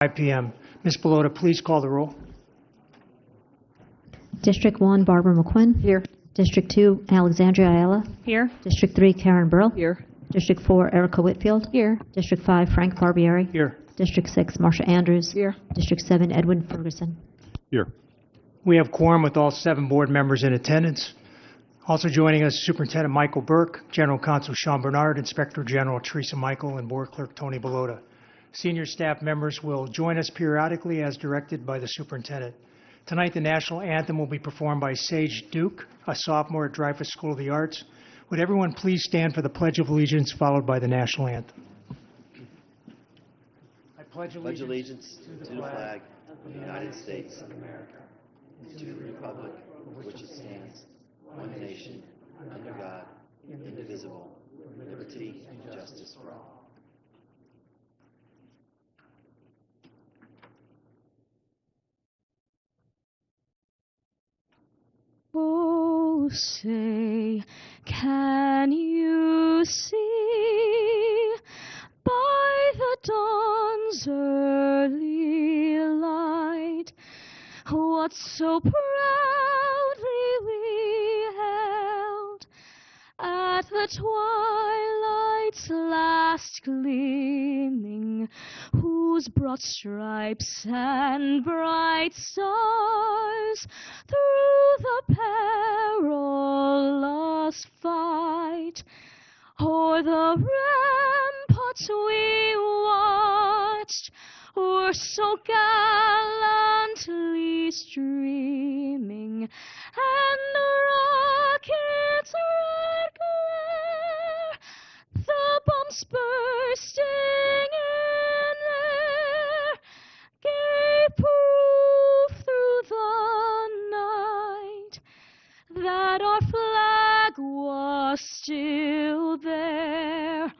5 p.m. Ms. Belota, please call the roll. District 1, Barbara McQuinn. Here. District 2, Alexandria Ayala. Here. District 3, Karen Burl. Here. District 4, Erica Whitfield. Here. District 5, Frank Barbieri. Here. District 6, Marsha Andrews. Here. District 7, Edwin Ferguson. Here. We have quorum with all 7 board members in attendance. Also joining us, Superintendent Michael Burke, General Counsel Sean Bernard, Inspector General Teresa Michael, and Board Clerk Tony Belota. Senior staff members will join us periodically as directed by the Superintendent. Tonight, the national anthem will be performed by Sage Duke, a sophomore at Dreyfus School of the Arts. Would everyone please stand for the Pledge of Allegiance, followed by the national anthem? I pledge allegiance to the flag of the United States of America, and to the republic for which it stands, one nation, under God, indivisible, with liberty and justice for all. Oh, say, can you see by the dawn's early light what so proudly we held at the twilight's last gleaming, whose broad stripes and bright stars through the perilous fight o'er the ramparts we watched were so gallantly streaming, and the rocket's red glare, the bombs bursting in air, gave proof through the night that our flag was still there.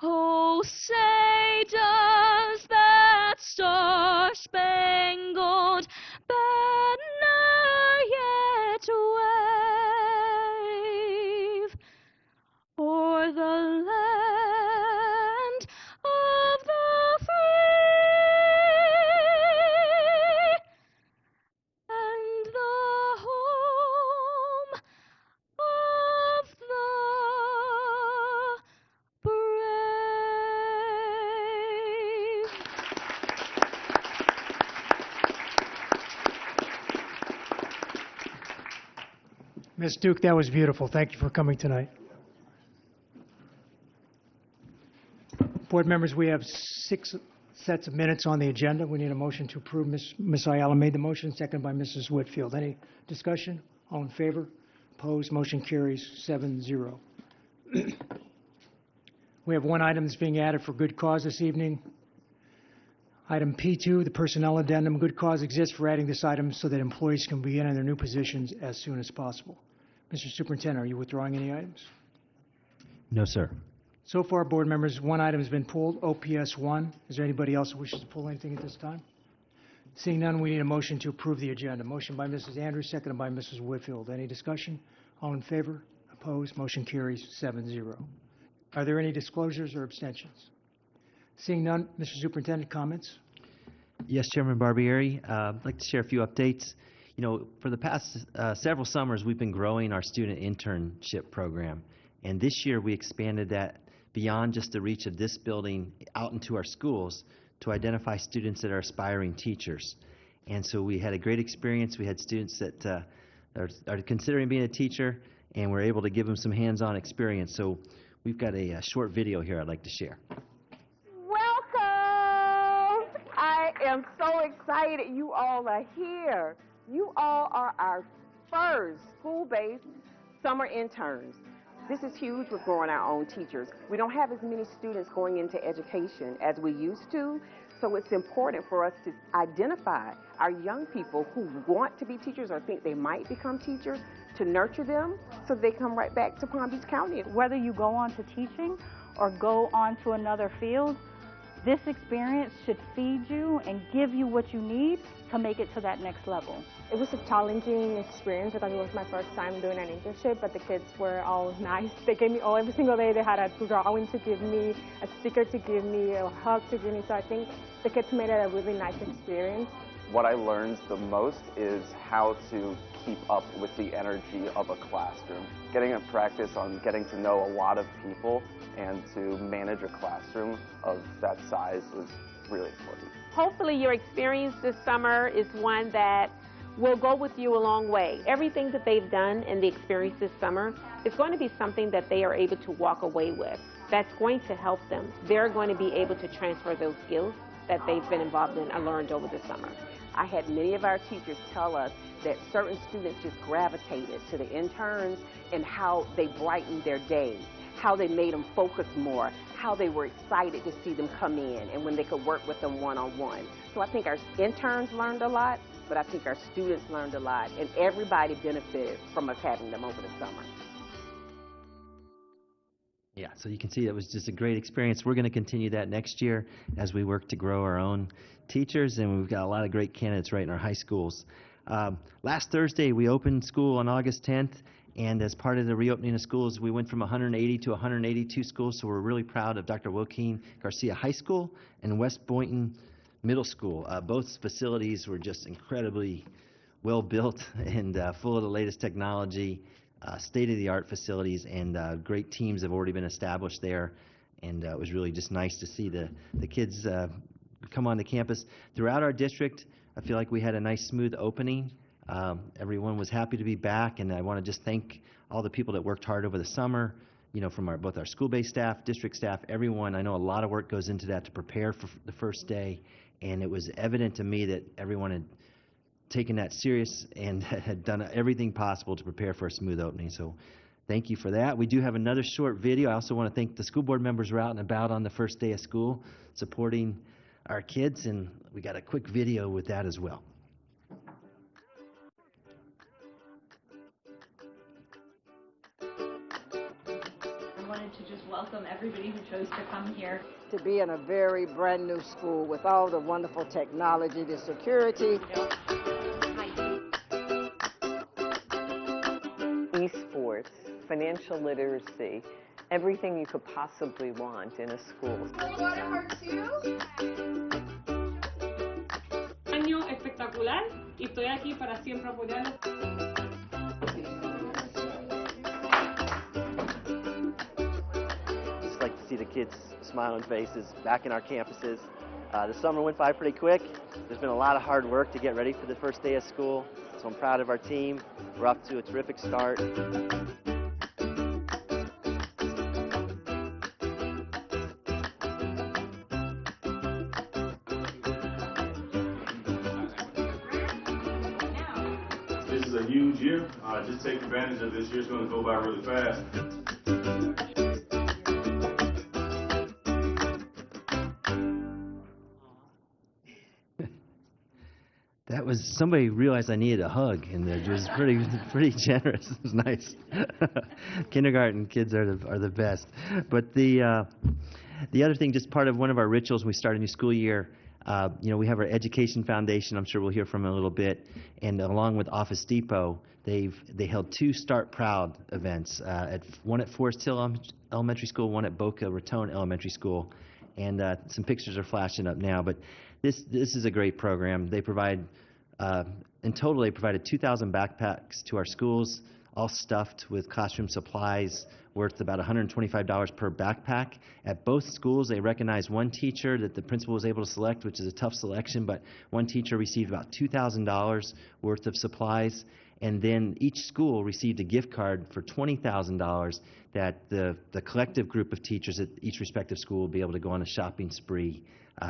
Oh, say does that star-spangled banner yet wave o'er the land of the free and the home of the brave? Ms. Duke, that was beautiful. Thank you for coming tonight. Board members, we have 6 sets of minutes on the agenda. We need a motion to approve. Ms. Ayala made the motion, seconded by Mrs. Whitfield. Any discussion? All in favor? Opposed? Motion carries 7-0. We have 1 item that's being added for good cause this evening. Item P2, the personnel addendum. Good cause exists for adding this item so that employees can begin in their new positions as soon as possible. Mr. Superintendent, are you withdrawing any items? No, sir. So far, board members, 1 item has been pulled, OPS 1. Is there anybody else who wishes to pull anything at this time? Seeing none, we need a motion to approve the agenda. Motion by Mrs. Andrews, seconded by Mrs. Whitfield. Any discussion? All in favor? Opposed? Motion carries 7-0. Are there any disclosures or abstentions? Seeing none, Mr. Superintendent, comments? Yes, Chairman Barbieri. I'd like to share a few updates. You know, for the past several summers, we've been growing our student internship program. And this year, we expanded that beyond just the reach of this building out into our schools to identify students that are aspiring teachers. And so we had a great experience. We had students that are considering being a teacher, and we're able to give them some hands-on experience. So we've got a short video here I'd like to share. Welcome! I am so excited you all are here. You all are our first school-based summer interns. This is huge with growing our own teachers. We don't have as many students going into education as we used to, so it's important for us to identify our young people who want to be teachers or think they might become teachers, to nurture them so they come right back to Palm Beach County. Whether you go on to teaching or go on to another field, This experience should feed you and give you what you need to make it to that next level. It was a challenging experience because it was my first time doing an internship, but the kids were all nice. They gave me, every single day they had a drawing to give me, a sticker to give me, a hug to give me, so I think the kids made it a really nice experience. What I learned the most is how to keep up with the energy of a classroom. Getting a practice on getting to know a lot of people and to manage a classroom of that size was really important. Hopefully your experience this summer is one that will go with you a long way. Everything that they've done in the experience this summer is going to be something that they are able to walk away with. That's going to help them. They're going to be able to transfer those skills that they've been involved in and learned over the summer. I had many of our teachers tell us that certain students just gravitated to the interns and how they brightened their days, how they made them focus more, how they were excited to see them come in and when they could work with them one-on-one. So I think our interns learned a lot, but I think our students learned a lot, and everybody benefited from us having them over the summer. Yeah, so you can see that was just a great experience. We're going to continue that next year as we work to grow our own teachers, and we've got a lot of great candidates right in our high schools. Last Thursday, we opened school on August 10th, and as part of the reopening of schools, we went from 180 to 182 schools, so we're really proud of Dr. Joaquin Garcia High School and West Boynton Middle School. Both facilities were just incredibly well built and full of the latest technology, state-of-the-art facilities, and great teams have already been established there. And it was really just nice to see the kids come onto campus. Throughout our district, I feel like we had a nice, smooth opening. Everyone was happy to be back, and I want to just thank all the people that worked hard over the summer, you know, from both our school-based staff, district staff, everyone. I know a lot of work goes into that to prepare for the first day, and it was evident to me that everyone had taken that serious and had done everything possible to prepare for a smooth opening. So thank you for that. We do have another short video. I also want to thank the school board members who were out and about on the first day of school supporting our kids, and we got a quick video with that as well. I wanted to just welcome everybody who chose to come here. To be in a very brand new school with all the wonderful technology, the security. Esports, financial literacy, everything you could possibly want in a school. Año espectacular y estoy aquí para siempre apoyarlos. Just like to see the kids' smiling faces back in our campuses. The summer went by pretty quick. There's been a lot of hard work to get ready for the first day of school, so I'm proud of our team. We're off to a terrific start. This is a huge year. Just take advantage of this year. It's going to go by really fast. That was, somebody realized I needed a hug, and it was pretty generous. It was nice. Kindergarten kids are the best. But the other thing, just part of one of our rituals when we start a new school year, you know, we have our Education Foundation. I'm sure we'll hear from them in a little bit. And along with Office Depot, they held 2 Start Proud events, one at Forest Hill Elementary School, one at Boca Raton Elementary School. And some pictures are flashing up now. But this is a great program. They provide, in total, they provided 2,000 backpacks to our schools, all stuffed with classroom supplies worth about $125 per backpack. At both schools, they recognized one teacher that the principal was able to select, which is a tough selection, but one teacher received about $2,000 worth of supplies. And then each school received a gift card for $20,000 that the collective group of teachers at each respective school will be able to go on a shopping spree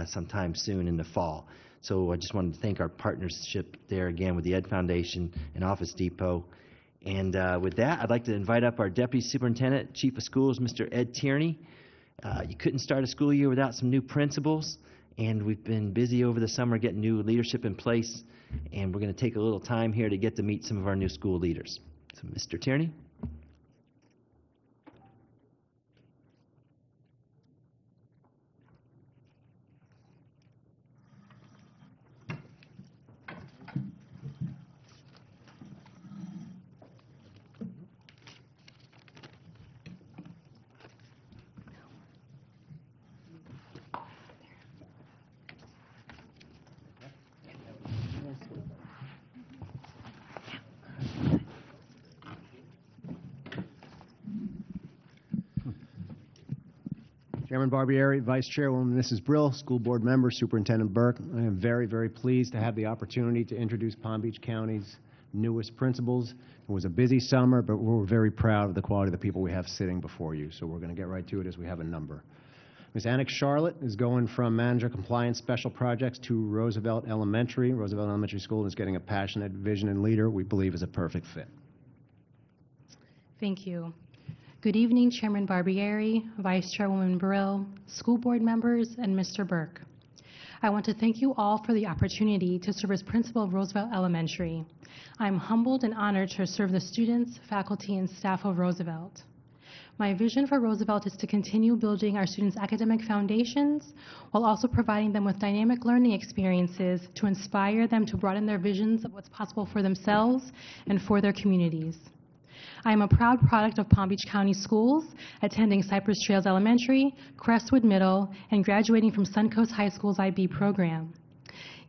sometime soon in the fall. So I just wanted to thank our partnership there again with the Ed Foundation and Office Depot. And with that, I'd like to invite up our Deputy Superintendent, Chief of Schools, Mr. Ed Tierney. You couldn't start a school year without some new principals, and we've been busy over the summer getting new leadership in place, and we're going to take a little time here to get to meet some of our new school leaders. So, Mr. Tierney. Chairman Barbieri, Vice Chairwoman Mrs. Brill, School Board Member, Superintendent Burke. I am very, very pleased to have the opportunity to introduce Palm Beach County's newest principals. It was a busy summer, but we're very proud of the quality of the people we have sitting before you. So we're going to get right to it as we have a number. Ms. Annick Charlotte is going from Manager Compliance Special Projects to Roosevelt Elementary. Roosevelt Elementary School is getting a passionate vision and leader we believe is a perfect fit. Thank you. Good evening, Chairman Barbieri, Vice Chairwoman Brill, school board members, and Mr. Burke. I want to thank you all for the opportunity to serve as principal of Roosevelt Elementary. I'm humbled and honored to serve the students, faculty, and staff of Roosevelt. My vision for Roosevelt is to continue building our students' academic foundations while also providing them with dynamic learning experiences to inspire them to broaden their visions of what's possible for themselves and for their communities. I am a proud product of Palm Beach County Schools, attending Cypress Trails Elementary, Crestwood Middle, and graduating from Suncoast High School's IB program.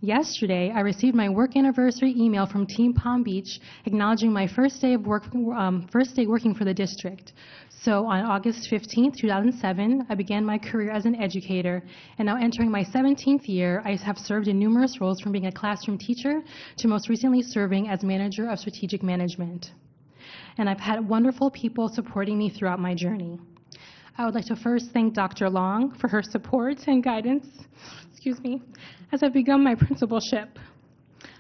Yesterday, I received my work anniversary email from Team Palm Beach acknowledging my first day working for the district. So on August 15, 2007, I began my career as an educator, and now entering my 17th year, I have served in numerous roles from being a classroom teacher to most recently serving as manager of strategic management. And I've had wonderful people supporting me throughout my journey. I would like to first thank Dr. Long for her support and guidance, as I've begun my principalship.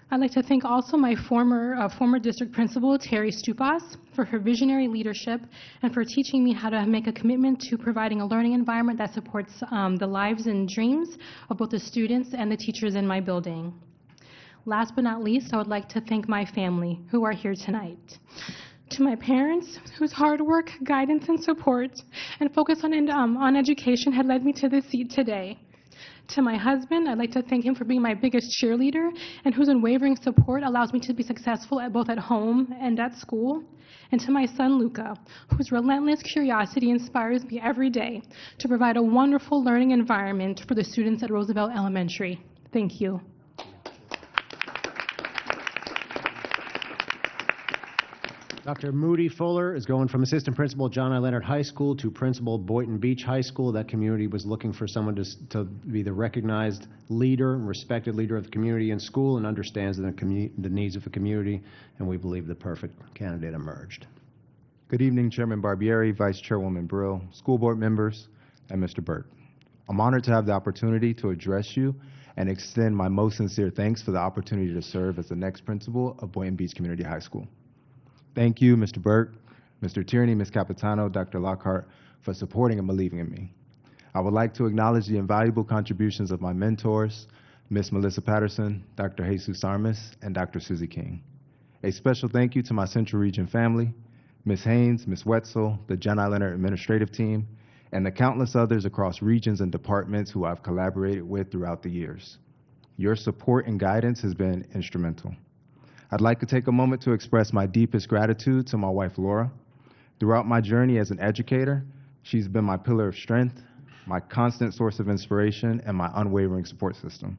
I'd like to thank also my former district principal, Terry Stupas, for her visionary leadership and for teaching me how to make a commitment to providing a learning environment that supports the lives and dreams of both the students and the teachers in my building. Last but not least, I would like to thank my family who are here tonight. To my parents, whose hard work, guidance, and support and focus on education had led me to this seat today. To my husband, I'd like to thank him for being my biggest cheerleader and whose unwavering support allows me to be successful both at home and at school. And to my son, Luca, whose relentless curiosity inspires me every day to provide a wonderful learning environment for the students at Roosevelt Elementary. Thank you. Dr. Moody Fuller is going from Assistant Principal John I. Leonard High School to Principal Boynton Beach High School. That community was looking for someone to be the recognized leader, respected leader of the community and school, and understands the needs of the community, and we believe the perfect candidate emerged. Good evening, Chairman Barbieri, Vice Chairwoman Brill, school board members, and Mr. Burke. I'm honored to have the opportunity to address you and extend my most sincere thanks for the opportunity to serve as the next principal of Boynton Beach Community High School. Thank you, Mr. Burke, Mr. Tierney, Ms. Capitano, Dr. Lockhart, for supporting and believing in me. I would like to acknowledge the invaluable contributions of my mentors, Ms. Melissa Patterson, Dr. Jesus Armas, and Dr. Susie King. A special thank you to my Central Region family, Ms. Haynes, Ms. Wetzel, the John I. Leonard administrative team, and the countless others across regions and departments who I've collaborated with throughout the years. Your support and guidance has been instrumental. I'd like to take a moment to express my deepest gratitude to my wife, Laura. Throughout my journey as an educator, she's been my pillar of strength, my constant source of inspiration, and my unwavering support system.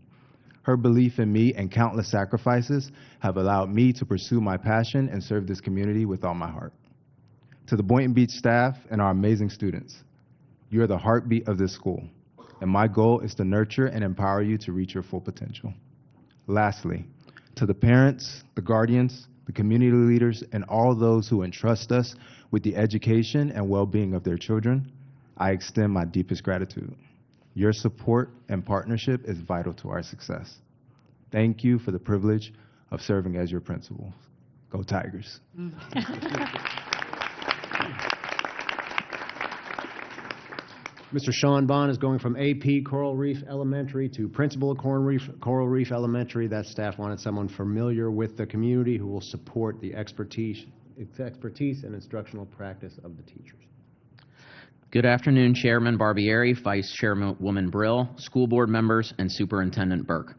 Her belief in me and countless sacrifices have allowed me to pursue my passion and serve this community with all my heart. To the Boynton Beach staff and our amazing students, you're the heartbeat of this school, and my goal is to nurture and empower you to reach your full potential. Lastly, to the parents, the guardians, the community leaders, and all those who entrust us with the education and well-being of their children, I extend my deepest gratitude. Your support and partnership is vital to our success. Thank you for the privilege of serving as your principals. Go Tigers. Mr. Sean Bond is going from AP Coral Reef Elementary to Principal of Coral Reef Elementary. That staff wanted someone familiar with the community who will support the expertise and instructional practice of the teachers. Good afternoon, Chairman Barbieri, Vice Chairwoman Brill, school board members, and Superintendent Burke.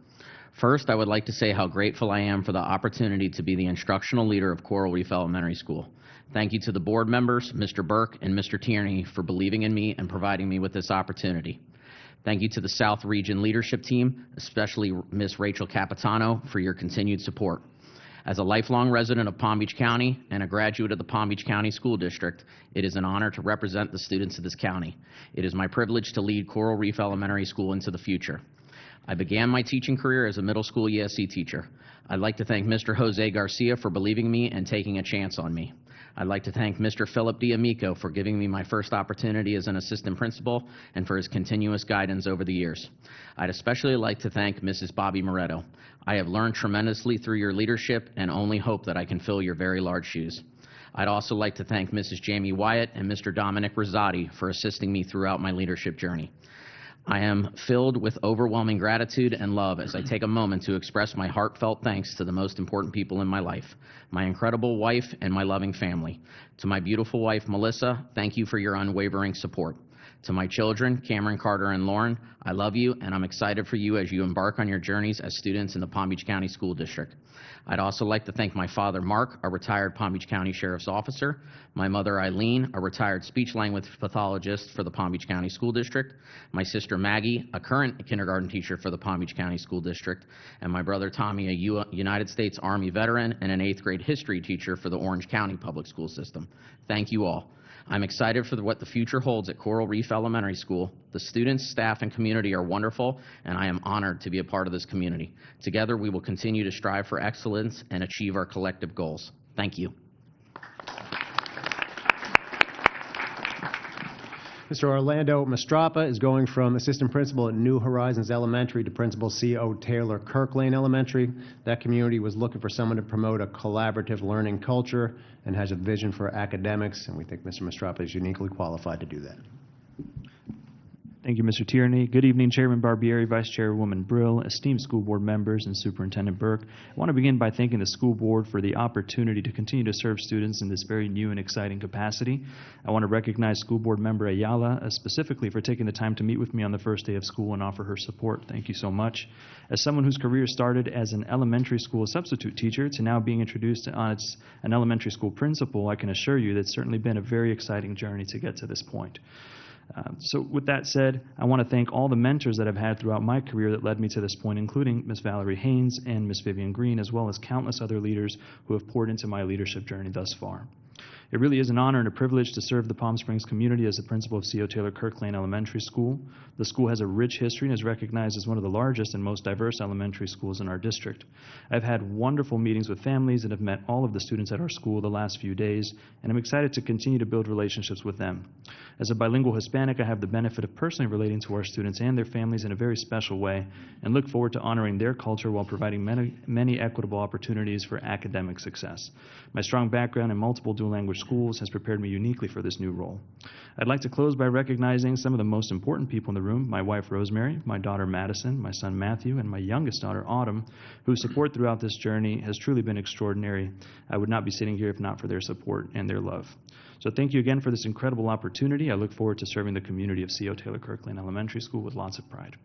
First, I would like to say how grateful I am for the opportunity to be the instructional leader of Coral Reef Elementary School. Thank you to the board members, Mr. Burke and Mr. Tierney, for believing in me and providing me with this opportunity. Thank you to the South Region leadership team, especially Ms. Rachel Capitano, for your continued support. As a lifelong resident of Palm Beach County and a graduate of the Palm Beach County School District, it is an honor to represent the students of this county. It is my privilege to lead Coral Reef Elementary School into the future. I began my teaching career as a middle school ESC teacher. I'd like to thank Mr. Jose Garcia for believing me and taking a chance on me. I'd like to thank Mr. Philip D'Amico for giving me my first opportunity as an assistant principal and for his continuous guidance over the years. I'd especially like to thank Mrs. Bobby Moretto. I have learned tremendously through your leadership and only hope that I can fill your very large shoes. I'd also like to thank Mrs. Jamie Wyatt and Mr. Dominic Rosati for assisting me throughout my leadership journey. I am filled with overwhelming gratitude and love as I take a moment to express my heartfelt thanks to the most important people in my life, my incredible wife and my loving family. To my beautiful wife, Melissa, thank you for your unwavering support. To my children, Cameron, Carter, and Lauren, I love you, and I'm excited for you as you embark on your journeys as students in the Palm Beach County School District. I'd also like to thank my father, Mark, a retired Palm Beach County Sheriff's Officer, my mother, Eileen, a retired speech-language pathologist for the Palm Beach County School District, my sister, Maggie, a current kindergarten teacher for the Palm Beach County School District, and my brother, Tommy, a United States Army veteran and an 8th grade history teacher for the Orange County Public School System. Thank you all. I'm excited for what the future holds at Coral Reef Elementary School. The students, staff, and community are wonderful, and I am honored to be a part of this community. Together, we will continue to strive for excellence and achieve our collective goals. Thank you. Mr. Orlando Mastrapa is going from assistant principal at New Horizons Elementary to principal C.O. Taylor Kirklane Elementary. That community was looking for someone to promote a collaborative learning culture and has a vision for academics, and we think Mr. Mastrapa is uniquely qualified to do that. Thank you, Mr. Tierney. Good evening, Chairman Barbieri, Vice Chairwoman Brill, esteemed school board members, and Superintendent Burke. I want to begin by thanking the school board for the opportunity to continue to serve students in this very new and exciting capacity. I want to recognize school board member Ayala specifically for taking the time to meet with me on the first day of school and offer her support. Thank you so much. As someone whose career started as an elementary school substitute teacher to now being introduced as an elementary school principal, I can assure you that it's certainly been a very exciting journey to get to this point. So with that said, I want to thank all the mentors that I've had throughout my career that led me to this point, including Ms. Valerie Haynes and Ms. Vivian Green, as well as countless other leaders who have poured into my leadership journey thus far. It really is an honor and a privilege to serve the Palm Springs community as the principal of C.O. Taylor Kirklane Elementary School. The school has a rich history and is recognized as one of the largest and most diverse elementary schools in our district. I've had wonderful meetings with families and have met all of the students at our school the last few days, and I'm excited to continue to build relationships with them. As a bilingual Hispanic, I have the benefit of personally relating to our students and their families in a very special way and look forward to honoring their culture while providing many equitable opportunities for academic success. My strong background in multiple dual language schools has prepared me uniquely for this new role. I'd like to close by recognizing some of the most important people in the room: my wife Rosemary, my daughter Madison, my son Matthew, and my youngest daughter Autumn, whose support throughout this journey has truly been extraordinary. I would not be sitting here if not for their support and their love. So thank you again for this incredible opportunity. I look forward to serving the community of C.O. Taylor Kirklane Elementary School with lots of pride.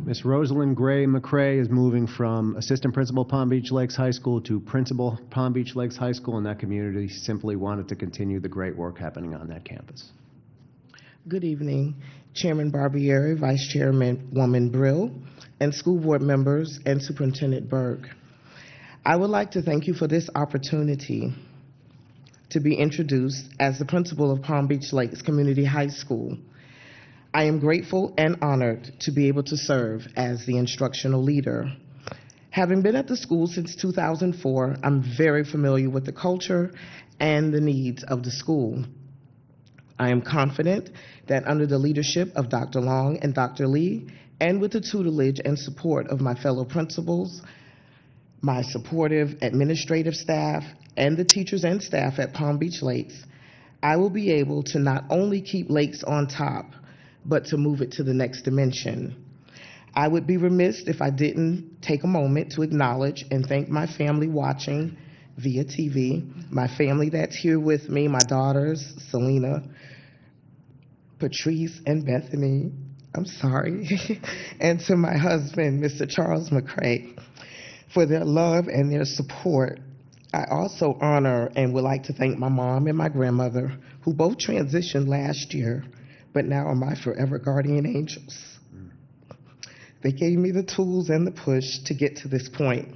Ms. Rosalind Gray McCrae is moving from assistant principal Palm Beach Lakes High School to principal Palm Beach Lakes High School, and that community simply wanted to continue the great work happening on that campus. Good evening, Chairman Barbieri, Vice Chairwoman Brill, and school board members and Superintendent Burke. I would like to thank you for this opportunity to be introduced as the principal of Palm Beach Lakes Community High School. I am grateful and honored to be able to serve as the instructional leader. Having been at the school since 2004, I'm very familiar with the culture and the needs of the school. I am confident that under the leadership of Dr. Long and Dr. Lee, and with the tutelage and support of my fellow principals, my supportive administrative staff, and the teachers and staff at Palm Beach Lakes, I will be able to not only keep Lakes on top, but to move it to the next dimension. I would be remiss if I didn't take a moment to acknowledge and thank my family watching via TV, my family that's here with me, my daughters, Selena, Patrice, and Bethany, I'm sorry, and to my husband, Mr. Charles McCrae, for their love and their support. I also honor and would like to thank my mom and my grandmother, who both transitioned last year, but now are my forever guardian angels. They gave me the tools and the push to get to this point.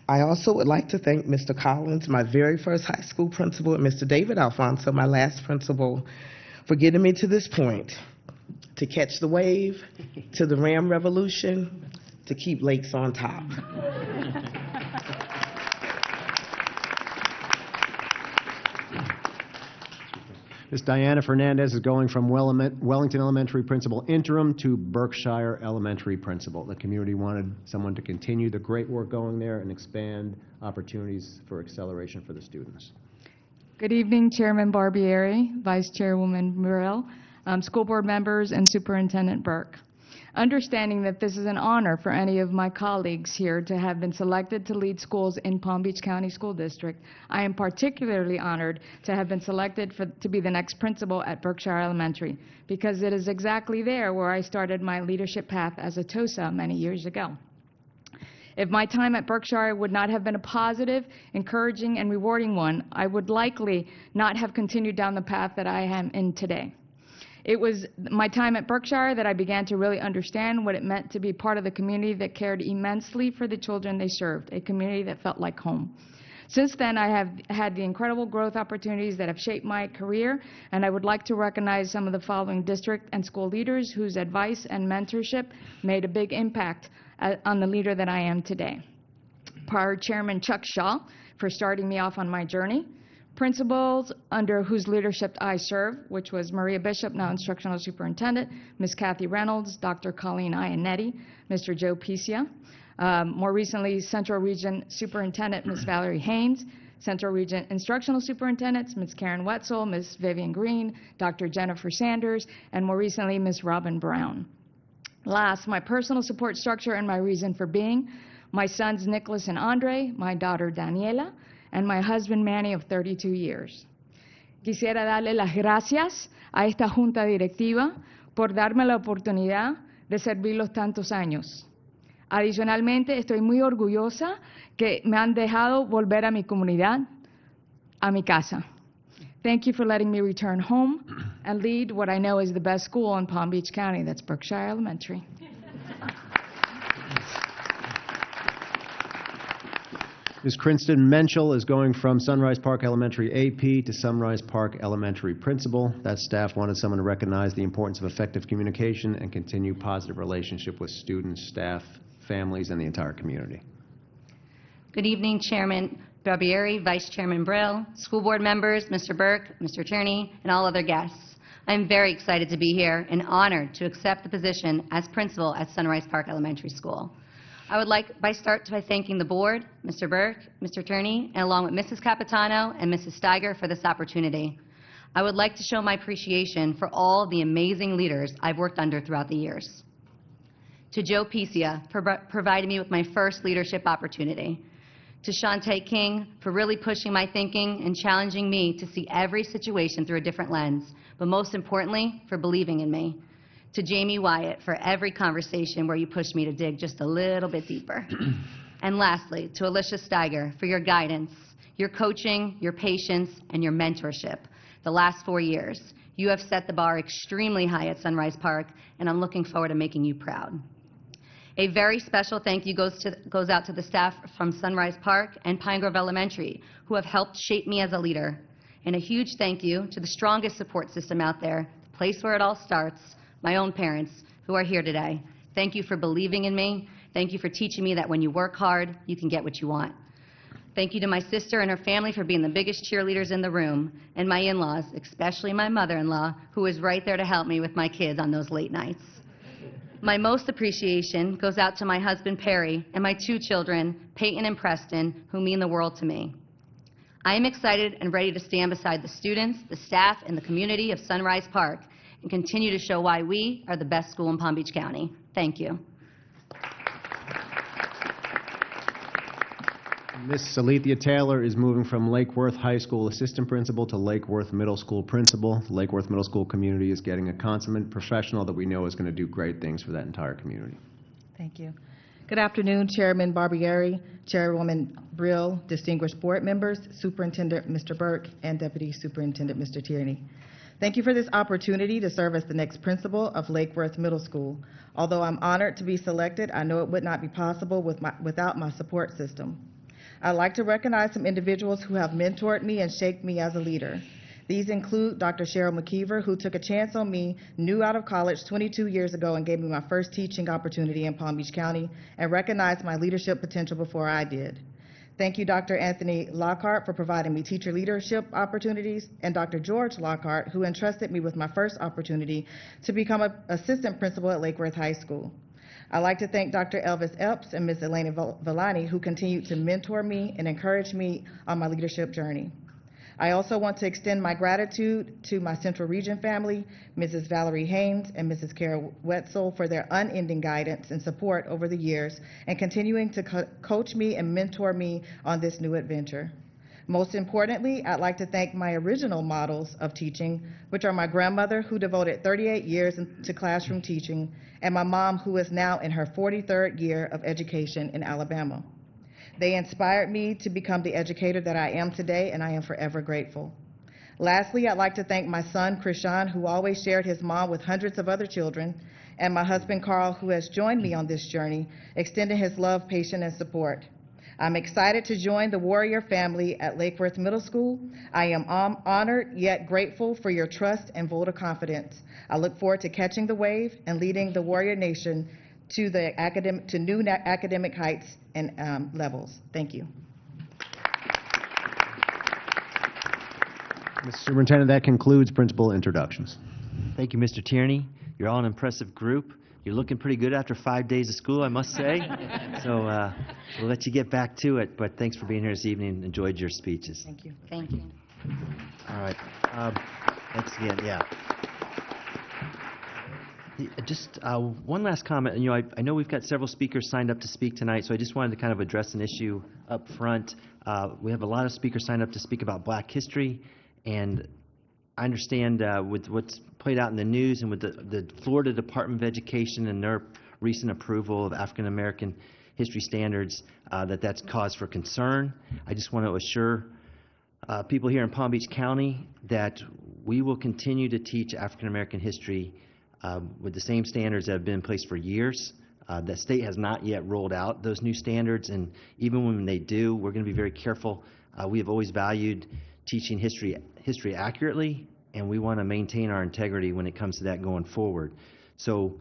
I also would like to thank Mr. Collins, my very first high school principal, and Mr. David Alfonso, my last principal, for getting me to this point, to catch the wave, to the Ram Revolution, to keep Lakes on top. Ms. Diana Fernandez is going from Wellington Elementary Principal Interim to Berkshire Elementary Principal. The community wanted someone to continue the great work going there and expand opportunities for acceleration for the students. Good evening, Chairman Barbieri, Vice Chairwoman Muriel, school board members, and Superintendent Burke. Understanding that this is an honor for any of my colleagues here to have been selected to lead schools in Palm Beach County School District, I am particularly honored to have been selected to be the next principal at Berkshire Elementary, because it is exactly there where I started my leadership path as a TOSA many years ago. If my time at Berkshire would not have been a positive, encouraging, and rewarding one, I would likely not have continued down the path that I am in today. It was my time at Berkshire that I began to really understand what it meant to be part of the community that cared immensely for the children they served, a community that felt like home. Since then, I have had the incredible growth opportunities that have shaped my career, and I would like to recognize some of the following district and school leaders whose advice and mentorship made a big impact on the leader that I am today. Prior Chairman Chuck Shaw for starting me off on my journey. Principals under whose leadership I serve, which was Maria Bishop, now Instructional Superintendent, Ms. Kathy Reynolds, Dr. Colleen Ianetti, Mr. Joe Picia. More recently, Central Region Superintendent, Ms. Valerie Haynes, Central Region Instructional Superintendents, Ms. Karen Wetzel, Ms. Vivian Green, Dr. Jennifer Sanders, and more recently, Ms. Robin Brown. Last, my personal support structure and my reason for being, my sons Nicholas and Andre, my daughter Daniela, and my husband Manny of 32 years. Quisiera darle las gracias a esta junta directiva por darme la oportunidad de servirlos tantos años. Adicionalmente, estoy muy orgullosa que me han dejado volver a mi comunidad, a mi casa. Thank you for letting me return home and lead what I know is the best school in Palm Beach County, that's Berkshire Elementary. Ms. Crinston Menschel is going from Sunrise Park Elementary AP to Sunrise Park Elementary Principal. That staff wanted someone to recognize the importance of effective communication and continue positive relationship with students, staff, families, and the entire community. Good evening, Chairman Barbieri, Vice Chairman Brill, school board members, Mr. Burke, Mr. Tierney, and all other guests. I'm very excited to be here and honored to accept the position as principal at Sunrise Park Elementary School. I would like by thanking the board, Mr. Burke, Mr. Tierney, and along with Mrs. Capitano and Mrs. Steiger for this opportunity. I would like to show my appreciation for all the amazing leaders I've worked under throughout the years. To Joe Picia for providing me with my first leadership opportunity. To Shantae King for really pushing my thinking and challenging me to see every situation through a different lens, but most importantly, for believing in me. To Jamie Wyatt for every conversation where you pushed me to dig just a little bit deeper. And lastly, to Alicia Steiger for your guidance, your coaching, your patience, and your mentorship. The last 4 years, you have set the bar extremely high at Sunrise Park, and I'm looking forward to making you proud. A very special thank you goes out to the staff from Sunrise Park and Pine Grove Elementary who have helped shape me as a leader. And a huge thank you to the strongest support system out there, the place where it all starts, my own parents, who are here today. Thank you for believing in me. Thank you for teaching me that when you work hard, you can get what you want. Thank you to my sister and her family for being the biggest cheerleaders in the room, and my in-laws, especially my mother-in-law, who was right there to help me with my kids on those late nights. My most appreciation goes out to my husband, Perry, and my 2 children, Peyton and Preston, who mean the world to me. I am excited and ready to stand beside the students, the staff, and the community of Sunrise Park and continue to show why we are the best school in Palm Beach County. Thank you. Ms. Salethia Taylor is moving from Lake Worth High School Assistant Principal to Lake Worth Middle School Principal. The Lake Worth Middle School community is getting a consummate professional that we know is going to do great things for that entire community. Thank you. Good afternoon, Chairman Barbieri, Chairwoman Brill, distinguished board members, Superintendent Mr. Burke, and Deputy Superintendent Mr. Tierney. Thank you for this opportunity to serve as the next principal of Lake Worth Middle School. Although I'm honored to be selected, I know it would not be possible without my support system. I'd like to recognize some individuals who have mentored me and shaped me as a leader. These include Dr. Cheryl McKeever, who took a chance on me new out of college 22 years ago and gave me my first teaching opportunity in Palm Beach County and recognized my leadership potential before I did. Thank you, Dr. Anthony Lockhart, for providing me teacher leadership opportunities, and Dr. George Lockhart, who entrusted me with my first opportunity to become an assistant principal at Lake Worth High School. I'd like to thank Dr. Elvis Epps and Ms. Elena Villani, who continued to mentor me and encourage me on my leadership journey. I also want to extend my gratitude to my Central Region family, Mrs. Valerie Haynes and Mrs. Carol Wetzel, for their unending guidance and support over the years and continuing to coach me and mentor me on this new adventure. Most importantly, I'd like to thank my original models of teaching, which are my grandmother, who devoted 38 years to classroom teaching, and my mom, who is now in her 43rd year of education in Alabama. They inspired me to become the educator that I am today, and I am forever grateful. Lastly, I'd like to thank my son, Krishan, who always shared his mom with hundreds of other children, and my husband, Carl, who has joined me on this journey, extending his love, patience, and support. I'm excited to join the Warrior family at Lake Worth Middle School. I am honored yet grateful for your trust and vote of confidence. I look forward to catching the wave and leading the Warrior Nation to new academic heights and levels. Thank you. Mr. Superintendent, that concludes principal introductions. Thank you, Mr. Tierney. You're all an impressive group. You're looking pretty good after 5 days of school, I must say. So we'll let you get back to it, but thanks for being here this evening. Enjoyed your speeches. Thank you. Thank you. All right. Thanks again. Yeah. Just one last comment. You know, I know we've got several speakers signed up to speak tonight, so I just wanted to kind of address an issue up front. We have a lot of speakers signed up to speak about Black history, and I understand with what's played out in the news and with the Florida Department of Education and their recent approval of African American history standards, that's cause for concern. I just want to assure people here in Palm Beach County that we will continue to teach African American history with the same standards that have been in place for years. The state has not yet rolled out those new standards, and even when they do, we're going to be very careful. We have always valued teaching history accurately, and we want to maintain our integrity when it comes to that going forward. So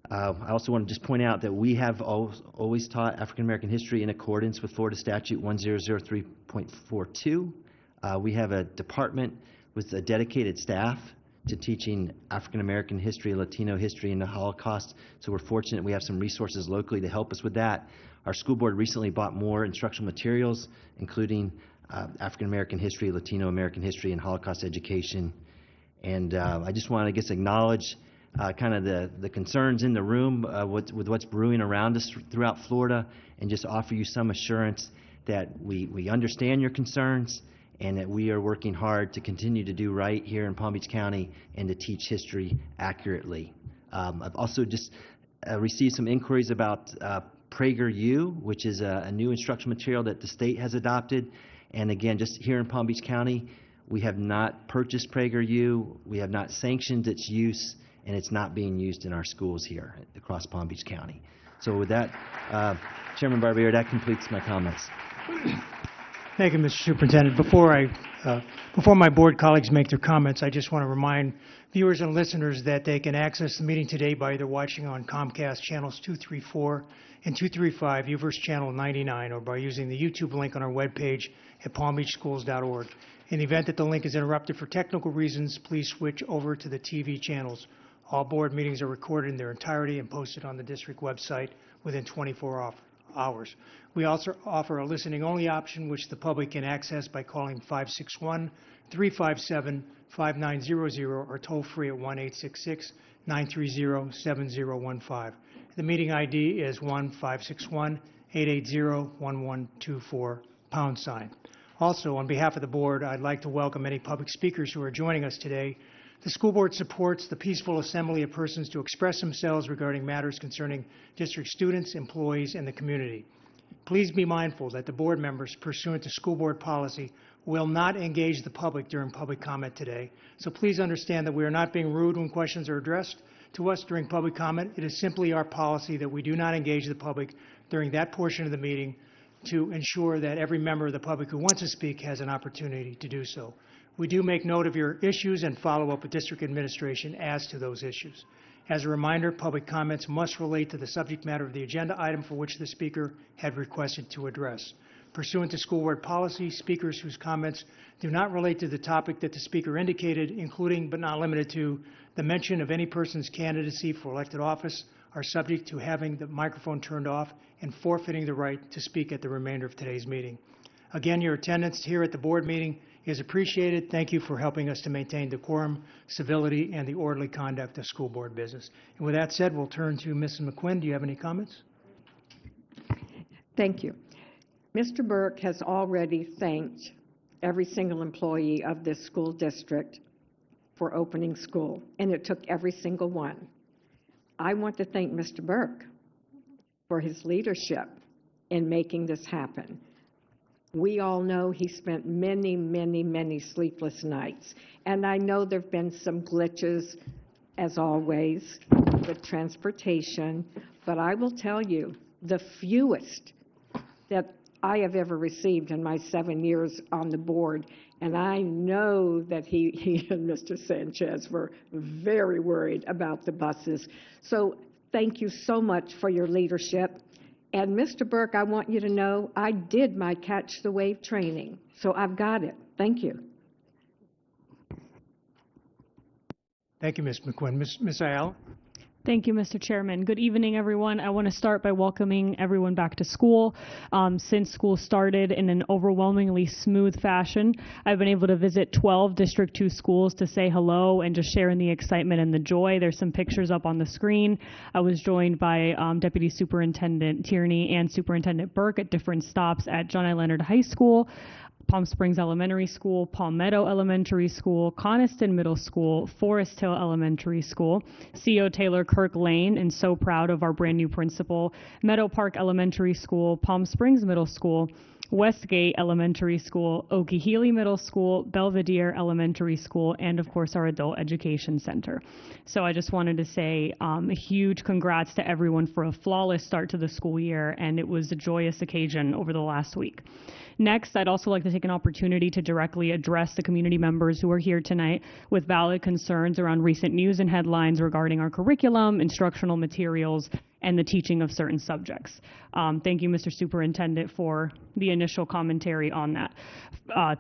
I also want to just point out that we have always taught African American history in accordance with Florida Statute 1003.42. We have a department with a dedicated staff to teaching African American history, Latino history, and the Holocaust. So we're fortunate we have some resources locally to help us with that. Our school board recently bought more instructional materials, including African American history, Latino American history, and Holocaust education. And I just want to, I guess, acknowledge kind of the concerns in the room with what's brewing around us throughout Florida, and just offer you some assurance that we understand your concerns, and that we are working hard to continue to do right here in Palm Beach County and to teach history accurately. I've also just received some inquiries about PragerU, which is a new instructional material that the state has adopted. And again, just here in Palm Beach County, we have not purchased PragerU, we have not sanctioned its use, and it's not being used in our schools here across Palm Beach County. So with that, Chairman Barbieri, that completes my comments. Thank you, Mr. Superintendent. Before my board colleagues make their comments, I just want to remind viewers and listeners that they can access the meeting today by either watching on Comcast channels 234 and 235, UVerse channel 99, or by using the YouTube link on our webpage at palmbeachschools.org. In the event that the link is interrupted for technical reasons, please switch over to the TV channels. All board meetings are recorded in their entirety and posted on the district website within 24 hours. We also offer a listening-only option, which the public can access by calling 561-357-5900 or toll-free at 1-866-930-7015. The meeting ID is 1-561-880-1124, #. Also, on behalf of the board, I'd like to welcome any public speakers who are joining us today. The school board supports the peaceful assembly of persons to express themselves regarding matters concerning district students, employees, and the community. Please be mindful that the board members, pursuant to school board policy will not engage the public during public comment today. So please understand that we are not being rude when questions are addressed to us during public comment. It is simply our policy that we do not engage the public during that portion of the meeting to ensure that every member of the public who wants to speak has an opportunity to do so. We do make note of your issues and follow up with district administration as to those issues. As a reminder, public comments must relate to the subject matter of the agenda item for which the speaker had requested to address. Pursuant to school board policy, speakers whose comments do not relate to the topic that the speaker indicated, including but not limited to the mention of any person's candidacy for elected office, are subject to having the microphone turned off and forfeiting the right to speak at the remainder of today's meeting. Again, your attendance here at the board meeting is appreciated. Thank you for helping us to maintain decorum, civility, and the orderly conduct of school board business. And with that said, we'll turn to Mrs. McQuinn. Do you have any comments? Thank you. Mr. Burke has already thanked every single employee of this school district for opening school, and it took every single one. I want to thank Mr. Burke for his leadership in making this happen. We all know he spent many, many, many sleepless nights, and I know there have been some glitches, as always, with transportation, but I will tell you, the fewest that I have ever received in my 7 years on the board, and I know that he and Mr. Sanchez were very worried about the buses. So thank you so much for your leadership. And Mr. Burke, I want you to know I did my Catch the Wave training, so I've got it. Thank you. Thank you, Ms. McQuinn. Ms. Ayala? Thank you, Mr. Chairman. Good evening, everyone. I want to start by welcoming everyone back to school. Since school started in an overwhelmingly smooth fashion, I've been able to visit 12 District 2 schools to say hello and just share in the excitement and the joy. There's some pictures up on the screen. I was joined by Deputy Superintendent Tierney and Superintendent Burke at different stops at John I. Leonard High School, Palm Springs Elementary School, Palmetto Elementary School, Coniston Middle School, Forest Hill Elementary School, C.O. Taylor Kirk Lane, and so proud of our brand new principal, Meadow Park Elementary School, Palm Springs Middle School, Westgate Elementary School, Okie-Healy Middle School, Belvedere Elementary School, and of course our Adult Education Center. So I just wanted to say a huge congrats to everyone for a flawless start to the school year, and it was a joyous occasion over the last week. Next, I'd also like to take an opportunity to directly address the community members who are here tonight with valid concerns around recent news and headlines regarding our curriculum, instructional materials, and the teaching of certain subjects. Thank you, Mr. Superintendent, for the initial commentary on that.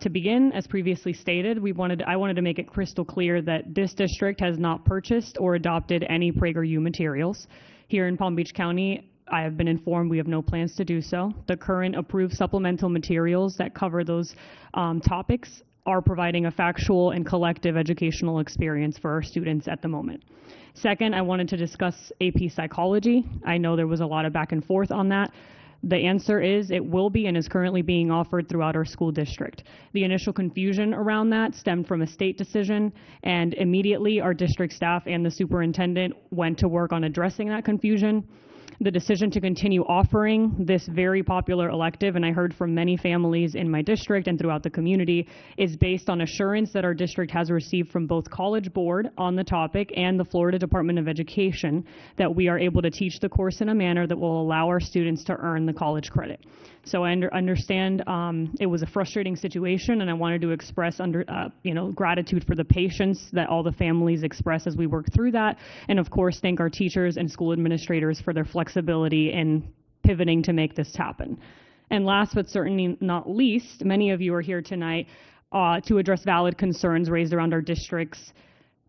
To begin, as previously stated, I wanted to make it crystal clear that this district has not purchased or adopted any PragerU materials. Here in Palm Beach County, I have been informed we have no plans to do so. The current approved supplemental materials that cover those topics are providing a factual and collective educational experience for our students at the moment. Second, I wanted to discuss AP Psychology. I know there was a lot of back and forth on that. The answer is it will be and is currently being offered throughout our school district. The initial confusion around that stemmed from a state decision, and immediately our district staff and the superintendent went to work on addressing that confusion. The decision to continue offering this very popular elective, and I heard from many families in my district and throughout the community, is based on assurance that our district has received from both College Board on the topic and the Florida Department of Education that we are able to teach the course in a manner that will allow our students to earn the college credit. So I understand it was a frustrating situation, and I wanted to express gratitude for the patience that all the families express as we work through that, and of course thank our teachers and school administrators for their flexibility in pivoting to make this happen. And last but certainly not least, many of you are here tonight to address valid concerns raised around our district's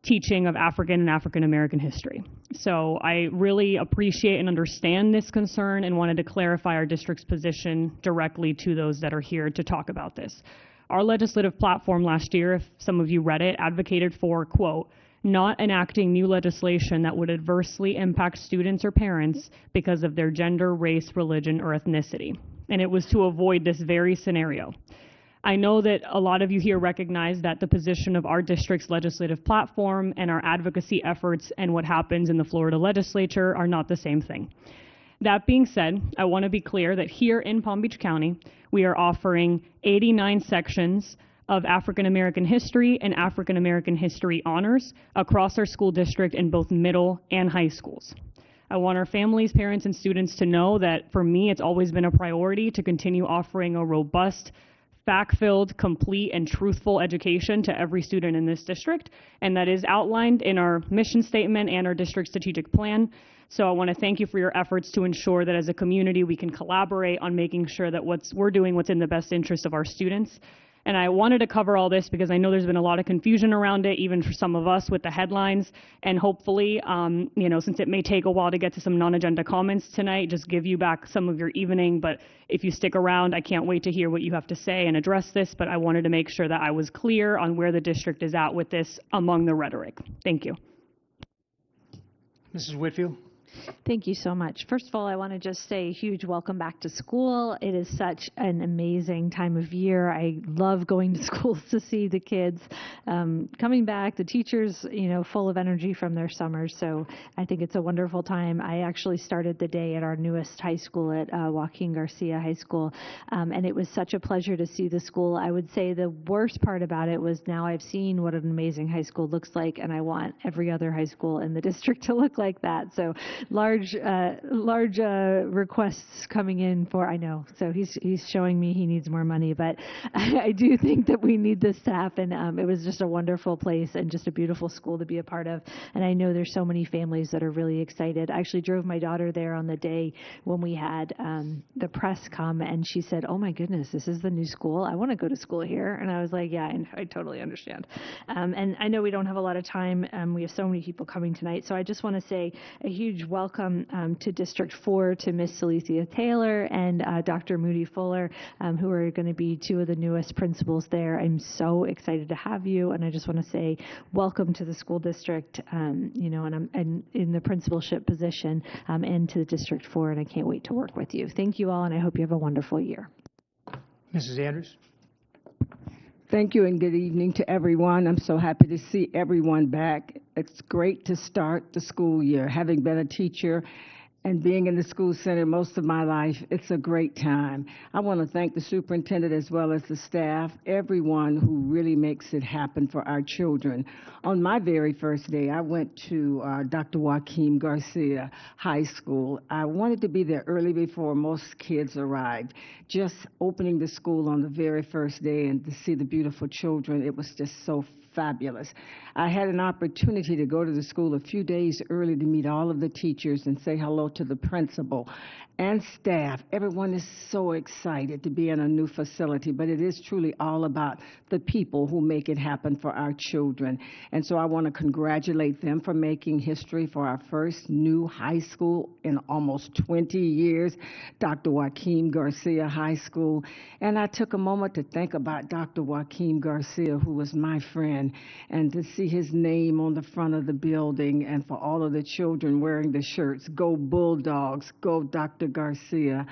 teaching of African and African American history. So I really appreciate and understand this concern and wanted to clarify our district's position directly to those that are here to talk about this. Our legislative platform last year, if some of you read it, advocated for, quote, not enacting new legislation that would adversely impact students or parents because of their gender, race, religion, or ethnicity. And it was to avoid this very scenario. I know that a lot of you here recognize that the position of our district's legislative platform and our advocacy efforts and what happens in the Florida legislature are not the same thing. That being said, I want to be clear that here in Palm Beach County, we are offering 89 sections of African American history and African American history honors across our school district in both middle and high schools. I want our families, parents, and students to know that for me, it's always been a priority to continue offering a robust, fact-filled, complete, and truthful education to every student in this district, and that is outlined in our mission statement and our district strategic plan. So I want to thank you for your efforts to ensure that as a community we can collaborate on making sure that we're doing what's in the best interest of our students. And I wanted to cover all this because I know there's been a lot of confusion around it, even for some of us with the headlines. And hopefully, since it may take a while to get to some non-agenda comments tonight, just give you back some of your evening. But if you stick around, I can't wait to hear what you have to say and address this. But I wanted to make sure that I was clear on where the district is at with this among the rhetoric. Thank you. Mrs. Whitfield. Thank you so much. First of all, I want to just say a huge welcome back to school. It is such an amazing time of year. I love going to schools to see the kids coming back, the teachers, full of energy from their summers. So I think it's a wonderful time. I actually started the day at our newest high school at Joaquin Garcia High School, and it was such a pleasure to see the school. I would say the worst part about it was now I've seen what an amazing high school looks like, and I want every other high school in the district to look like that. So large requests coming in for, I know, so he's showing me he needs more money, but I do think that we need this to happen. It was just a wonderful place and just a beautiful school to be a part of, and I know there's so many families that are really excited. I actually drove my daughter there on the day when we had the press come, and she said, oh my goodness, this is the new school. I want to go to school here. And I was like, yeah, I totally understand. And I know we don't have a lot of time. We have so many people coming tonight, so I just want to say a huge welcome to District 4, to Miss Celicia Taylor and Dr. Moody Fuller, who are going to be two of the newest principals there. I'm so excited to have you, and I just want to say welcome to the school district, and I'm in the principalship position, and to the District 4, and I can't wait to work with you. Thank you all, and I hope you have a wonderful year. Mrs. Andrews. Thank you and good evening to everyone. I'm so happy to see everyone back. It's great to start the school year. Having been a teacher and being in the school center most of my life, it's a great time. I want to thank the superintendent as well as the staff, everyone who really makes it happen for our children. On my very first day, I went to Dr. Joaquin Garcia High School. I wanted to be there early before most kids arrived. Just opening the school on the very first day and to see the beautiful children, it was just so fabulous. I had an opportunity to go to the school a few days early to meet all of the teachers and say hello to the principal and staff. Everyone is so excited to be in a new facility, but it is truly all about the people who make it happen for our children. And so I want to congratulate them for making history for our first new high school in almost 20 years, Dr. Joaquin Garcia High School. And I took a moment to think about Dr. Joaquin Garcia, who was my friend, and to see his name on the front of the building, and for all of the children wearing the shirts, "Go Bulldogs, Go Dr. Garcia."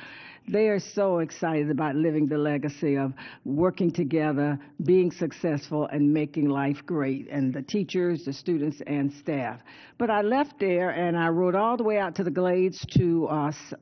They are so excited about living the legacy of working together, being successful, and making life great, and the teachers, the students, and staff. But I left there, and I rode all the way out to the Glades to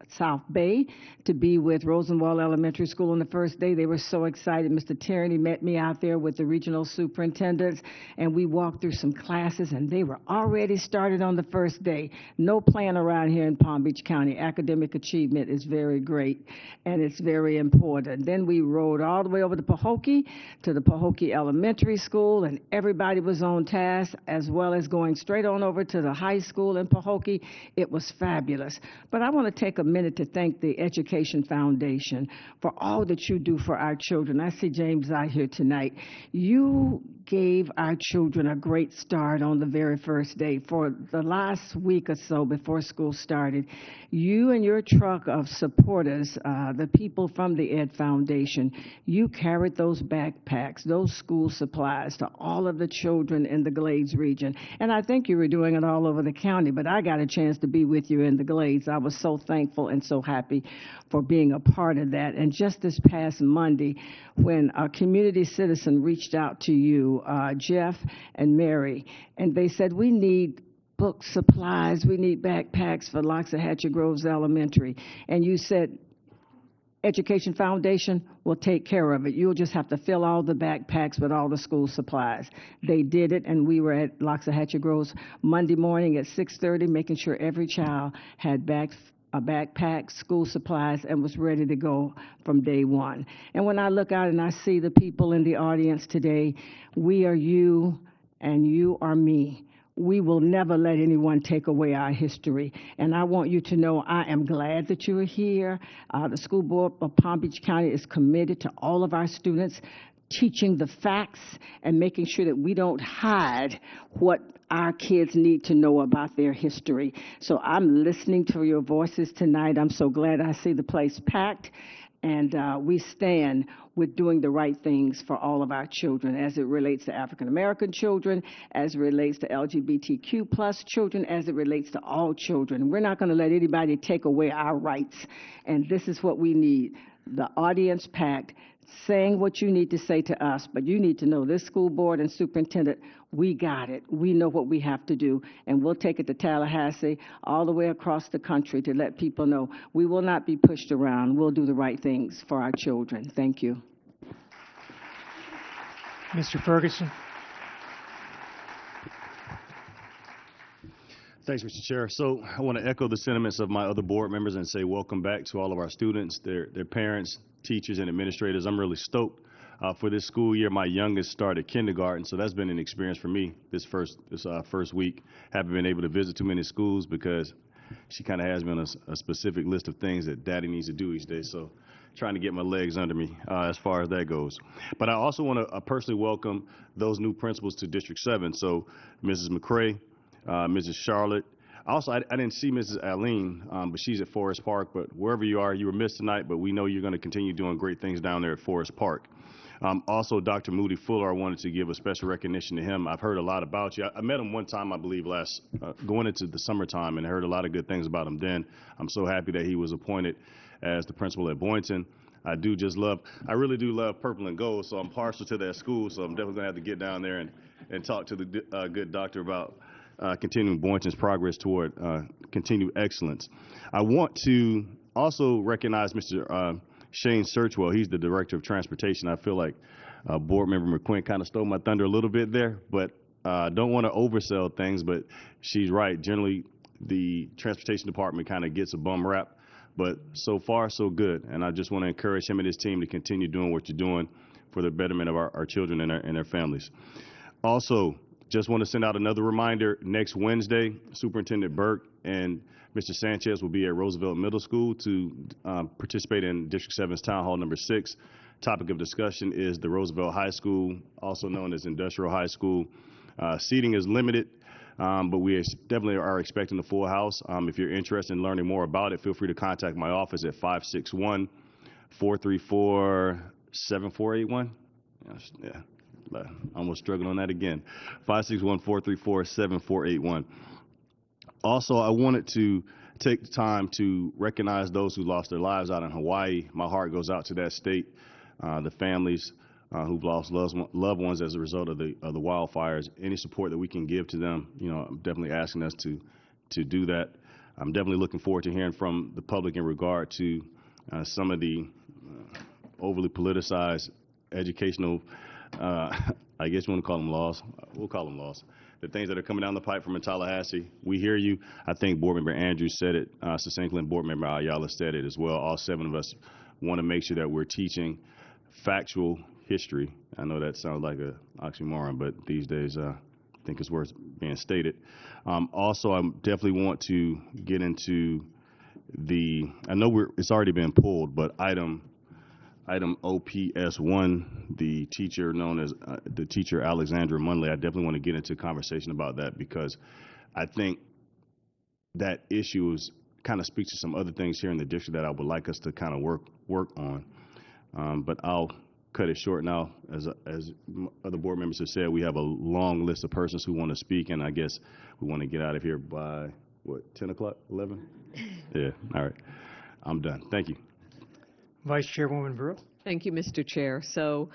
South Bay to be with Rosenwald Elementary School on the first day. They were so excited. Mr. Tierney met me out there with the regional superintendents, and we walked through some classes, and they were already started on the first day. No plan around here in Palm Beach County. Academic achievement is very great, and it's very important. Then we rode all the way over to Pahokee, to the Pahokee Elementary School, and everybody was on task, as well as going straight on over to the high school in Pahokee. It was fabulous. But I want to take a minute to thank the Education Foundation for all that you do for our children. I see James out here tonight. You gave our children a great start on the very first day. For the last week or so before school started, you and your truck of supporters, the people from the Ed Foundation, you carried those backpacks, those school supplies to all of the children in the Glades region. And I think you were doing it all over the county, but I got a chance to be with you in the Glades. I was so thankful and so happy for being a part of that. And just this past Monday, when a community citizen reached out to you, Jeff and Mary, and they said, we need book supplies, we need backpacks for Loxahatchee Groves Elementary. And you said, Education Foundation will take care of it. You'll just have to fill all the backpacks with all the school supplies. They did it, and we were at Loxahatchee Groves Monday morning at 6:30, making sure every child had a backpack, school supplies, and was ready to go from day one. And when I look out and I see the people in the audience today, we are you and you are me. We will never let anyone take away our history. And I want you to know I am glad that you are here. The School Board of Palm Beach County is committed to all of our students teaching the facts and making sure that we don't hide what our kids need to know about their history. So I'm listening to your voices tonight. I'm so glad I see the place packed. And we stand with doing the right things for all of our children as it relates to African American children, as it relates to LGBTQ plus children, as it relates to all children. We're not going to let anybody take away our rights. And this is what we need. The audience packed, saying what you need to say to us, but you need to know this school board and superintendent, we got it. We know what we have to do, and we'll take it to Tallahassee, all the way across the country to let people know we will not be pushed around. We'll do the right things for our children. Thank you. Mr. Ferguson. Thanks, Mr. Chair. So I want to echo the sentiments of my other board members and say welcome back to all of our students, their parents, teachers, and administrators. I'm really stoked for this school year. My youngest started kindergarten, so that's been an experience for me this first week. Haven't been able to visit too many schools because she kind of has me on a specific list of things that Daddy needs to do each day. So trying to get my legs under me as far as that goes. But I also want to personally welcome those new principals to District 7. So Mrs. McCray, Mrs. Charlotte. Also, I didn't see Mrs. Aline, but she's at Forest Park. But wherever you are, you were missed tonight, but we know you're going to continue doing great things down there at Forest Park. Also, Dr. Moody Fuller, I wanted to give a special recognition to him. I've heard a lot about you. I met him one time, I believe, going into the summertime, and I heard a lot of good things about him then. I'm so happy that he was appointed as the principal at Boynton. I really do love purple and gold, so I'm partial to that school, so I'm definitely going to have to get down there and talk to the good doctor about continuing Boynton's progress toward continued excellence. I want to also recognize Mr. Shane Searchwell. He's the Director of Transportation. I feel like Board Member McQuinn kind of stole my thunder a little bit there, but don't want to oversell things, but she's right. Generally, the Transportation Department kind of gets a bum rap, but so far, so good. And I just want to encourage him and his team to continue doing what you're doing for the betterment of our children and their families. Also, just want to send out another reminder. Next Wednesday, Superintendent Burke and Mr. Sanchez will be at Roosevelt Middle School to participate in District 7's Town Hall number 6. Topic of discussion is the Roosevelt High School, also known as Industrial High School. Seating is limited, but we definitely are expecting a full house. If you're interested in learning more about it, feel free to contact my office at 561-434-7481. Yeah. Almost struggling on that again. 561-434-7481. Also, I wanted to take the time to recognize those who lost their lives out in Hawaii. My heart goes out to that state, the families who've lost loved ones as a result of the wildfires. Any support that we can give to them, I'm definitely asking us to do that. I'm definitely looking forward to hearing from the public in regard to some of the overly politicized educational I guess you want to call them laws. We'll call them laws. The things that are coming down the pipe from Tallahassee, we hear you. I think Board Member Andrews said it succinctly, and Board Member Ayala said it as well. All 7 of us want to make sure that we're teaching factual history. I know that sounds like an oxymoron, but these days I think it's worth being stated. Also, I definitely want to get into I know it's already been pulled, but item OPS1, the teacher known as the teacher Alexandra Munley, I definitely want to get into a conversation about that because I think that issue kind of speaks to some other things here in the district that I would like us to kind of work on. But I'll cut it short now. As other board members have said, we have a long list of persons who want to speak, and I guess we want to get out of here by, 10 o'clock, 11? Yeah, all right. I'm done. Thank you. Vice Chairwoman Brewer. Thank you, Mr. Chair. So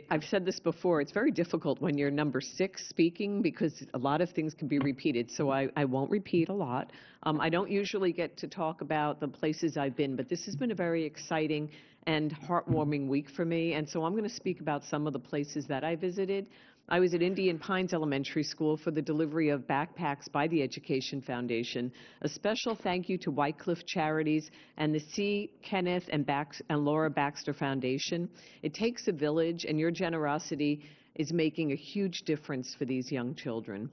I've said this before, it's very difficult when you're number 6 speaking because a lot of things can be repeated, so I won't repeat a lot. I don't usually get to talk about the places I've been, but this has been a very exciting and heartwarming week for me, and so I'm going to speak about some of the places that I visited. I was at Indian Pines Elementary School for the delivery of backpacks by the Education Foundation. A special thank you to Wycliffe Charities and the C. Kenneth and Laura Baxter Foundation. It takes a village, and your generosity is making a huge difference for these young children.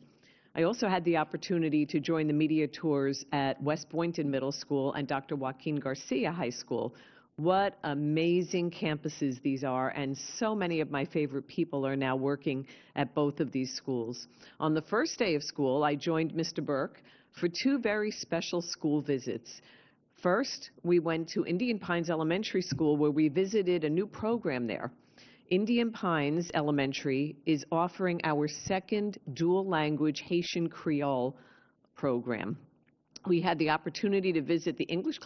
I also had the opportunity to join the media tours at West Boynton Middle School and Dr. Joaquin Garcia High School. What amazing campuses these are, and so many of my favorite people are now working at both of these schools. On the first day of school, I joined Mr. Burke for 2 very special school visits. First, we went to Indian Pines Elementary School, where we visited a new program there. Indian Pines Elementary is offering our second dual-language Haitian Creole program. We had the opportunity to visit the English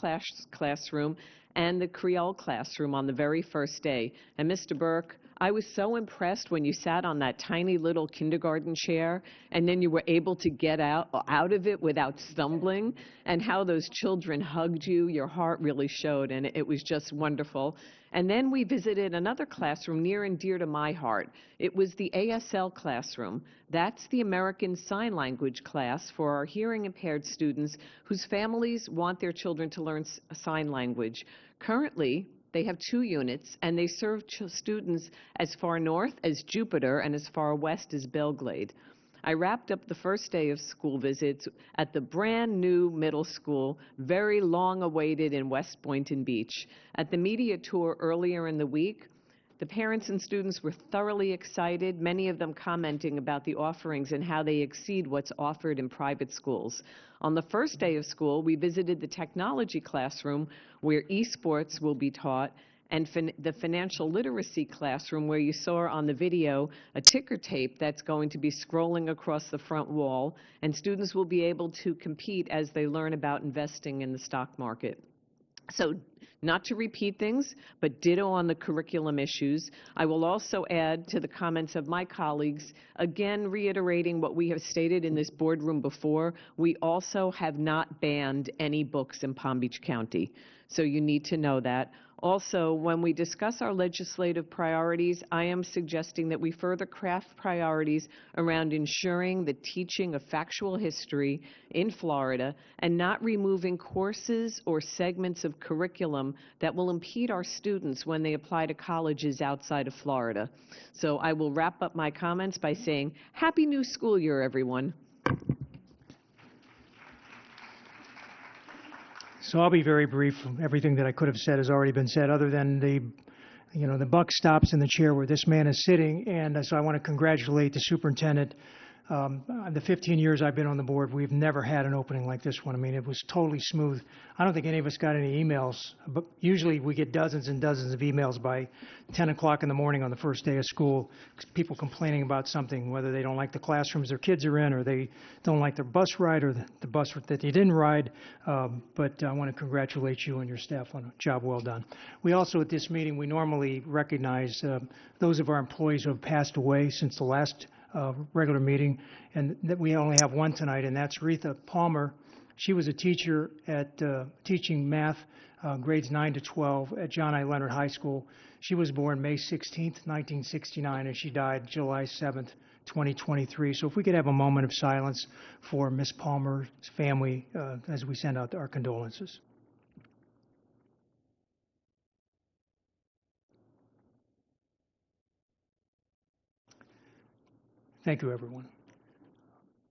classroom and the Creole classroom on the very first day. And Mr. Burke, I was so impressed when you sat on that tiny little kindergarten chair and then you were able to get out of it without stumbling, and how those children hugged you. Your heart really showed, and it was just wonderful. And then we visited another classroom near and dear to my heart. It was the ASL classroom. That's the American Sign Language class for our hearing impaired students whose families want their children to learn sign language. Currently, they have 2 units, and they serve students as far north as Jupiter and as far west as Belglade. I wrapped up the first day of school visits at the brand new middle school, very long awaited in West Boynton Beach. At the media tour earlier in the week, the parents and students were thoroughly excited, many of them commenting about the offerings and how they exceed what's offered in private schools. On the first day of school, we visited the technology classroom where esports will be taught, and the financial literacy classroom where you saw on the video a ticker tape that's going to be scrolling across the front wall, and students will be able to compete as they learn about investing in the stock market. So, not to repeat things, but ditto on the curriculum issues. I will also add to the comments of my colleagues, again reiterating what we have stated in this boardroom before. We also have not banned any books in Palm Beach County, so you need to know that. Also, when we discuss our legislative priorities, I am suggesting that we further craft priorities around ensuring the teaching of factual history in Florida and not removing courses or segments of curriculum that will impede our students when they apply to colleges outside of Florida. So I will wrap up my comments by saying, Happy New School Year, everyone. So I'll be very brief. Everything that I could have said has already been said, other than the buck stops in the chair where this man is sitting. And so I want to congratulate the superintendent. The 15 years I've been on the board, we've never had an opening like this one. I mean, it was totally smooth. I don't think any of us got any emails, but usually we get dozens and dozens of emails by 10 o'clock in the morning on the first day of school, people complaining about something, whether they don't like the classrooms their kids are in, or they don't like their bus ride, or the bus that they didn't ride. But I want to congratulate you and your staff on a job well done. We also, at this meeting, we normally recognize those of our employees who have passed away since the last regular meeting, and that we only have one tonight, and that's Retha Palmer. She was a teacher at teaching math grades 9 to 12 at John I. Leonard High School. She was born May 16th, 1969, and she died July 7th, 2023. So if we could have a moment of silence for Miss Palmer's family as we send out our condolences. Thank you, everyone.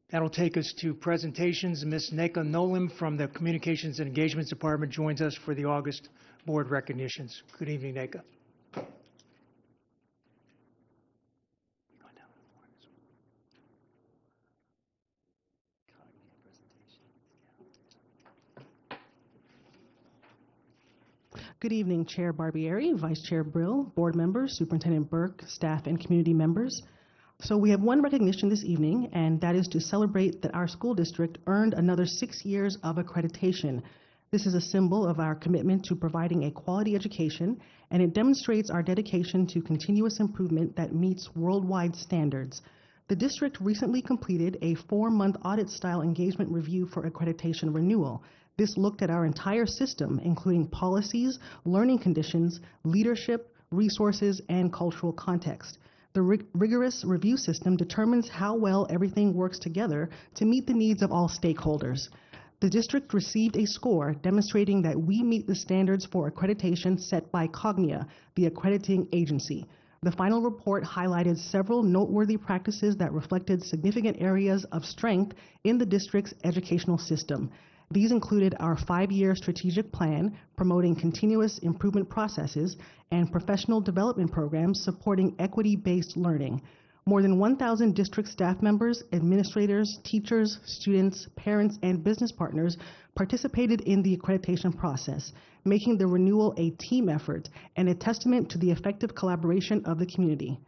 That'll take us to presentations. Ms. Neka Nolim from the Communications and Engagements Department joins us for the August board recognitions. Good evening, Neka. Good evening, Chair Barbieri, Vice Chair Brill, board members, Superintendent Burke, staff, and community members. So we have one recognition this evening, and that is to celebrate that our school district earned another 6 years of accreditation. This is a symbol of our commitment to providing a quality education, and it demonstrates our dedication to continuous improvement that meets worldwide standards. The district recently completed a 4-month audit-style engagement review for accreditation renewal. This looked at our entire system, including policies, learning conditions, leadership, resources, and cultural context. The rigorous review system determines how well everything works together to meet the needs of all stakeholders. The district received a score demonstrating that we meet the standards for accreditation set by Cognia, the accrediting agency. The final report highlighted several noteworthy practices that reflected significant areas of strength in the district's educational system. These included our 5-year strategic plan promoting continuous improvement processes and professional development programs supporting equity-based learning. More than 1,000 district staff members, administrators, teachers, students, parents, and business partners participated in the accreditation process, making the renewal a team effort and a testament to the effective collaboration of the community.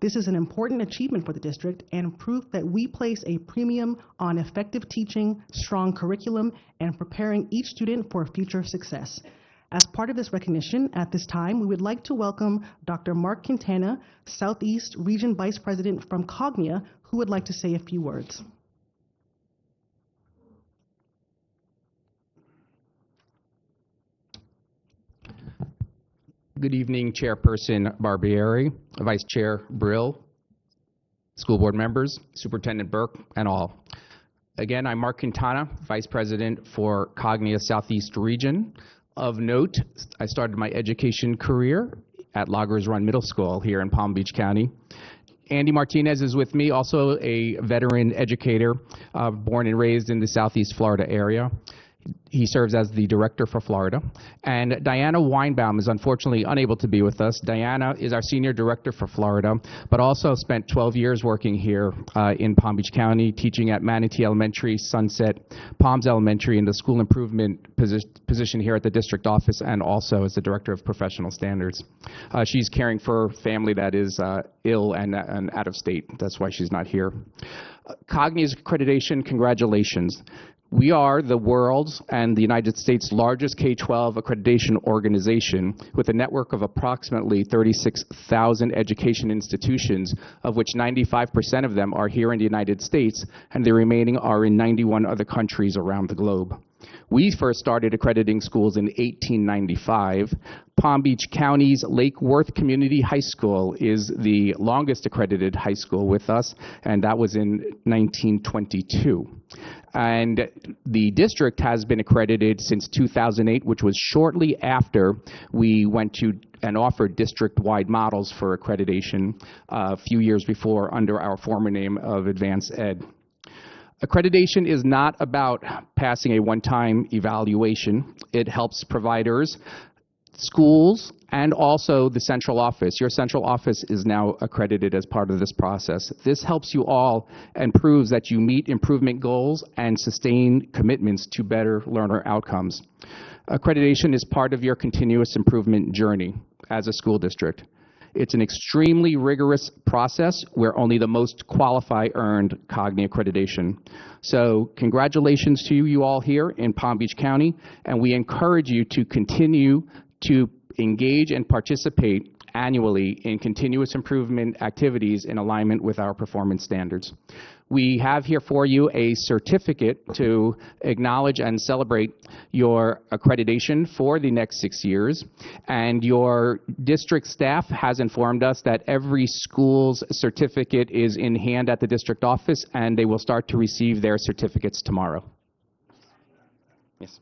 This is an important achievement for the district and proof that we place a premium on effective teaching, strong curriculum, and preparing each student for future success. As part of this recognition, at this time, we would like to welcome Dr. Mark Quintana, Southeast Region Vice President from Cognia, who would like to say a few words. Good evening, Chairperson Barbieri, Vice Chair Brill, school board members, Superintendent Burke, and all. Again, I'm Mark Quintana, Vice President for Cognia Southeast Region. Of note, I started my education career at Loggers Run Middle School here in Palm Beach County. Andy Martinez is with me, also a veteran educator, born and raised in the Southeast Florida area. He serves as the director for Florida. And Diana Weinbaum is unfortunately unable to be with us. Diana is our senior director for Florida, but also spent 12 years working here in Palm Beach County, teaching at Manatee Elementary, Sunset, Palms Elementary, in the school improvement position here at the district office, and also as the director of professional standards. She's caring for family that is ill and out of state. That's why she's not here. Cognia's accreditation, congratulations. We are the world's and the United States' largest K-12 accreditation organization with a network of approximately 36,000 education institutions, of which 95% of them are here in the United States, and the remaining are in 91 other countries around the globe. We first started accrediting schools in 1895. Palm Beach County's Lake Worth Community High School is the longest accredited high school with us, and that was in 1922. And the district has been accredited since 2008, which was shortly after we went to and offered district-wide models for accreditation a few years before under our former name of Advanced Ed. Accreditation is not about passing a one-time evaluation. It helps providers, schools, and also the central office. Your central office is now accredited as part of this process. This helps you all and proves that you meet improvement goals and sustain commitments to better learner outcomes. Accreditation is part of your continuous improvement journey as a school district. It's an extremely rigorous process where only the most qualified earned Cognia accreditation. So congratulations to you all here in Palm Beach County, and we encourage you to continue to engage and participate annually in continuous improvement activities in alignment with our performance standards. We have here for you a certificate to acknowledge and celebrate your accreditation for the next 6 years. And your district staff has informed us that every school's certificate is in hand at the district office, and they will start to receive their certificates tomorrow. Yes.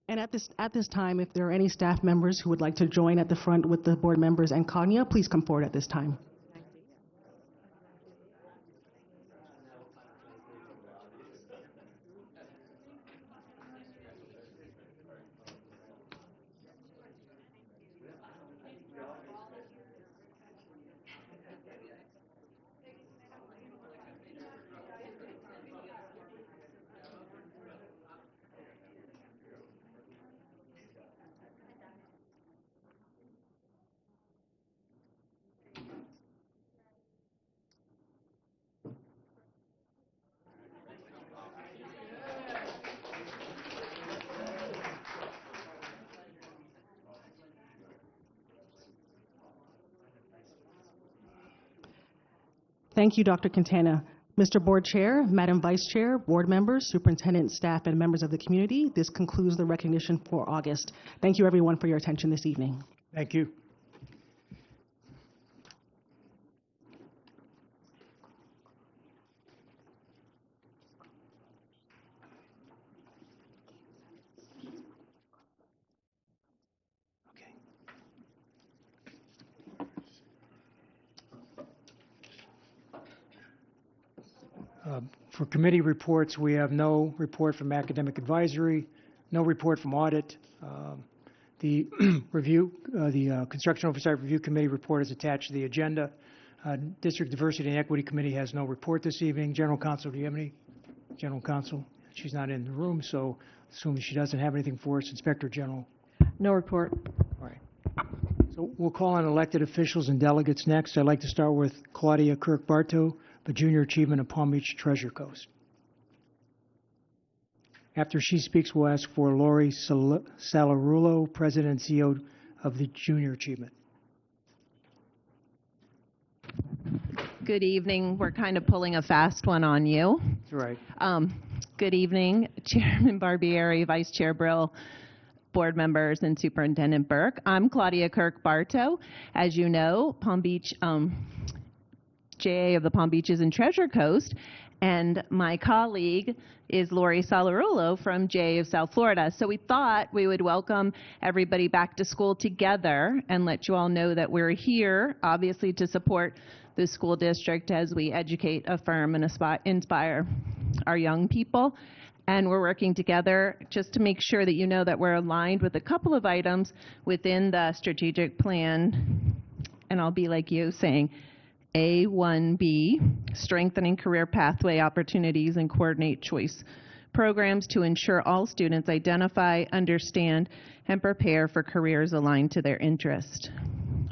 And at this time, if there are any staff members who would like to join at the front with the board members and Cognia, please come forward at this time. Thank you, Dr. Quintana. Mr. Board Chair, Madam Vice Chair, board members, superintendent, staff, and members of the community, this concludes the recognition for August. Thank you, everyone, for your attention this evening. Thank you. For committee reports, we have no report from Academic Advisory, no report from Audit. The Construction Oversight Review Committee report is attached to the agenda. District Diversity and Equity Committee has no report this evening. General Counsel, do you have any? General Counsel? She's not in the room, so assuming she doesn't have anything for us. Inspector General? No report. All right. So we'll call on elected officials and delegates next. I'd like to start with Claudia Kirk-Bartow, the Junior Achievement of Palm Beach Treasure Coast. After she speaks, we'll ask for Lori Salarulo, President and CEO of the Junior Achievement. Good evening. We're kind of pulling a fast one on you. That's right. Good evening, Chairman Barbieri, Vice Chair Brill, board members, and Superintendent Burke. I'm Claudia Kirk-Bartow. As you know, Palm Beach JA of the Palm Beaches and Treasure Coast, and my colleague is Lori Salarulo from JA of South Florida. So we thought we would welcome everybody back to school together and let you all know that we're here, obviously, to support the school district as we educate, affirm, and inspire our young people. And we're working together just to make sure that you know that we're aligned with a couple of items within the strategic plan. And I'll be like you, saying A1B, strengthening career pathway opportunities and coordinate choice programs to ensure all students identify, understand, and prepare for careers aligned to their interest.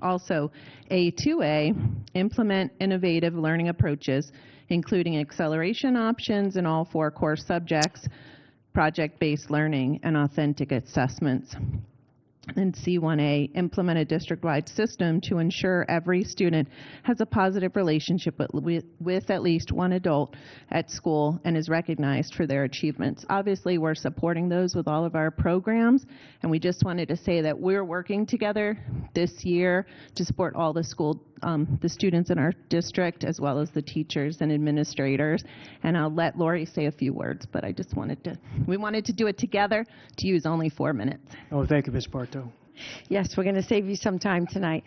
Also, A2A, implement innovative learning approaches, including acceleration options in all 4 core subjects, project-based learning, and authentic assessments. And C1A, implement a district-wide system to ensure every student has a positive relationship with at least one adult at school and is recognized for their achievements. Obviously, we're supporting those with all of our programs, and we just wanted to say that we're working together this year to support all the the students in our district, as well as the teachers and administrators. And I'll let Lori say a few words, but I just we wanted to do it together to use only 4 minutes. Oh, thank you, Ms. Bartow. Yes, we're going to save you some time tonight.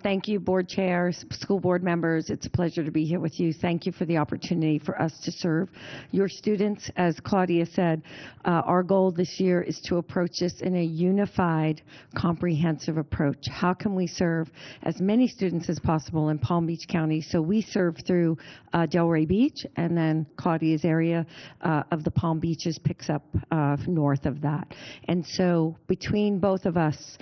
Thank you, board chairs, school board members. It's a pleasure to be here with you. Thank you for the opportunity for us to serve your students. As Claudia said, our goal this year is to approach this in a unified, comprehensive approach. How can we serve as many students as possible in Palm Beach County? So we serve through Delray Beach, and then Claudia's area of the Palm Beaches picks up north of that. And so between both of us,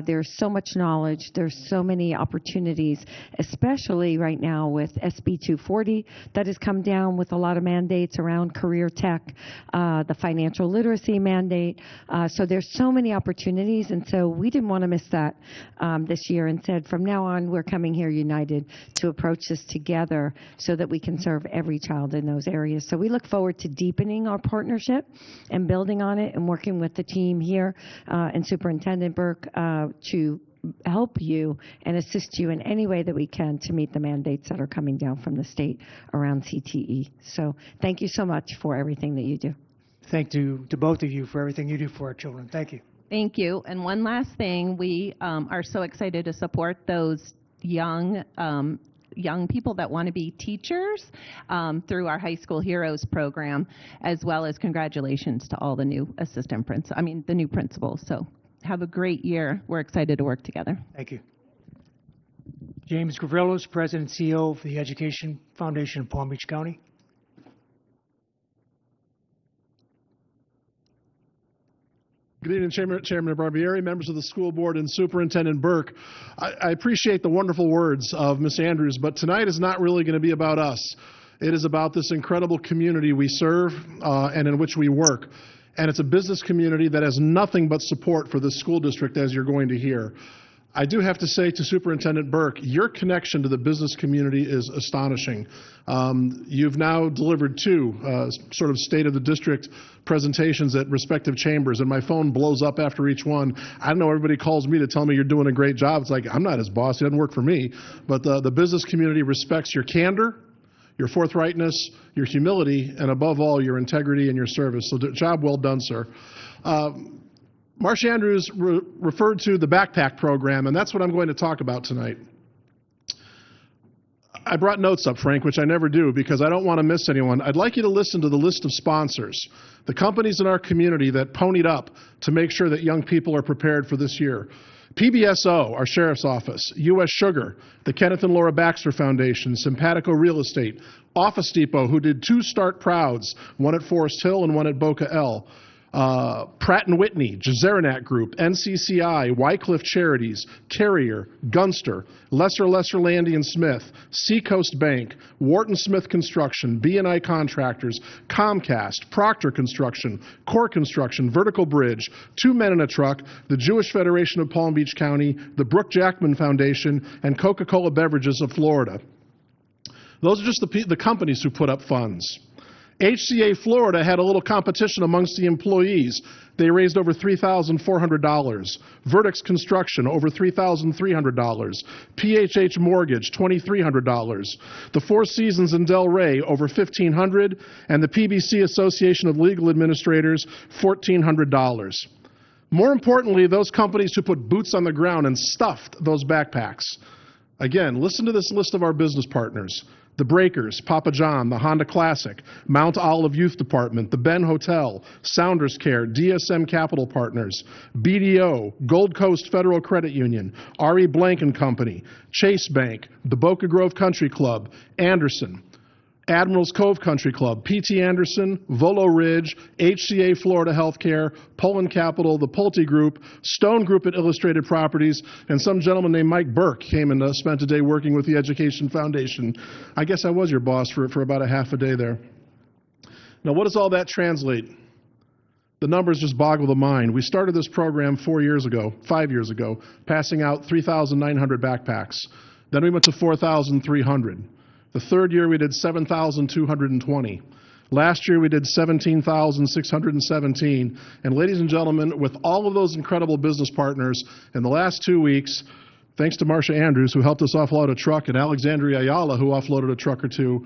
there's so much knowledge, there's so many opportunities, especially right now with SB 240 that has come down with a lot of mandates around career tech, the financial literacy mandate. So there's so many opportunities, and so we didn't want to miss that this year, and said from now on we're coming here united to approach this together so that we can serve every child in those areas. So we look forward to deepening our partnership and building on it and working with the team here and Superintendent Burke to help you and assist you in any way that we can to meet the mandates that are coming down from the state around CTE. So thank you so much for everything that you do. Thank you to both of you for everything you do for our children. Thank you. Thank you. And one last thing, we are so excited to support those young people that want to be teachers through our High School Heroes program, as well as congratulations to all the new the new principals. So have a great year. We're excited to work together. Thank you. James Gavrillos, President and CEO of the Education Foundation of Palm Beach County. Good evening, Chairman Barbieri, members of the school board, and Superintendent Burke. I appreciate the wonderful words of Ms. Andrews, but tonight is not really going to be about us. It is about this incredible community we serve and in which we work. And it's a business community that has nothing but support for the school district, as you're going to hear. I do have to say to Superintendent Burke, your connection to the business community is astonishing. You've now delivered two sort of state of the district presentations at respective chambers, and my phone blows up after each one. I know everybody calls me to tell me you're doing a great job. It's like, I'm not his boss. He doesn't work for me. But the business community respects your candor, your forthrightness, your humility, and above all, your integrity and your service. So job well done, sir. Marcia Andrews referred to the backpack program, and that's what I'm going to talk about tonight. I brought notes up, Frank, which I never do because I don't want to miss anyone. I'd like you to listen to the list of sponsors, the companies in our community that ponied up to make sure that young people are prepared for this year. PBSO, our Sheriff's Office, U.S. Sugar, the Kenneth and Laura Baxter Foundation, Simpatico Real Estate, Office Depot, who did 2 Start Prouds, one at Forest Hill and one at Boca El, Pratt & Whitney, Jazeranak Group, NCCI, Wycliffe Charities, Carrier, Gunster, Lesser Landy & Smith, Seacoast Bank, Wharton Smith Construction, B&I Contractors, Comcast, Proctor Construction, Core Construction, Vertical Bridge, 2 Men in a Truck, the Jewish Federation of Palm Beach County, the Brooke Jackman Foundation, and Coca-Cola Beverages of Florida. Those are just the companies who put up funds. HCA Florida had a little competition amongst the employees. They raised over $3,400. Vertex Construction, over $3,300. PHH Mortgage, $2,300. The Four Seasons in Del Rey, over $1,500. And the PBC Association of Legal Administrators, $1,400. More importantly, those companies who put boots on the ground and stuffed those backpacks. Again, listen to this list of our business partners. The Breakers, Papa John, the Honda Classic, Mount Olive Youth Department, the Ben Hotel, Sounders Care, DSM Capital Partners, BDO, Gold Coast Federal Credit Union, R.E. Blank & Company, Chase Bank, the Boca Grove Country Club, Anderson, Admirals Cove Country Club, P.T. Anderson, Volo Ridge, HCA Florida Healthcare, Poland Capital, the Pulte Group, Stone Group at Illustrated Properties, and some gentleman named Mike Burke came and spent a day working with the Education Foundation. I guess I was your boss for about a half a day there. Now, what does all that translate? The numbers just boggle the mind. We started this program 5 years ago, passing out 3,900 backpacks. Then we went to 4,300. The third year we did 7,220. Last year we did 17,617. And ladies and gentlemen, with all of those incredible business partners, in the last 2 weeks, thanks to Marcia Andrews, who helped us offload a truck, and Alexandria Ayala, who offloaded a truck or two,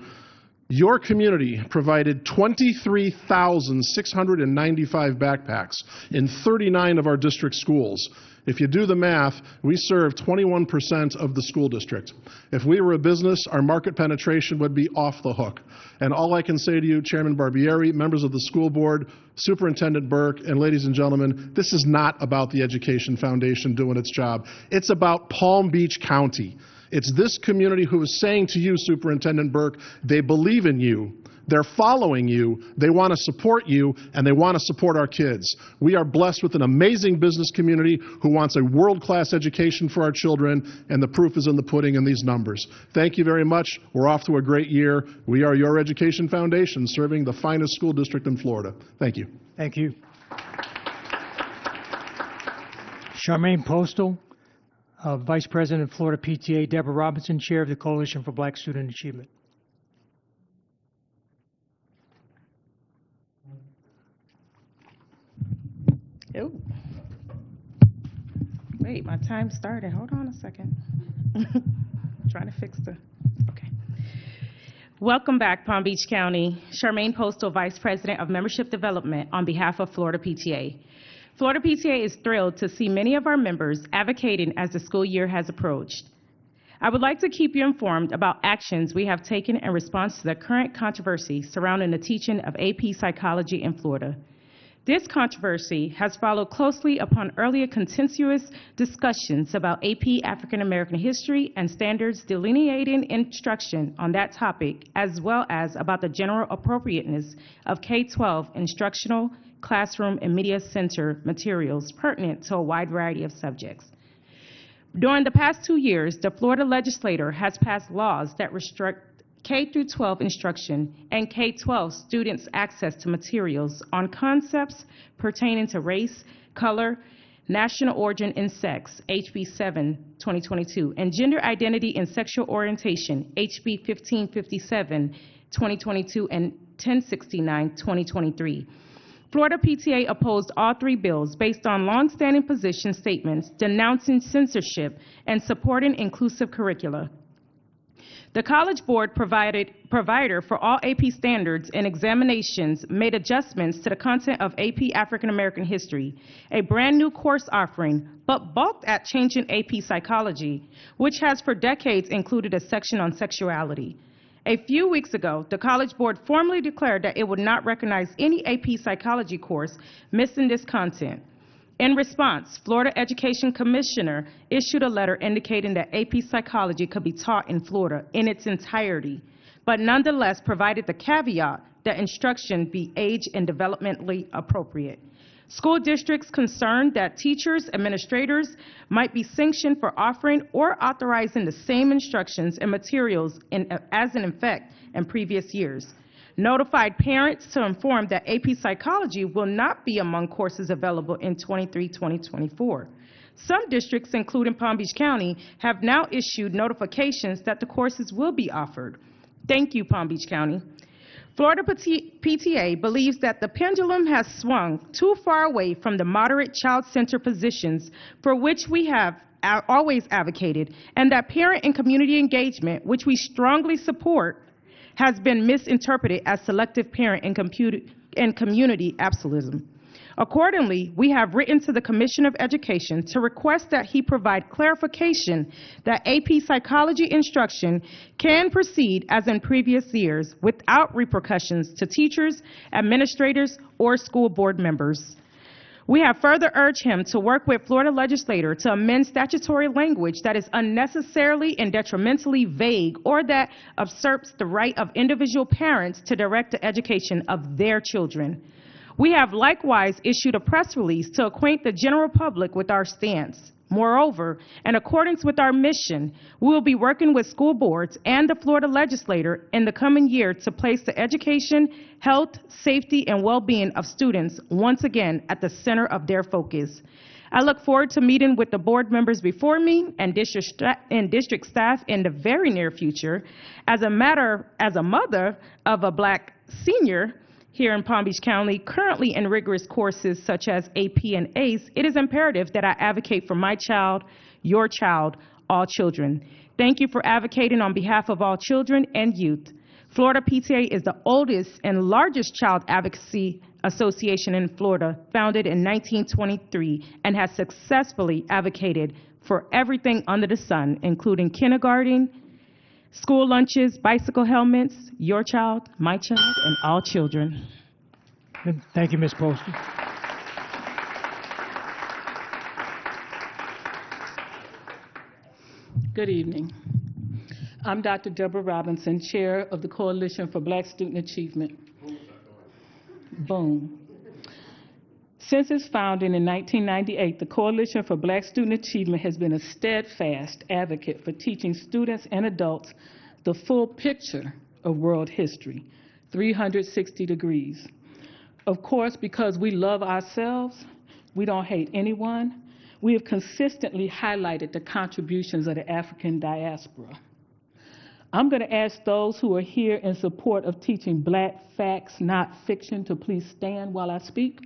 your community provided 23,695 backpacks in 39 of our district schools. If you do the math, we serve 21% of the school district. If we were a business, our market penetration would be off the hook. And all I can say to you, Chairman Barbieri, members of the school board, Superintendent Burke, and ladies and gentlemen, this is not about the Education Foundation doing its job. It's about Palm Beach County. It's this community who is saying to you, Superintendent Burke, they believe in you. They're following you, they want to support you, and they want to support our kids. We are blessed with an amazing business community who wants a world-class education for our children, and the proof is in the pudding in these numbers. Thank you very much. We're off to a great year. We are your Education Foundation, serving the finest school district in Florida. Thank you. Thank you. Charmaine Postal, Vice President of Florida PTA. Deborah Robinson, Chair of the Coalition for Black Student Achievement. Oh. Wait, my time started. Hold on a second. Trying to fix okay. Welcome back, Palm Beach County. Charmaine Postal, Vice President of Membership Development on behalf of Florida PTA. Florida PTA is thrilled to see many of our members advocating as the school year has approached. I would like to keep you informed about actions we have taken in response to the current controversy surrounding the teaching of AP Psychology in Florida. This controversy has followed closely upon earlier contentious discussions about AP African American history and standards delineating instruction on that topic, as well as about the general appropriateness of K-12 instructional, classroom, and media center materials pertinent to a wide variety of subjects. During the past 2 years, the Florida legislature has passed laws that restrict K-12 instruction and K-12 students' access to materials on concepts pertaining to race, color, National Origin and Sex, HB 7, 2022, and Gender Identity and Sexual Orientation, HB 1557, 2022, and 1069, 2023. Florida PTA opposed all three bills based on longstanding position statements denouncing censorship and supporting inclusive curricula. The College Board provider for all AP standards and examinations made adjustments to the content of AP African American History, a brand new course offering, but balked at changing AP Psychology, which has for decades included a section on sexuality. A few weeks ago, the College Board formally declared that it would not recognize any AP Psychology course missing this content. In response, Florida Education Commissioner issued a letter indicating that AP Psychology could be taught in Florida in its entirety, but nonetheless provided the caveat that instruction be age and developmentally appropriate. School districts concerned that teachers, administrators might be sanctioned for offering or authorizing the same instructions and materials as in effect in previous years notified parents to inform that AP Psychology will not be among courses available in 23-2024. Some districts, including Palm Beach County, have now issued notifications that the courses will be offered. Thank you, Palm Beach County. Florida PTA believes that the pendulum has swung too far away from the moderate child-centered positions for which we have always advocated, and that parent and community engagement, which we strongly support, has been misinterpreted as selective parent and community absolutism. Accordingly, we have written to the Commissioner of Education to request that he provide clarification that AP Psychology instruction can proceed as in previous years without repercussions to teachers, administrators, or school board members. We have further urged him to work with Florida legislator to amend statutory language that is unnecessarily and detrimentally vague or that usurps the right of individual parents to direct the education of their children. We have likewise issued a press release to acquaint the general public with our stance. Moreover, in accordance with our mission, we will be working with school boards and the Florida legislator in the coming year to place the education, health, safety, and well-being of students once again at the center of their focus. I look forward to meeting with the board members before me and district staff in the very near future. As a mother of a Black senior here in Palm Beach County, currently in rigorous courses such as AP and ACE, it is imperative that I advocate for my child, your child, all children. Thank you for advocating on behalf of all children and youth. Florida PTA is the oldest and largest child advocacy association in Florida, founded in 1923, and has successfully advocated for everything under the sun, including kindergarten, school lunches, bicycle helmets, your child, my child, and all children. Thank you, Ms. Poston. Good evening. I'm Dr. Deborah Robinson, Chair of the Coalition for Black Student Achievement. Boom. Since its founding in 1998, the Coalition for Black Student Achievement has been a steadfast advocate for teaching students and adults the full picture of world history, 360 degrees. Of course, because we love ourselves, we don't hate anyone, we have consistently highlighted the contributions of the African diaspora. I'm going to ask those who are here in support of teaching Black facts, not fiction, to please stand while I speak.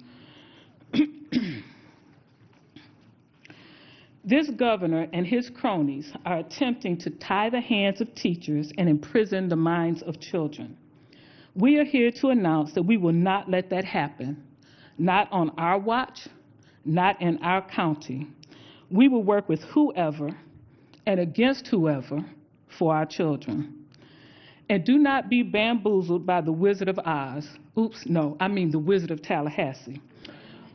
This governor and his cronies are attempting to tie the hands of teachers and imprison the minds of children. We are here to announce that we will not let that happen, not on our watch, not in our county. We will work with whoever and against whoever for our children. And do not be bamboozled by the Wizard of Oz. Oops, no, I mean the Wizard of Tallahassee.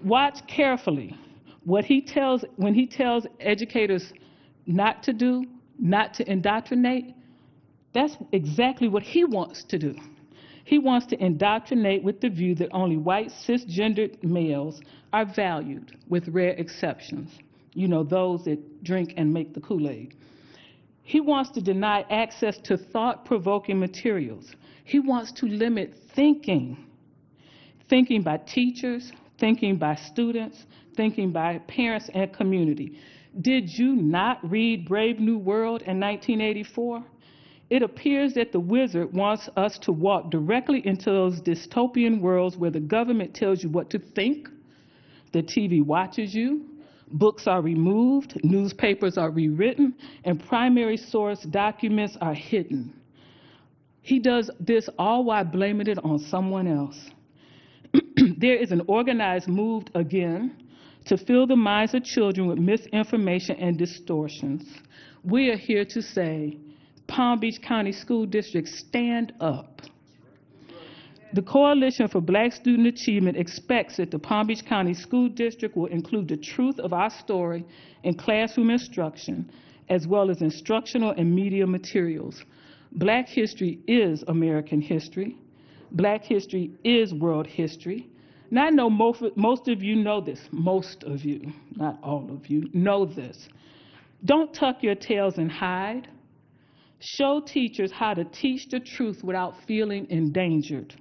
Watch carefully when he tells educators not to do, not to indoctrinate. That's exactly what he wants to do. He wants to indoctrinate with the view that only white cisgendered males are valued, with rare exceptions. You know, those that drink and make the Kool-Aid. He wants to deny access to thought-provoking materials. He wants to limit thinking by teachers, thinking by students, thinking by parents and community. Did you not read Brave New World in 1984? It appears that the wizard wants us to walk directly into those dystopian worlds where the government tells you what to think, the TV watches you, books are removed, newspapers are rewritten, and primary source documents are hidden. He does this all while blaming it on someone else. There is an organized move again to fill the minds of children with misinformation and distortions. We are here to say, Palm Beach County School District, stand up. The Coalition for Black Student Achievement expects that the Palm Beach County School District will include the truth of our story in classroom instruction, as well as instructional and media materials. Black history is American history. Black history is world history. Now, I know most of you know this. Most of you, not all of you, know this. Don't tuck your tails and hide. Show teachers how to teach the truth without feeling endangered.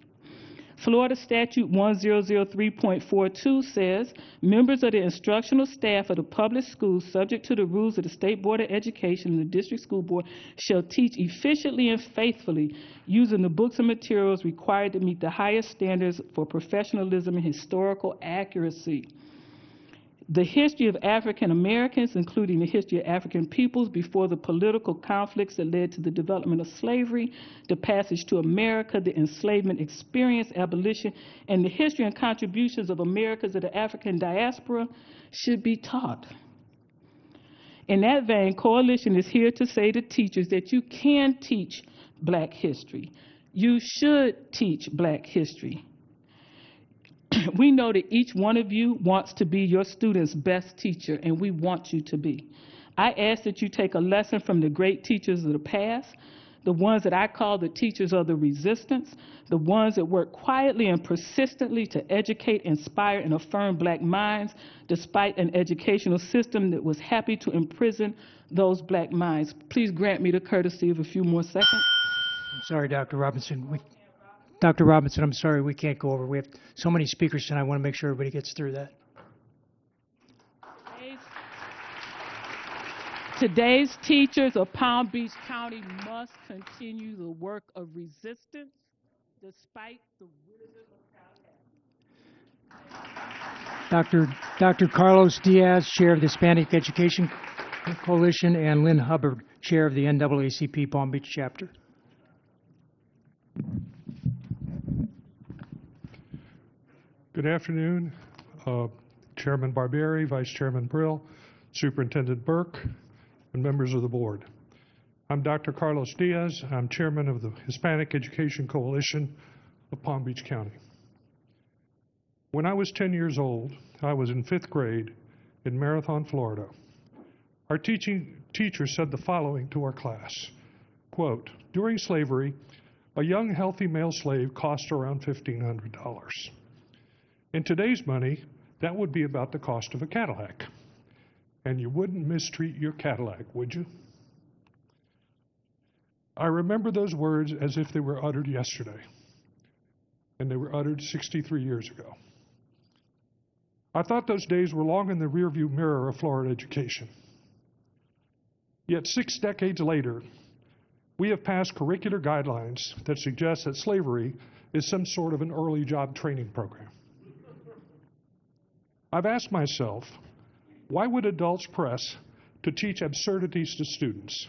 Florida Statute 1003.42 says, members of the instructional staff of the public schools subject to the rules of the State Board of Education and the District School Board shall teach efficiently and faithfully using the books and materials required to meet the highest standards for professionalism and historical accuracy. The history of African Americans, including the history of African peoples before the political conflicts that led to the development of slavery, the passage to America, the enslavement experience, abolition, and the history and contributions of Americans of the African diaspora should be taught. In that vein, Coalition is here to say to teachers that you can teach Black history. You should teach Black history. We know that each one of you wants to be your student's best teacher, and we want you to be. I ask that you take a lesson from the great teachers of the past, the ones that I call the teachers of the resistance, the ones that work quietly and persistently to educate, inspire, and affirm Black minds, despite an educational system that was happy to imprison those Black minds. Please grant me the courtesy of a few more seconds. I'm sorry, Dr. Robinson. Dr. Robinson, I'm sorry, we can't go over. We have so many speakers tonight. I want to make sure everybody gets through that. Today's teachers of Palm Beach County must continue the work of resistance despite the wizard of Dr. Carlos Diaz, Chair of the Hispanic Education Coalition, and Lynn Hubbard, Chair of the NAACP Palm Beach Chapter. Good afternoon, Chairman Barbieri, Vice Chairman Brill, Superintendent Burke, and members of the board. I'm Dr. Carlos Diaz. I'm Chairman of the Hispanic Education Coalition of Palm Beach County. When I was 10 years old, I was in 5th grade in Marathon, Florida. Our teacher said the following to our class, quote, during slavery, a young healthy male slave cost around $1,500. In today's money, that would be about the cost of a Cadillac. And you wouldn't mistreat your Cadillac, would you? I remember those words as if they were uttered yesterday, and they were uttered 63 years ago. I thought those days were long in the rearview mirror of Florida education. Yet 6 decades later, we have passed curricular guidelines that suggest that slavery is some sort of an early job training program. I've asked myself, why would adults press to teach absurdities to students?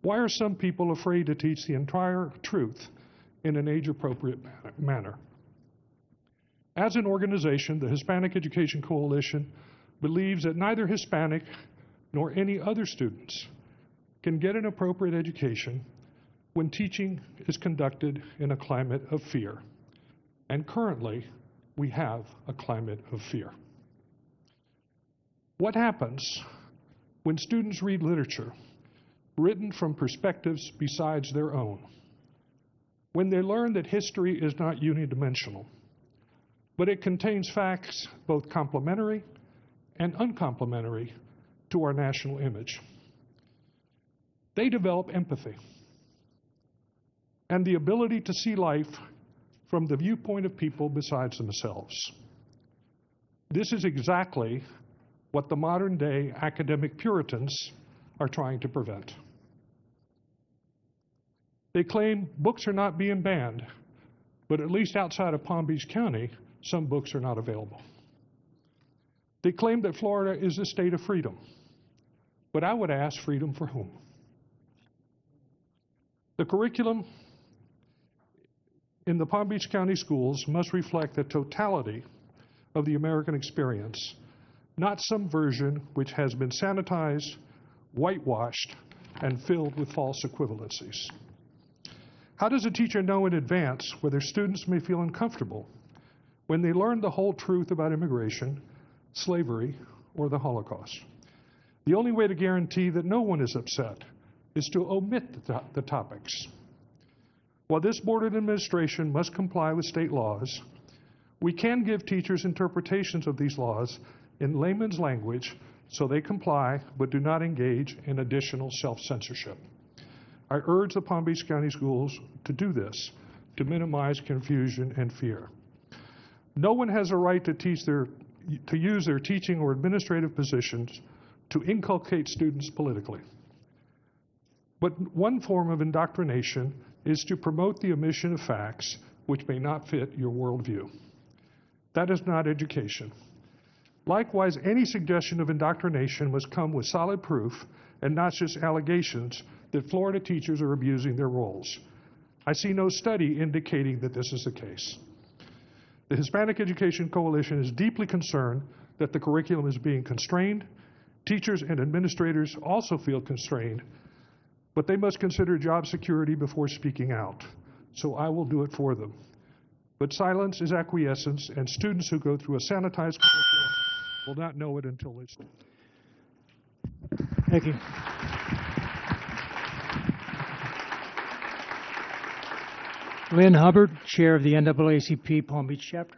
Why are some people afraid to teach the entire truth in an age-appropriate manner? As an organization, the Hispanic Education Coalition believes that neither Hispanic nor any other students can get an appropriate education when teaching is conducted in a climate of fear. And currently, we have a climate of fear. What happens when students read literature written from perspectives besides their own? When they learn that history is not unidimensional, but it contains facts both complementary and uncomplimentary to our national image. They develop empathy and the ability to see life from the viewpoint of people besides themselves. This is exactly what the modern-day academic Puritans are trying to prevent. They claim books are not being banned, but at least outside of Palm Beach County, some books are not available. They claim that Florida is a state of freedom, but I would ask, freedom for whom? The curriculum in the Palm Beach County schools must reflect the totality of the American experience, not some version which has been sanitized, whitewashed, and filled with false equivalencies. How does a teacher know in advance whether students may feel uncomfortable when they learn the whole truth about immigration, slavery, or the Holocaust? The only way to guarantee that no one is upset is to omit the topics. While this board and administration must comply with state laws, we can give teachers interpretations of these laws in layman's language so they comply but do not engage in additional self-censorship. I urge the Palm Beach County schools to do this to minimize confusion and fear. No one has a right to use their teaching or administrative positions to inculcate students politically. But one form of indoctrination is to promote the omission of facts which may not fit your worldview. That is not education. Likewise, any suggestion of indoctrination must come with solid proof and not just allegations that Florida teachers are abusing their roles. I see no study indicating that this is the case. The Hispanic Education Coalition is deeply concerned that the curriculum is being constrained. Teachers and administrators also feel constrained, but they must consider job security before speaking out. So I will do it for them. But silence is acquiescence, and students who go through a sanitized curriculum will not know it until it's done. Thank you. Lynn Hubbard, Chair of the NAACP Palm Beach Chapter.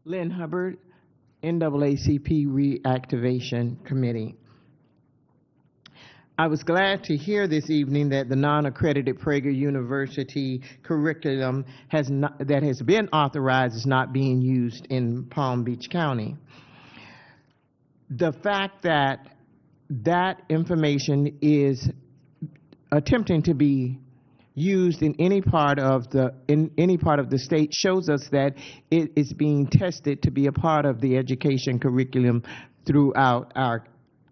Lynn Hubbard, NAACP Reactivation Committee. I was glad to hear this evening that the non-accredited Prager University curriculum that has been authorized is not being used in Palm Beach County. The fact that that information is attempting to be used in any part of the state shows us that it is being tested to be a part of the education curriculum throughout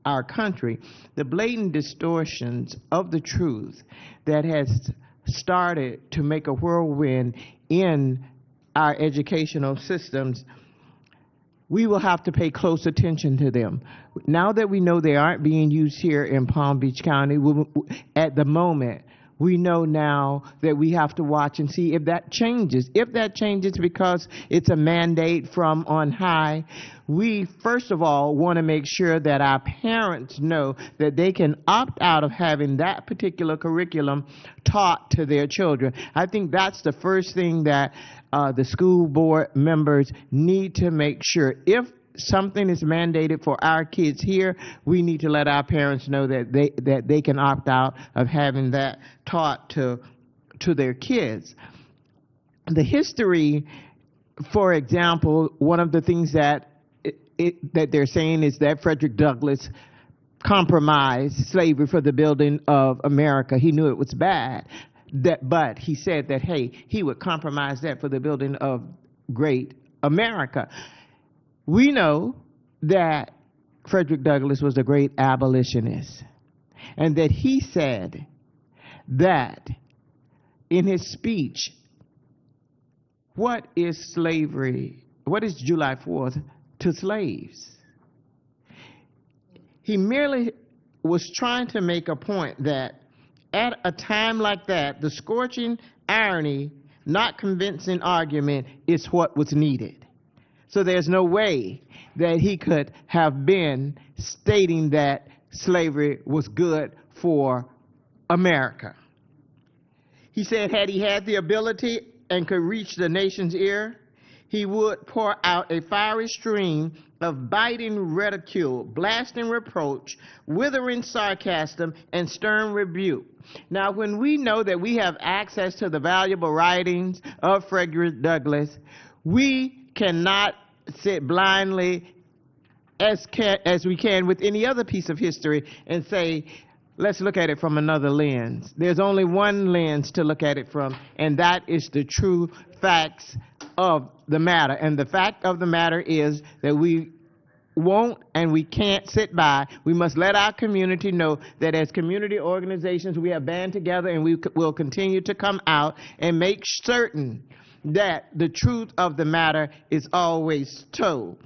our country. The blatant distortions of the truth that has started to make a whirlwind in our educational systems, we will have to pay close attention to them. Now that we know they aren't being used here in Palm Beach County, at the moment, we know now that we have to watch and see if that changes. If that changes because it's a mandate from on high, we first of all want to make sure that our parents know that they can opt out of having that particular curriculum taught to their children. I think that's the first thing that the school board members need to make sure. If something is mandated for our kids here, we need to let our parents know that they can opt out of having that taught to their kids. The history, for example, one of the things that they're saying is that Frederick Douglass compromised slavery for the building of America. He knew it was bad, but he said that, hey, he would compromise that for the building of great America. We know that Frederick Douglass was a great abolitionist, and that he said that in his speech, what is slavery? What is July 4th to slaves? He merely was trying to make a point that at a time like that, the scorching irony, not convincing argument is what was needed. So there's no way that he could have been stating that slavery was good for America. He said had he had the ability and could reach the nation's ear, he would pour out a fiery stream of biting ridicule, blasting reproach, withering sarcasm, and stern rebuke. Now, when we know that we have access to the valuable writings of Frederick Douglass, we cannot sit blindly as we can with any other piece of history and say, let's look at it from another lens. There's only one lens to look at it from, and that is the true facts of the matter. And the fact of the matter is that we won't and we can't sit by. We must let our community know that as community organizations, we have band together and we will continue to come out and make certain that the truth of the matter is always told.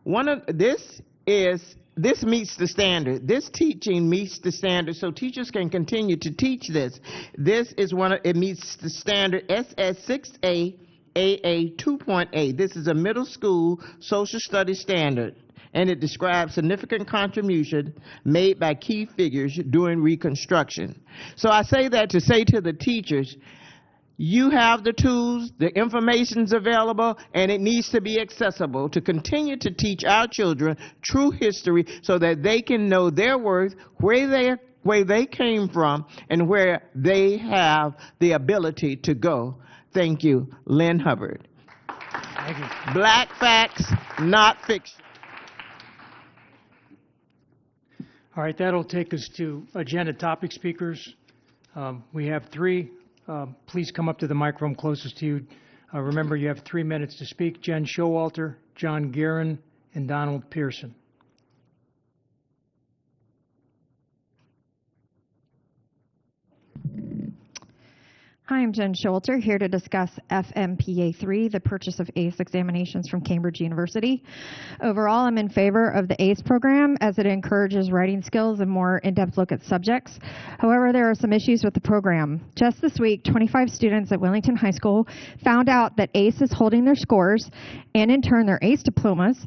This meets the standard. This teaching meets the standard, so teachers can continue to teach this. It meets the standard SS6A AA 2.8. This is a middle school social studies standard, and it describes significant contribution made by key figures during Reconstruction. So I say that to say to the teachers, you have the tools, the information's available, and it needs to be accessible to continue to teach our children true history so that they can know their worth, where they came from, and where they have the ability to go. Thank you. Lynn Hubbard. Thank you. Black facts, not fiction. All right, that'll take us to agenda topic speakers. We have three. Please come up to the microphone closest to you. Remember, you have 3 minutes to speak. Jen Showalter, John Guerin, and Donald Pearson. Hi, I'm Jen Scholter, here to discuss FMPA 3, the purchase of ACE examinations from Cambridge University. Overall, I'm in favor of the ACE program as it encourages writing skills and more in-depth look at subjects. However, there are some issues with the program. Just this week, 25 students at Wellington High School found out that ACE is holding their scores and in turn their ACE diplomas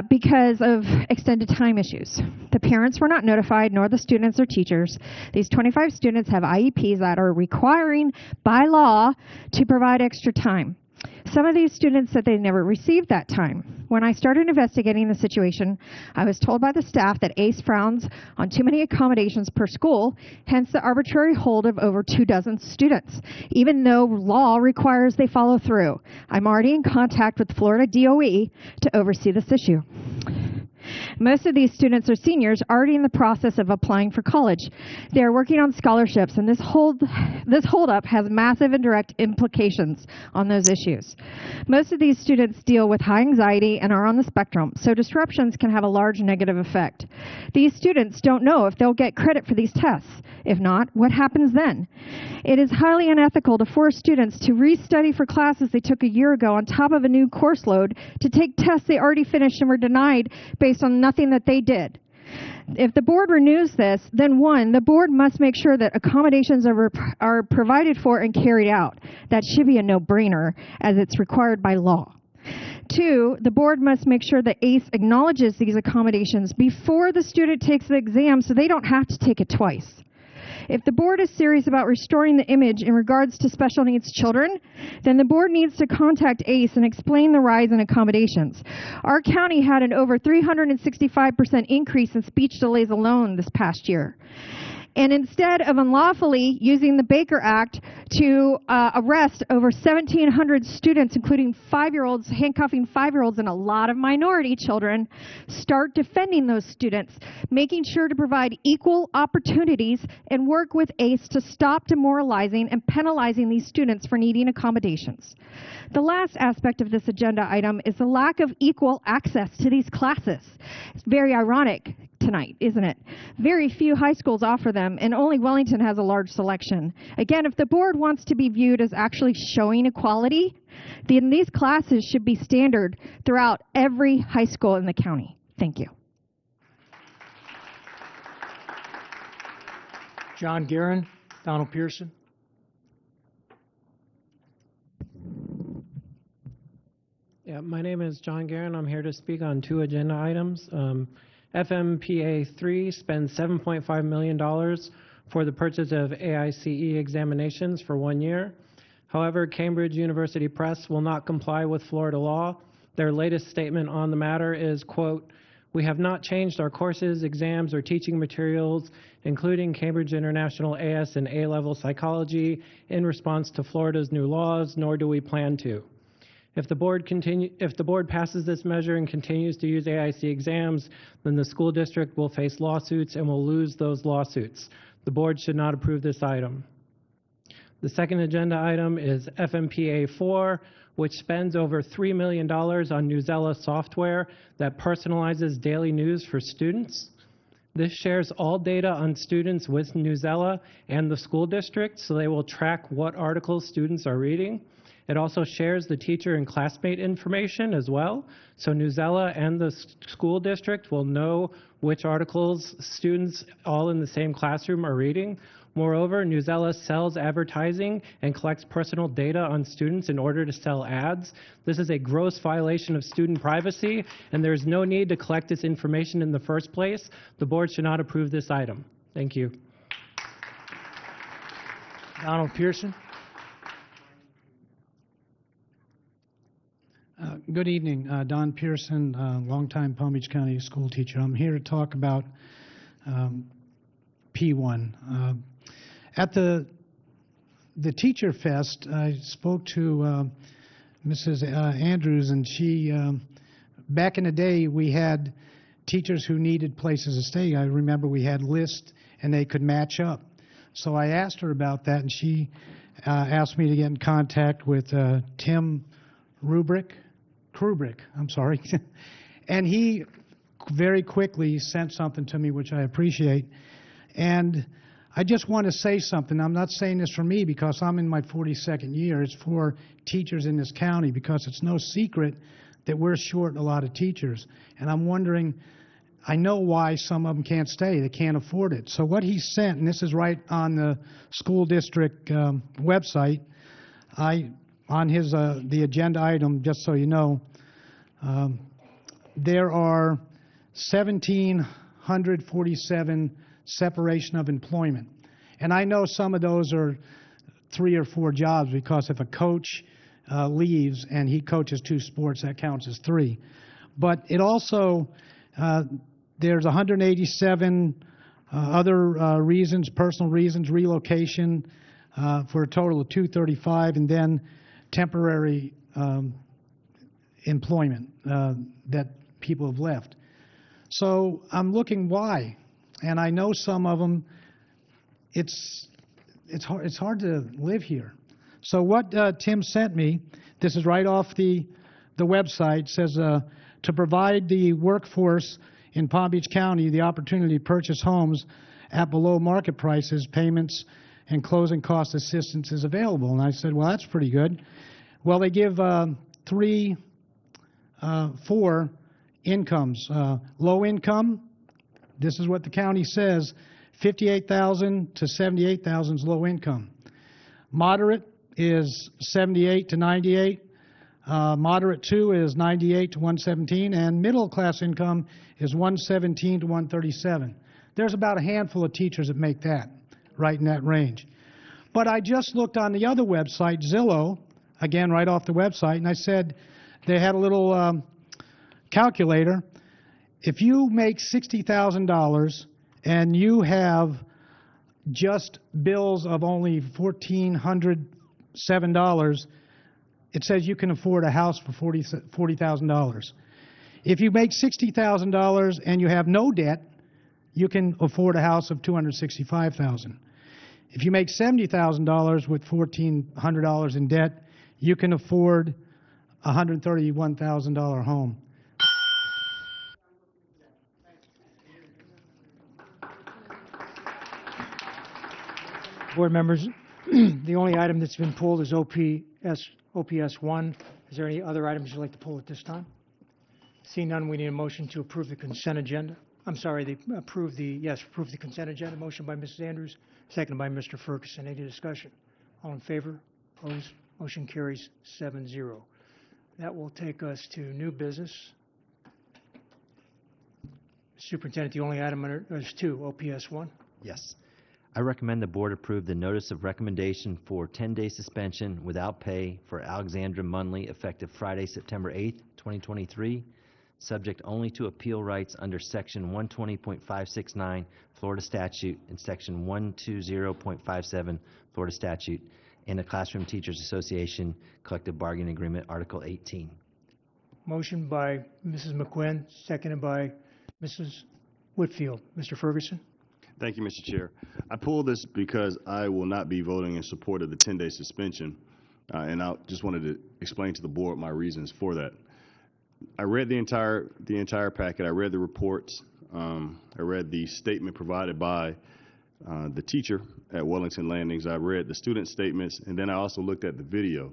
because of extended time issues. The parents were not notified, nor the students or teachers. These 25 students have IEPs that are requiring by law to provide extra time. Some of these students said they never received that time. When I started investigating the situation, I was told by the staff that ACE frowns on too many accommodations per school, hence the arbitrary hold of over 24 students, even though law requires they follow through. I'm already in contact with Florida DOE to oversee this issue. Most of these students are seniors already in the process of applying for college. They are working on scholarships, and this holdup has massive and direct implications on those issues. Most of these students deal with high anxiety and are on the spectrum, so disruptions can have a large negative effect. These students don't know if they'll get credit for these tests. If not, what happens then? It is highly unethical to force students to restudy for classes they took a year ago on top of a new course load to take tests they already finished and were denied based on nothing that they did. If the board renews this, then one, the board must make sure that accommodations are provided for and carried out. That should be a no-brainer, as it's required by law. Two, the board must make sure that ACE acknowledges these accommodations before the student takes the exam so they don't have to take it twice. If the board is serious about restoring the image in regards to special needs children, then the board needs to contact ACE and explain the rise in accommodations. Our county had an over 365% increase in speech delays alone this past year. And instead of unlawfully using the Baker Act to arrest over 1,700 students, including 5-year-olds, handcuffing 5-year-olds and a lot of minority children, start defending those students, making sure to provide equal opportunities and work with ACE to stop demoralizing and penalizing these students for needing accommodations. The last aspect of this agenda item is the lack of equal access to these classes. It's very ironic tonight, isn't it? Very few high schools offer them, and only Wellington has a large selection. Again, if the board wants to be viewed as actually showing equality, then these classes should be standard throughout every high school in the county. Thank you. John Guerin, Donald Pearson. Yeah, my name is John Guerin. I'm here to speak on 2 agenda items. FMPA 3 spends $7.5 million for the purchase of AICE examinations for 1 year. However, Cambridge University Press will not comply with Florida law. Their latest statement on the matter is, quote, "We have not changed our courses, exams, or teaching materials, including Cambridge International AS and A-level psychology, in response to Florida's new laws, nor do we plan to." If the board passes this measure and continues to use AIC exams, then the school district will face lawsuits and will lose those lawsuits. The board should not approve this item. The second agenda item is FMPA 4, which spends over $3 million on Newsela software that personalizes daily news for students. This shares all data on students with Newsela and the school district, so they will track what articles students are reading. It also shares the teacher and classmate information as well, so Newsela and the school district will know which articles students all in the same classroom are reading. Moreover, Newsela sells advertising and collects personal data on students in order to sell ads. This is a gross violation of student privacy, and there is no need to collect this information in the first place. The board should not approve this item. Thank you. Donald Pearson. Good evening. Don Pearson, longtime Palm Beach County school teacher. I'm here to talk about P1. At the Teacher Fest, I spoke to Mrs. Andrews, and she, back in the day, we had teachers who needed places to stay. I remember we had lists, and they could match up. So I asked her about that, and she asked me to get in contact with Tim Krubrick, I'm sorry. And he very quickly sent something to me, which I appreciate. And I just want to say something. I'm not saying this for me because I'm in my 42nd year. It's for teachers in this county, because it's no secret that we're short a lot of teachers. And I'm wondering, I know why some of them can't stay. They can't afford it. So what he sent, and this is right on the school district website, on his the agenda item, just so you know, there are 1,747 separation of employment. And I know some of those are 3 or 4 jobs, because if a coach leaves and he coaches 2 sports, that counts as 3. But it also, there's 187 other reasons, personal reasons, relocation, for a total of 235, and then temporary employment that people have left. So I'm looking why, and I know some of them, it's hard to live here. So what Tim sent me, this is right off the website, says to provide the workforce in Palm Beach County the opportunity to purchase homes at below market prices, payments and closing cost assistance is available. And I said, well, that's pretty good. Well, they give 4 incomes. Low income, this is what the county says, 58,000 to 78,000 is low income. Moderate is 78 to 98. Moderate 2 is 98 to 117, and middle class income is 117 to 137. There's about a handful of teachers that make that, right in that range. But I just looked on the other website, Zillow, again right off the website, and I said they had a little calculator. If you make $60,000 and you have just bills of only $1,407, it says you can afford a house for $40,000. If you make $60,000 and you have no debt, you can afford a house of $265,000. If you make $70,000 with $1,400 in debt, you can afford a $131,000 home. Board members, the only item that's been pulled is OPS 1. Is there any other items you'd like to pull at this time? Seeing none, we need a motion to approve the consent agenda. I'm sorry, approve the consent agenda. Motion by Mrs. Andrews, seconded by Mr. Ferguson. Any discussion? All in favor? Opposed? Motion carries 7-0. That will take us to new business. Superintendent, the only item under, there's 2, OPS 1. Yes. I recommend the board approve the notice of recommendation for 10-day suspension without pay for Alexandra Munley effective Friday, September 8th, 2023, subject only to appeal rights under Section 120.569 Florida Statute and Section 120.57 Florida Statute, and the Classroom Teachers Association Collective Bargaining Agreement, Article 18. Motion by Mrs. McQuinn, seconded by Mrs. Whitfield. Mr. Ferguson? Thank you, Mr. Chair. I pulled this because I will not be voting in support of the 10-day suspension, and I just wanted to explain to the board my reasons for that. I read the entire packet. I read the reports. I read the statement provided by the teacher at Wellington Landings. I read the student statements, and then I also looked at the video.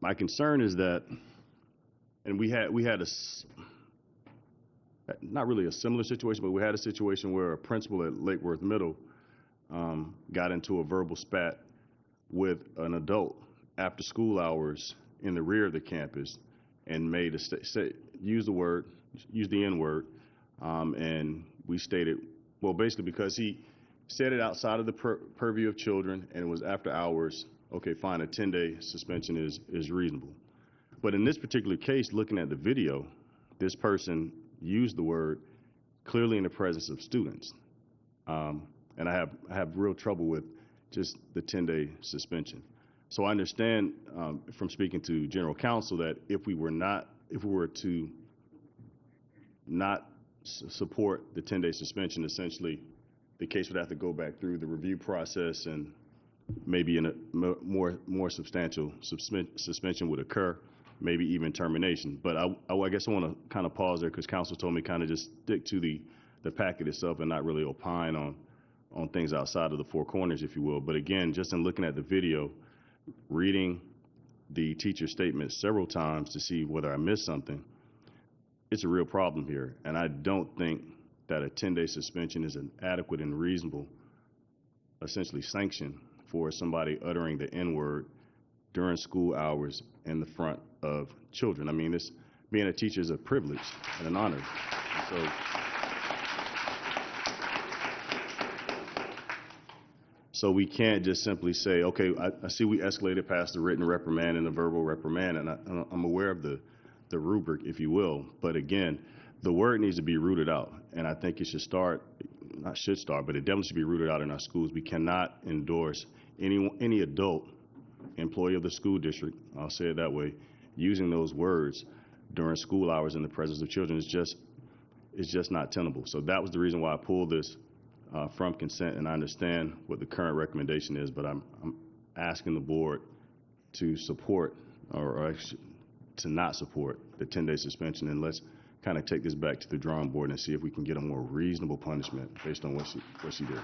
My concern is that, and we had not really a similar situation, but we had a situation where a principal at Lake Worth Middle got into a verbal spat with an adult after school hours in the rear of the campus and made used the N-word, and we stated, well, basically because he said it outside of the purview of children and it was after hours, okay, fine, a 10-day suspension is reasonable. But in this particular case, looking at the video, this person used the word clearly in the presence of students. And I have real trouble with just the 10-day suspension. So I understand from speaking to General Counsel that if we were to not support the 10-day suspension, essentially the case would have to go back through the review process and maybe in a more substantial suspension would occur, maybe even termination. But I guess I want to kind of pause there because counsel told me kind of just stick to the packet itself and not really opine on things outside of the four corners, if you will. But again, just in looking at the video, reading the teacher's statement several times to see whether I missed something, it's a real problem here. And I don't think that a 10-day suspension is an adequate and reasonable, essentially, sanction for somebody uttering the N-word during school hours in the front of children. I mean, being a teacher is a privilege and an honor. So we can't just simply say, okay, I see we escalated past the written reprimand and the verbal reprimand, and I'm aware of the rubric, if you will. But again, the word needs to be rooted out, and I think it but it definitely should be rooted out in our schools. We cannot endorse any adult employee of the school district, I'll say it that way, using those words during school hours in the presence of children. It's just not tenable. So that was the reason why I pulled this from consent, and I understand what the current recommendation is, but I'm asking the board to support or actually to not support the 10-day suspension, and let's kind of take this back to the drawing board and see if we can get a more reasonable punishment based on what she did.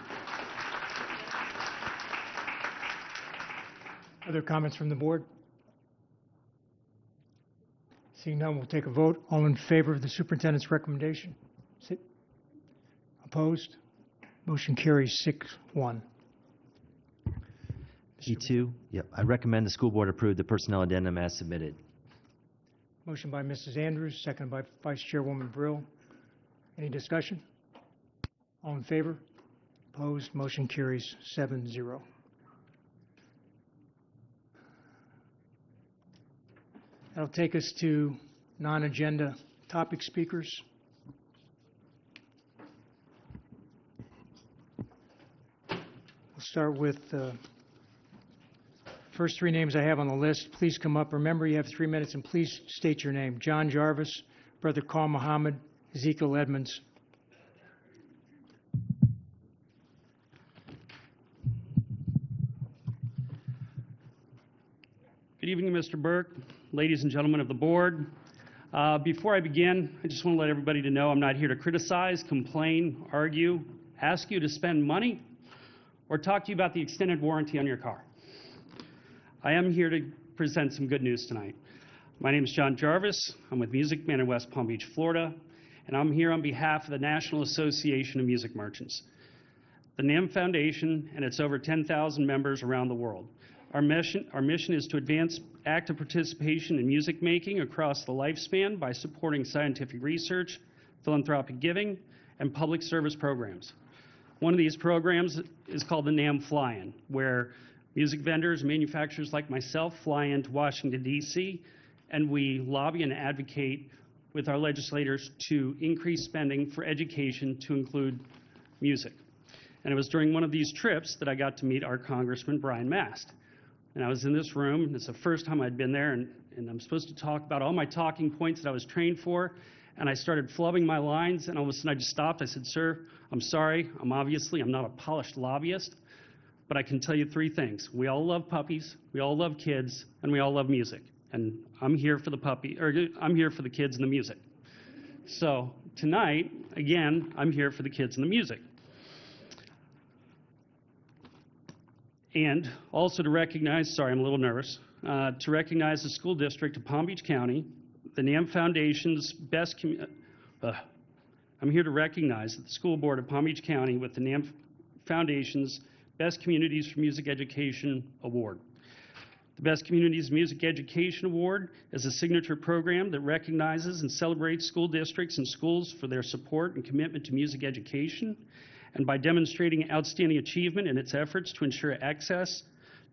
Other comments from the board? Seeing none, we'll take a vote. All in favor of the superintendent's recommendation? Opposed? Motion carries 6-1. E2, yep. I recommend the school board approve the personnel addendum as submitted. Motion by Mrs. Andrews, seconded by Vice Chairwoman Brill. Any discussion? All in favor? Opposed? Motion carries 7-0. That'll take us to non-agenda topic speakers. We'll start with the first three names I have on the list. Please come up. Remember, you have 3 minutes, and please state your name. John Jarvis, Brother Carl Muhammad, Ezekiel Edmonds. Good evening, Mr. Burke, ladies and gentlemen of the board. Before I begin, I just want to let everybody to know I'm not here to criticize, complain, argue, ask you to spend money, or talk to you about the extended warranty on your car. I am here to present some good news tonight. My name is John Jarvis. I'm with Music Man in West Palm Beach, Florida, and I'm here on behalf of the National Association of Music Merchants, the NAM Foundation, and its over 10,000 members around the world. Our mission is to advance active participation in music making across the lifespan by supporting scientific research, philanthropic giving, and public service programs. One of these programs is called the NAM Fly-In, where music vendors and manufacturers like myself fly into Washington, D.C., and we lobby and advocate with our legislators to increase spending for education to include music. And it was during one of these trips that I got to meet our Congressman Brian Mast. And I was in this room, and it's the first time I'd been there, and I'm supposed to talk about all my talking points that I was trained for, and I started flubbing my lines, and all of a sudden I just stopped. I said, "Sir, I'm sorry. I'm not a polished lobbyist, but I can tell you three things. We all love puppies, we all love kids, and we all love music. And I'm here for I'm here for the kids and the music. So tonight, again, I'm here for the kids and the music. And also to recognize, sorry, I'm a little nervous, to recognize the school district of Palm Beach County, the NAM Foundation's best, I'm here to recognize that the school board of Palm Beach County with the NAM Foundation's Best Communities for Music Education Award. The Best Communities Music Education Award is a signature program that recognizes and celebrates school districts and schools for their support and commitment to music education, and by demonstrating outstanding achievement in its efforts to ensure access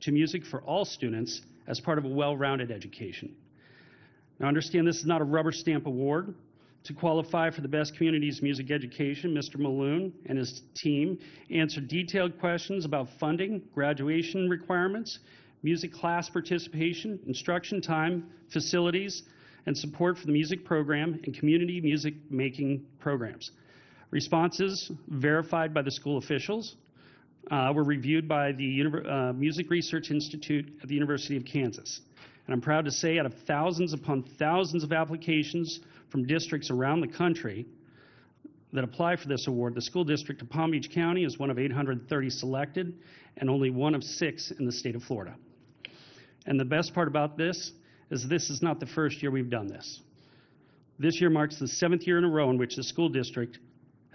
to music for all students as part of a well-rounded education. Now, understand this is not a rubber stamp award. To qualify for the Best Communities Music Education, Mr. Maloon and his team answered detailed questions about funding, graduation requirements, music class participation, instruction time, facilities, and support for the music program and community music making programs. Responses verified by the school officials were reviewed by the Music Research Institute at the University of Kansas. And I'm proud to say, out of thousands upon thousands of applications from districts around the country that apply for this award, the school district of Palm Beach County is one of 830 selected and only one of 6 in the state of Florida. And the best part about this is not the first year we've done this. This year marks the 7th year in a row in which the school district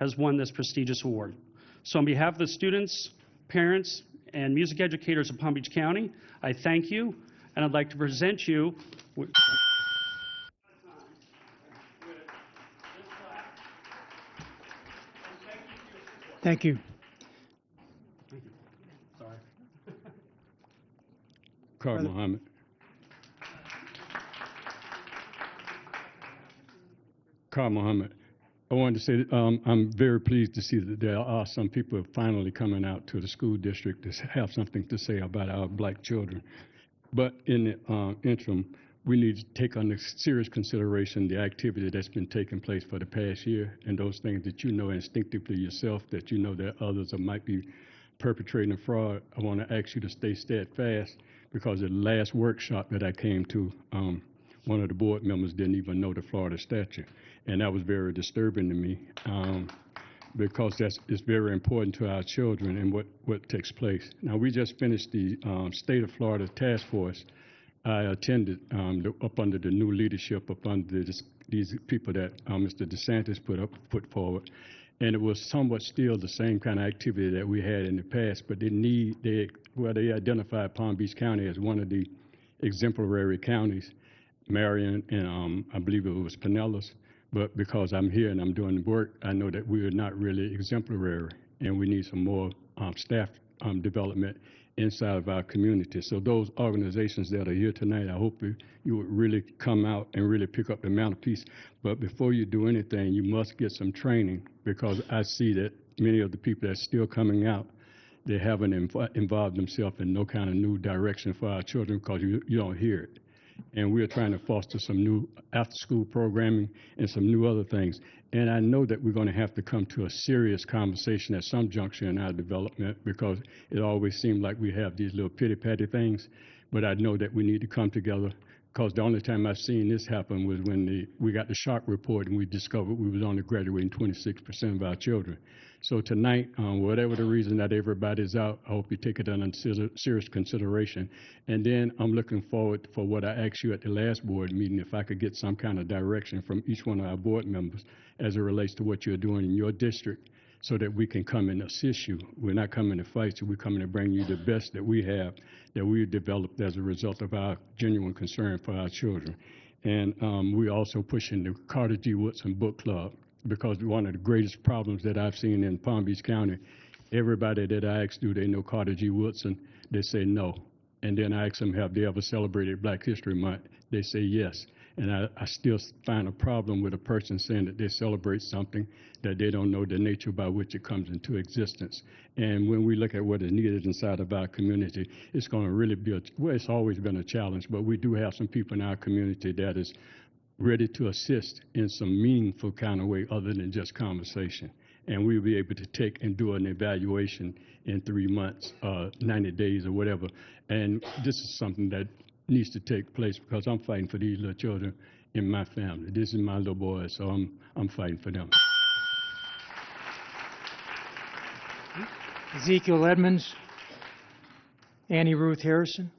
has won this prestigious award. So on behalf of the students, parents, and music educators of Palm Beach County, I thank you, and I'd like to present you with Thank you. Sorry. Kar Mohammed. Kar Mohammed. I wanted to say that, I'm very pleased to see that there are some people finally coming out to the school district to have something to say about our black children. But in the interim, we need to take under serious consideration the activity that's been taking place for the past year, and those things that you know instinctively yourself, that you know that others might be perpetrating fraud. I want to ask you to stay steadfast, because the last workshop that I came to, one of the board members didn't even know the Florida statute, and that was very disturbing to me, because it's very important to our children and what takes place. Now, we just finished the State of Florida Task Force. I attended up under the new leadership, up under these people that Mr. DeSantis put forward, and it was somewhat still the same kind of activity that we had in the past, but they identified Palm Beach County as one of the exemplary counties, Marion and I believe it was Pinellas, but because I'm here and I'm doing the work, I know that we are not really exemplary, and we need some more staff development inside of our community. So those organizations that are here tonight, I hope you would really come out and really pick up the mantelpiece. But before you do anything, you must get some training, because I see that many of the people that's still coming out, they haven't involved themselves in no kind of new direction for our children, because you don't hear it. And we're trying to foster some new after-school programming and some new other things. And I know that we're going to have to come to a serious conversation at some juncture in our development, because it always seemed like we have these little pity-patty things. But I know that we need to come together, because the only time I've seen this happen was when we got the shock report and we discovered we was only graduating 26% of our children. So tonight, whatever the reason that everybody's out, I hope you take it under serious consideration. And then I'm looking forward for what I asked you at the last board meeting, if I could get some kind of direction from each one of our board members as it relates to what you're doing in your district, so that we can come and assist you. We're not coming to fight you. We're coming to bring you the best that we have, that we've developed as a result of our genuine concern for our children. And we're also pushing the Carter G. Woodson Book Club, because one of the greatest problems that I've seen in Palm Beach County, everybody that I ask, do they know Carter G. Woodson? They say no. And then I ask them, have they ever celebrated Black History Month? They say yes. And I still find a problem with a person saying that they celebrate something that they don't know the nature by which it comes into existence. And when we look at what is needed inside of our community, it's going to really be well, it's always been a challenge, but we do have some people in our community that is ready to assist in some meaningful kind of way other than just conversation. And we'll be able to take and do an evaluation in 3 months, 90 days or whatever. And this is something that needs to take place because I'm fighting for these little children in my family. This is my little boy, so I'm fighting for them. Ezekiel Edmonds, Annie Ruth Harrison.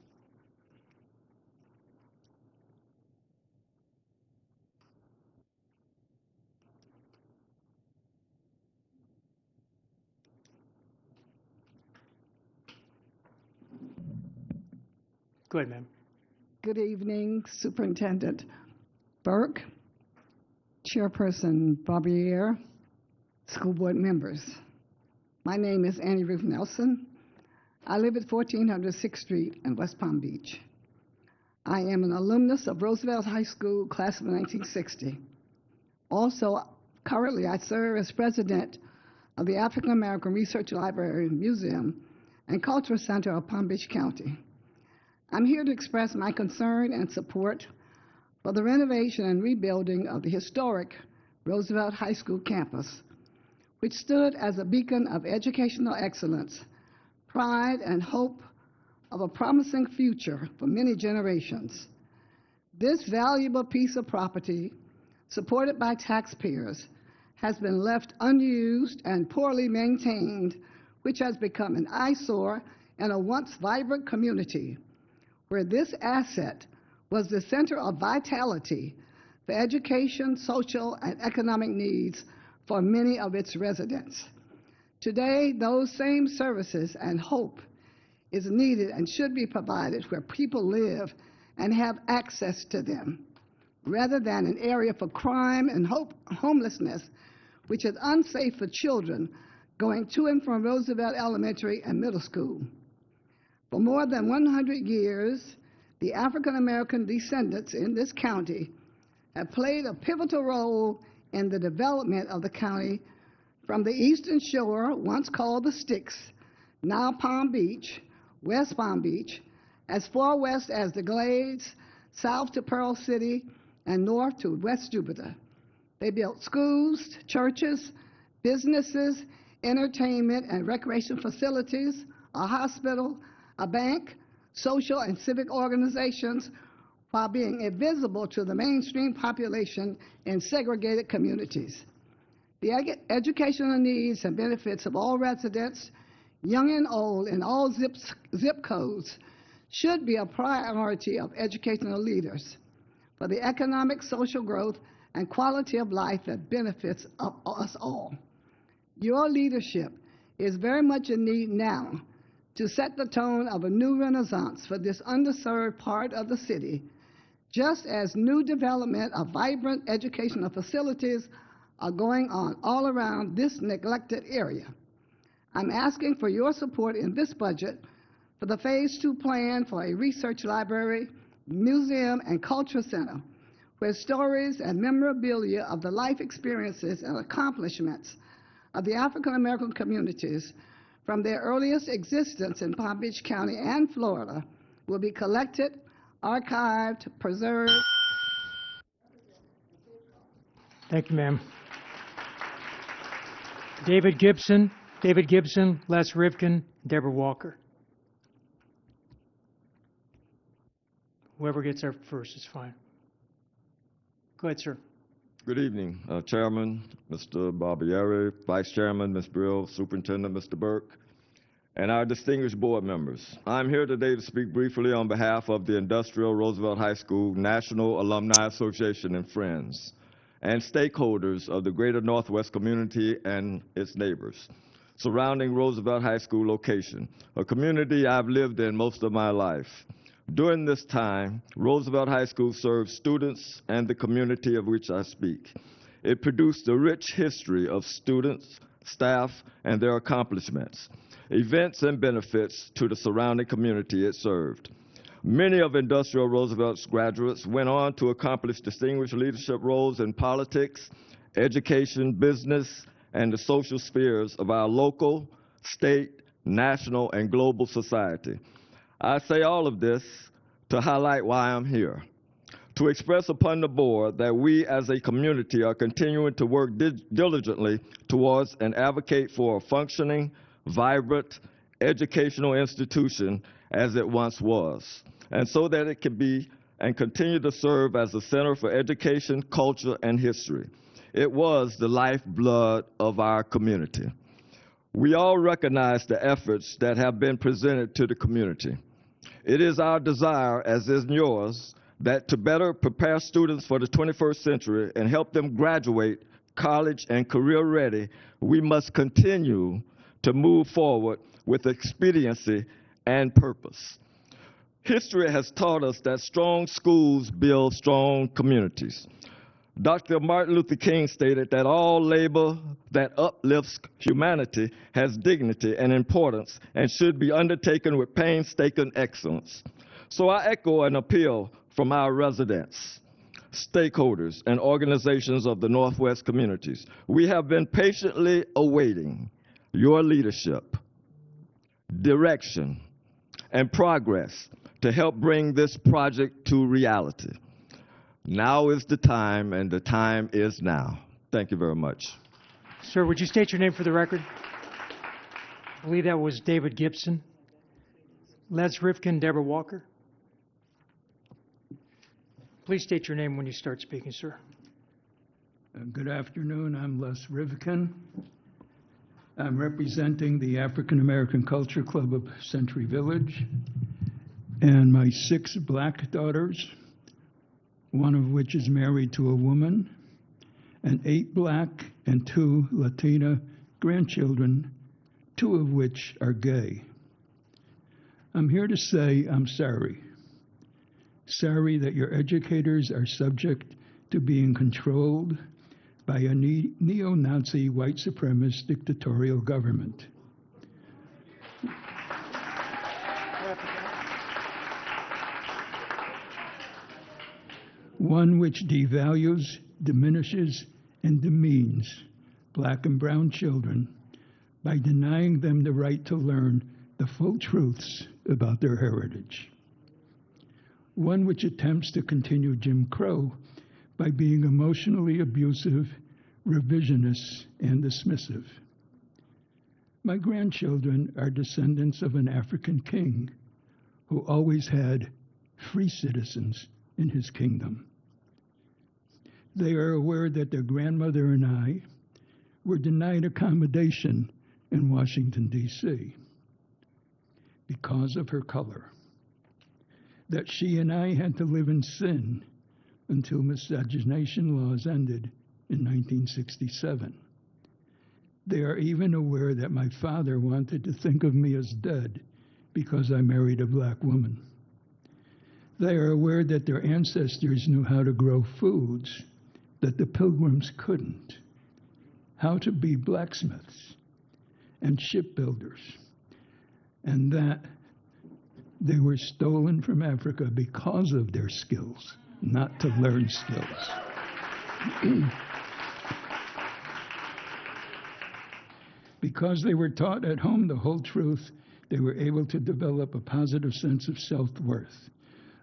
Go ahead, ma'am. Good evening, Superintendent Burke, Chairperson Barbier, school board members. My name is Annie Ruth Nelson. I live at 1400 6th Street in West Palm Beach. I am an alumnus of Roosevelt High School, class of 1960. Also, currently I serve as president of the African American Research Library, Museum, and Cultural Center of Palm Beach County. I'm here to express my concern and support for the renovation and rebuilding of the historic Roosevelt High School campus, which stood as a beacon of educational excellence, pride, and hope of a promising future for many generations. This valuable piece of property, supported by taxpayers, has been left unused and poorly maintained, which has become an eyesore in a once vibrant community, where this asset was the center of vitality for education, social, and economic needs for many of its residents. Today, those same services and hope is needed and should be provided where people live and have access to them, rather than an area for crime and homelessness, which is unsafe for children going to and from Roosevelt Elementary and Middle School. For more than 100 years, the African American descendants in this county have played a pivotal role in the development of the county from the eastern shore, once called the Sticks, now Palm Beach, West Palm Beach, as far west as the Glades, south to Pearl City, and north to West Jupiter. They built schools, churches, businesses, entertainment and recreation facilities, a hospital, a bank, social and civic organizations, while being invisible to the mainstream population in segregated communities. The educational needs and benefits of all residents, young and old, in all zip codes, should be a priority of educational leaders for the economic, social growth, and quality of life that benefits us all. Your leadership is very much in need now to set the tone of a new renaissance for this underserved part of the city, just as new development of vibrant educational facilities are going on all around this neglected area. I'm asking for your support in this budget for the Phase 2 plan for a research library, museum, and cultural center, where stories and memorabilia of the life experiences and accomplishments of the African American communities from their earliest existence in Palm Beach County and Florida will be collected, archived, preserved. Thank you, ma'am. David Gibson, Les Rivkin, Deborah Walker. Whoever gets there first is fine. Go ahead, sir. Good evening, Chairman, Mr. Barbieri, Vice Chairman, Ms. Brill, Superintendent, Mr. Burke, and our distinguished board members. I'm here today to speak briefly on behalf of the Industrial Roosevelt High School National Alumni Association and friends, and stakeholders of the greater Northwest community and its neighbors surrounding Roosevelt High School location, a community I've lived in most of my life. During this time, Roosevelt High School served students and the community of which I speak. It produced a rich history of students, staff, and their accomplishments, events and benefits to the surrounding community it served. Many of Industrial Roosevelt's graduates went on to accomplish distinguished leadership roles in politics, education, business, and the social spheres of our local, state, national, and global society. I say all of this to highlight why I'm here, to express upon the board that we as a community are continuing to work diligently towards and advocate for a functioning, vibrant, educational institution as it once was, and so that it can be and continue to serve as a center for education, culture, and history. It was the lifeblood of our community. We all recognize the efforts that have been presented to the community. It is our desire, as is yours, that to better prepare students for the 21st century and help them graduate college and career ready, we must continue to move forward with expediency and purpose. History has taught us that strong schools build strong communities. Dr. Martin Luther King stated that all labor that uplifts humanity has dignity and importance and should be undertaken with painstaking excellence. So I echo an appeal from our residents, stakeholders, and organizations of the Northwest communities. We have been patiently awaiting your leadership, direction, and progress to help bring this project to reality. Now is the time, and the time is now. Thank you very much. Sir, would you state your name for the record? I believe that was David Gibson. Les Rifkin, Deborah Walker. Please state your name when you start speaking, sir. Good afternoon. I'm Les Rivkin. I'm representing the African American Culture Club of Century Village and my 6 black daughters, one of which is married to a woman, and 8 black and 2 Latina grandchildren, 2 of which are gay. I'm here to say I'm sorry. Sorry that your educators are subject to being controlled by a neo-Nazi white supremacist dictatorial government. One which devalues, diminishes, and demeans black and brown children by denying them the right to learn the full truths about their heritage. One which attempts to continue Jim Crow by being emotionally abusive, revisionist, and dismissive. My grandchildren are descendants of an African king who always had free citizens in his kingdom. They are aware that their grandmother and I were denied accommodation in Washington, D.C. because of her color, that she and I had to live in sin until miscegenation laws ended in 1967. They are even aware that my father wanted to think of me as dead because I married a black woman. They are aware that their ancestors knew how to grow foods that the Pilgrims couldn't, how to be blacksmiths and shipbuilders, and that they were stolen from Africa because of their skills, not to learn skills. Because they were taught at home the whole truth, they were able to develop a positive sense of self-worth,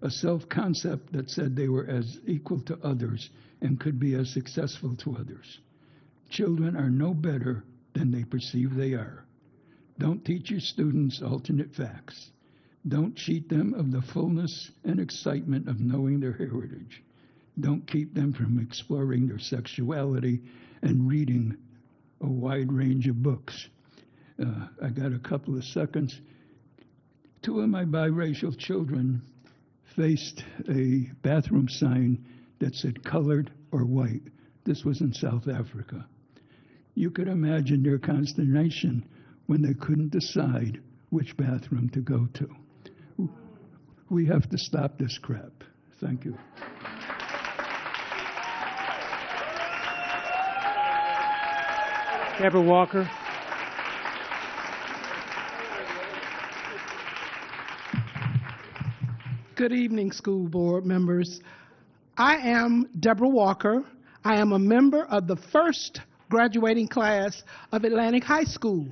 a self-concept that said they were as equal to others and could be as successful to others. Children are no better than they perceive they are. Don't teach your students alternate facts. Don't cheat them of the fullness and excitement of knowing their heritage. Don't keep them from exploring their sexuality and reading a wide range of books. I got a couple of seconds. 2 of my biracial children faced a bathroom sign that said colored or white. This was in South Africa. You could imagine their consternation when they couldn't decide which bathroom to go to. We have to stop this crap. Thank you. Deborah Walker. Good evening, school board members. I am Deborah Walker. I am a member of the first graduating class of Atlantic High School.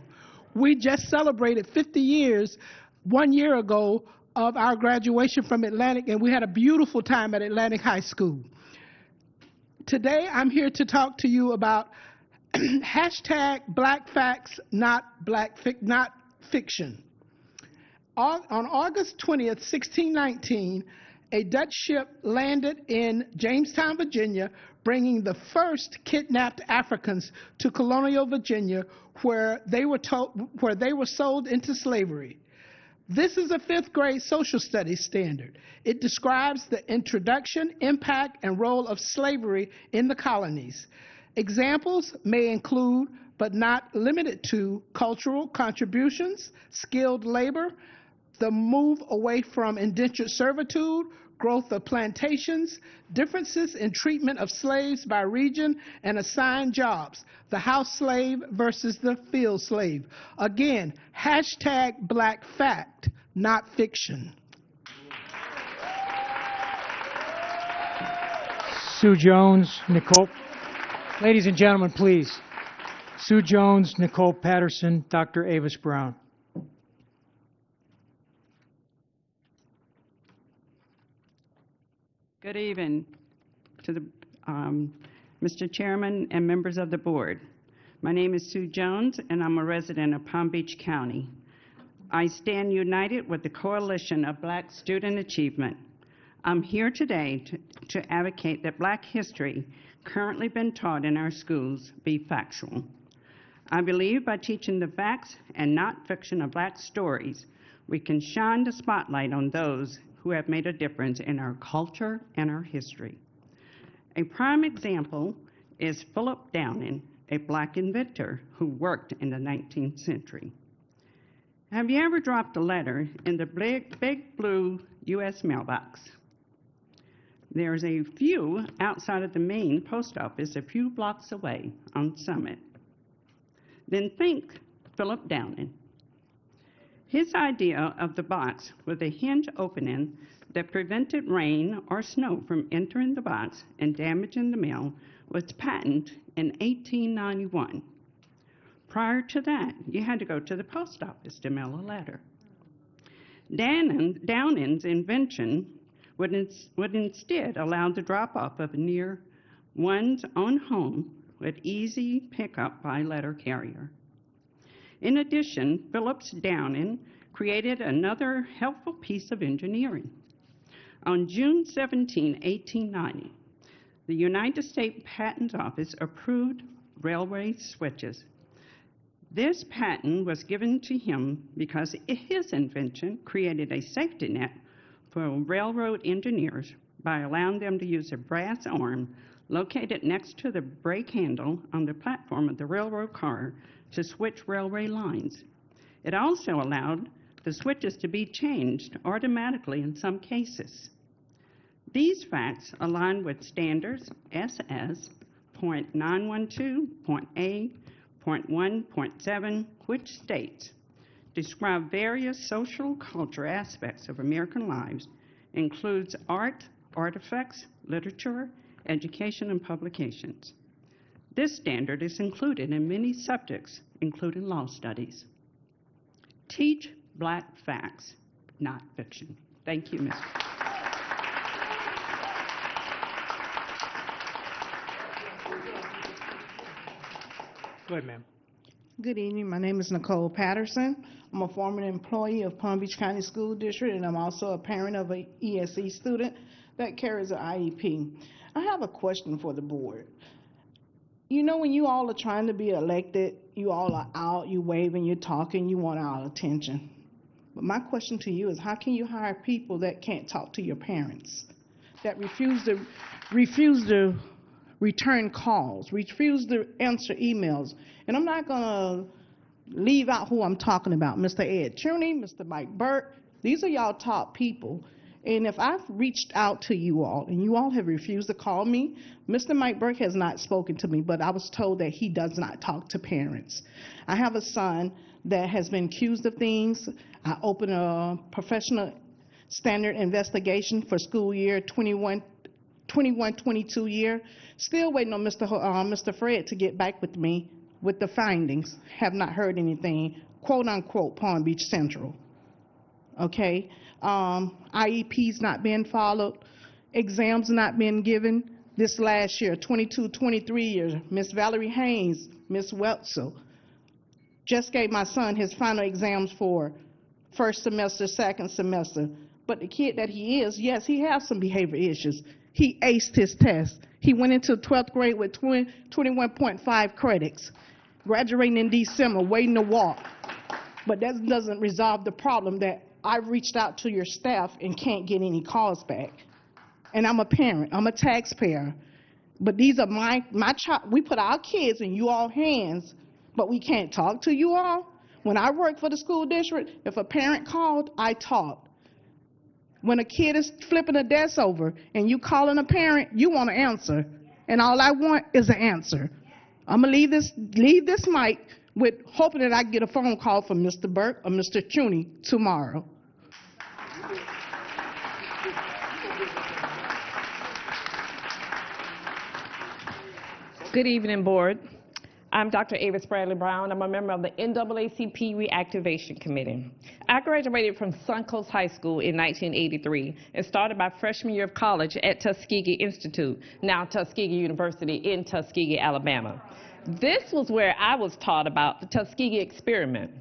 We just celebrated 50 years 1 year ago of our graduation from Atlantic, and we had a beautiful time at Atlantic High School. Today, I'm here to talk to you about hashtag Black Facts, not fiction. On August 20th, 1619, a Dutch ship landed in Jamestown, Virginia, bringing the first kidnapped Africans to colonial Virginia, where they were sold into slavery. This is a 5th grade social studies standard. It describes the introduction, impact, and role of slavery in the colonies. Examples may include, but not limited to, cultural contributions, skilled labor, the move away from indentured servitude, growth of plantations, differences in treatment of slaves by region and assigned jobs, the house slave versus the field slave. Again, hashtag Black Fact, not fiction. Sue Jones, Nicole. Ladies and gentlemen, please. Sue Jones, Nicole Patterson, Dr. Avis Brown. Good evening to the Mr. Chairman and members of the board. My name is Sue Jones, and I'm a resident of Palm Beach County. I stand united with the Coalition of Black Student Achievement. I'm here today to advocate that Black history currently being taught in our schools be factual. I believe by teaching the facts and not fiction of Black stories, we can shine the spotlight on those who have made a difference in our culture and our history. A prime example is Philip Downing, a Black inventor who worked in the 19th century. Have you ever dropped a letter in the big blue U.S. mailbox? There's a few outside of the main post office a few blocks away on Summit. Then think Philip Downing. His idea of the box with a hinge opening that prevented rain or snow from entering the box and damaging the mail was patented in 1891. Prior to that, you had to go to the post office to mail a letter. Downing's invention would instead allow the drop-off of near one's own home with easy pickup by letter carrier. In addition, Phillips Downing created another helpful piece of engineering. On June 17, 1890, the United States Patent Office approved railway switches. This patent was given to him because his invention created a safety net for railroad engineers by allowing them to use a brass arm located next to the brake handle on the platform of the railroad car to switch railway lines. It also allowed the switches to be changed automatically in some cases. These facts align with standards SS.912.A.1.7, which states, describe various social culture aspects of American lives, includes art, artifacts, literature, education, and publications. This standard is included in many subjects, including law studies. Teach Black facts, not fiction. Thank you, Mr. Go ahead, ma'am. Good evening. My name is Nicole Patterson. I'm a former employee of Palm Beach County School District, and I'm also a parent of an ESE student that carries an IEP. I have a question for the board. You know, when you all are trying to be elected, you all are out, you waving, you're talking, you want our attention. But my question to you is, how can you hire people that can't talk to your parents, that refuse to return calls, refuse to answer emails? And I'm not going to leave out who I'm talking about, Mr. Ed Cherney, Mr. Mike Burke. These are y'all top people. And if I've reached out to you all and you all have refused to call me, Mr. Mike Burke has not spoken to me, but I was told that he does not talk to parents. I have a son that has been accused of things. I opened a professional standard investigation for school year 21-22 year. Still waiting on Mr. Fred to get back with me with the findings. Have not heard anything, quote unquote, Palm Beach Central. Okay? IEPs not being followed, exams not being given. This last year, 22-23 year, Miss Valerie Haynes, Miss Weltzel, just gave my son his final exams for first semester, second semester. But the kid that he is, yes, he has some behavior issues. He aced his test. He went into 12th grade with 21.5 credits, graduating in December, waiting to walk. But that doesn't resolve the problem that I've reached out to your staff and can't get any calls back. And I'm a parent, I'm a taxpayer. But these are my child. We put our kids in you all hands, but we can't talk to you all. When I worked for the school district, if a parent called, I talked. When a kid is flipping a desk over and you calling a parent, you want an answer. And all I want is an answer. I'm gonna leave this mic with hoping that I get a phone call from Mr. Burke or Mr. Chuney tomorrow. Good evening, Board. I'm Dr. Avis Bradley Brown. I'm a member of the NAACP Reactivation Committee. I graduated from Suncoast High School in 1983 and started my freshman year of college at Tuskegee Institute, now Tuskegee University in Tuskegee, Alabama. This was where I was taught about the Tuskegee experiment.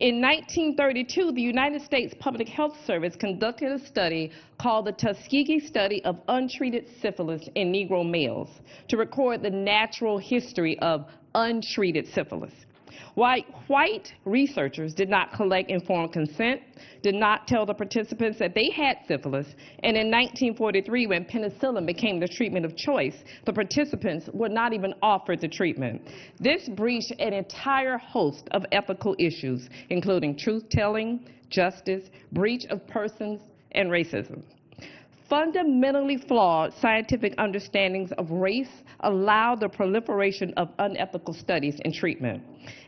In 1932, the United States Public Health Service conducted a study called the Tuskegee Study of Untreated Syphilis in Negro Males to record the natural history of untreated syphilis. White researchers did not collect informed consent, did not tell the participants that they had syphilis, and in 1943, when penicillin became the treatment of choice, the participants were not even offered the treatment. This breached an entire host of ethical issues, including truth-telling, justice, breach of persons, and racism. Fundamentally flawed scientific understandings of race allow the proliferation of unethical studies and treatment.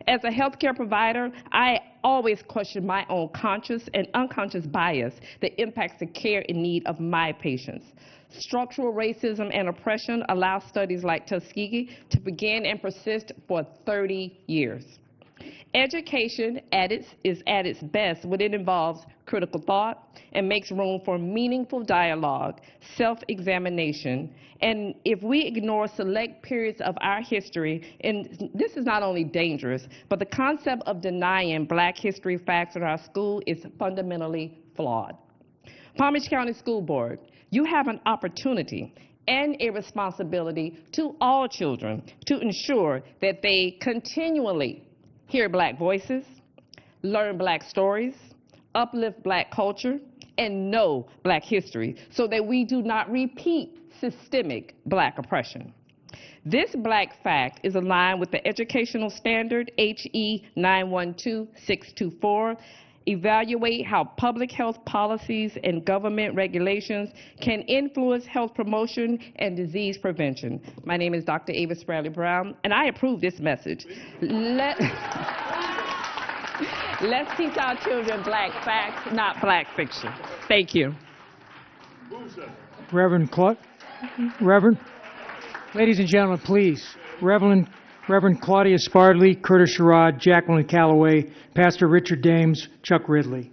As a healthcare provider, I always question my own conscious and unconscious bias that impacts the care and need of my patients. Structural racism and oppression allow studies like Tuskegee to begin and persist for 30 years. Education is at its best when it involves critical thought and makes room for meaningful dialogue, self-examination, and if we ignore select periods of our history, and this is not only dangerous, but the concept of denying Black history facts in our school is fundamentally flawed. Palm Beach County School Board, you have an opportunity and a responsibility to all children to ensure that they continually hear Black voices, learn Black stories, uplift Black culture, and know Black history so that we do not repeat systemic Black oppression. This Black fact is aligned with the educational standard HE 912624. Evaluate how public health policies and government regulations can influence health promotion and disease prevention. My name is Dr. Avis Bradley Brown, and I approve this message. Let's teach our children Black facts, not Black fiction. Thank you. Reverend, ladies and gentlemen, please. Reverend Claudia Spardley, Curtis Sherrod, Jacqueline Calloway, Pastor Richard Dames, Chuck Ridley.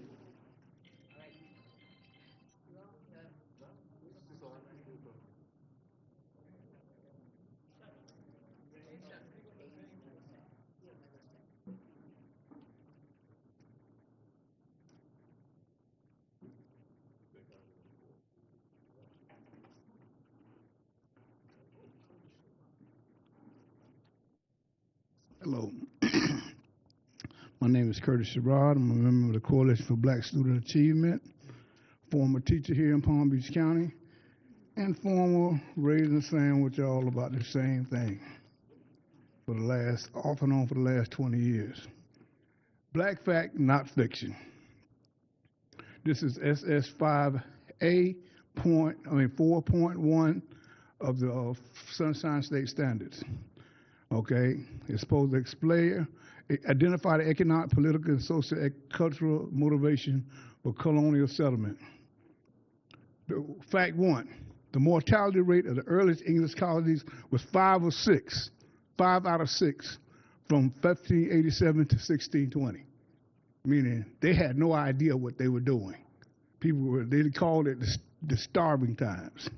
Hello. My name is Curtis Sherrod. I'm a member of the Coalition for Black Student Achievement, former teacher here in Palm Beach County, and former raised and sang with y'all about the same thing off and on for the last 20 years. Black fact, not fiction. This is SS5A 4.1 of the Sunshine State Standards. Okay, it's supposed to explain, identify the economic, political, and social cultural motivation for colonial settlement. Fact one, the mortality rate of the earliest English colonies was 5 or 6, 5 out of 6, from 1587 to 1620, meaning they had no idea what they were doing. They called it the starving times.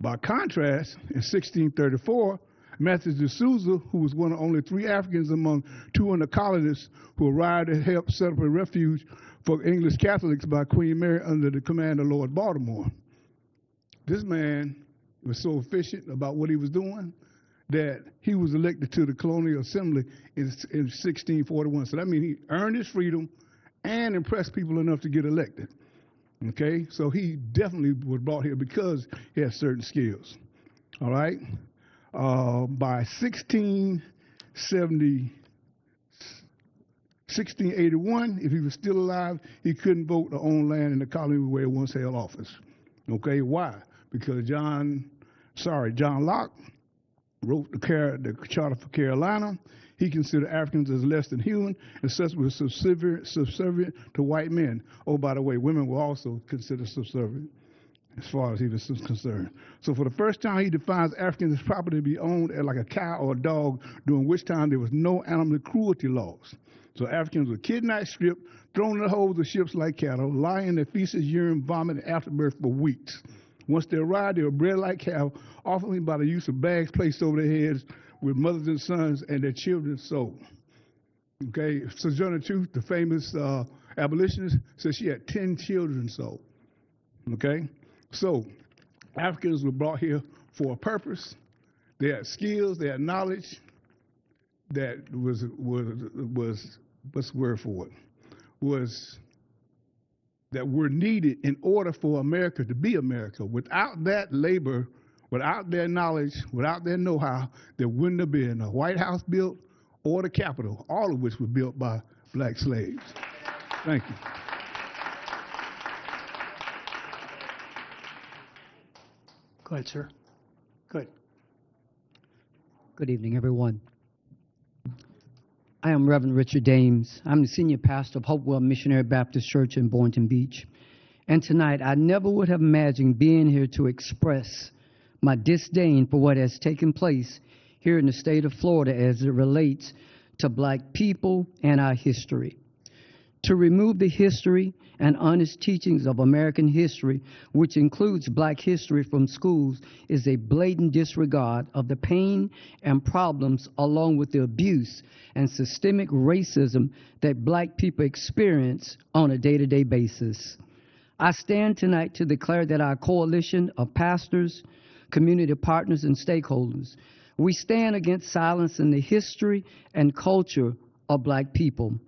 By contrast, in 1634, Matthew de Souza, who was one of only 3 Africans among 200 colonists who arrived to help set up a refuge for English Catholics by Queen Mary under the command of Lord Baltimore. This man was so efficient about what he was doing that he was elected to the Colonial Assembly in 1641. So that means he earned his freedom and impressed people enough to get elected. Okay, so he definitely was brought here because he had certain skills. All right, by 1681, if he was still alive, he couldn't vote or own land in the colony where he once held office. Okay, why? Because John Locke wrote the Charter for Carolina. He considered Africans as less than human and such were subservient to white men. Oh, by the way, women were also considered subservient as far as he was concerned. So for the first time, he defines Africans as property to be owned as like a cow or a dog, during which time there was no animal cruelty laws. So Africans were kidnapped, stripped, thrown in the holds of ships like cattle, lying in their feces, urine, vomit, and afterbirth for weeks. Once they arrived, they were bred like cattle, often by the use of bags placed over their heads with mothers and sons and their children sold. Okay, Sojourner Truth, the famous abolitionist, said she had 10 children sold. Okay, so Africans were brought here for a purpose. They had skills, they had knowledge that was what's the word for it? Was that were needed in order for America to be America. Without that labor, without their knowledge, without their know-how, there wouldn't have been a White House built or the Capitol, all of which were built by black slaves. Thank you. Go ahead, sir. Good. Good evening, everyone. I am Reverend Richard Dames. I'm the senior pastor of Hopewell Missionary Baptist Church in Boynton Beach. And tonight, I never would have imagined being here to express my disdain for what has taken place here in the state of Florida as it relates to black people and our history. To remove the history and honest teachings of American history, which includes black history from schools, is a blatant disregard of the pain and problems along with the abuse and systemic racism that black people experience on a day-to-day basis. I stand tonight to declare that our coalition of pastors, community partners, and stakeholders, we stand against silencing the history and culture of black people.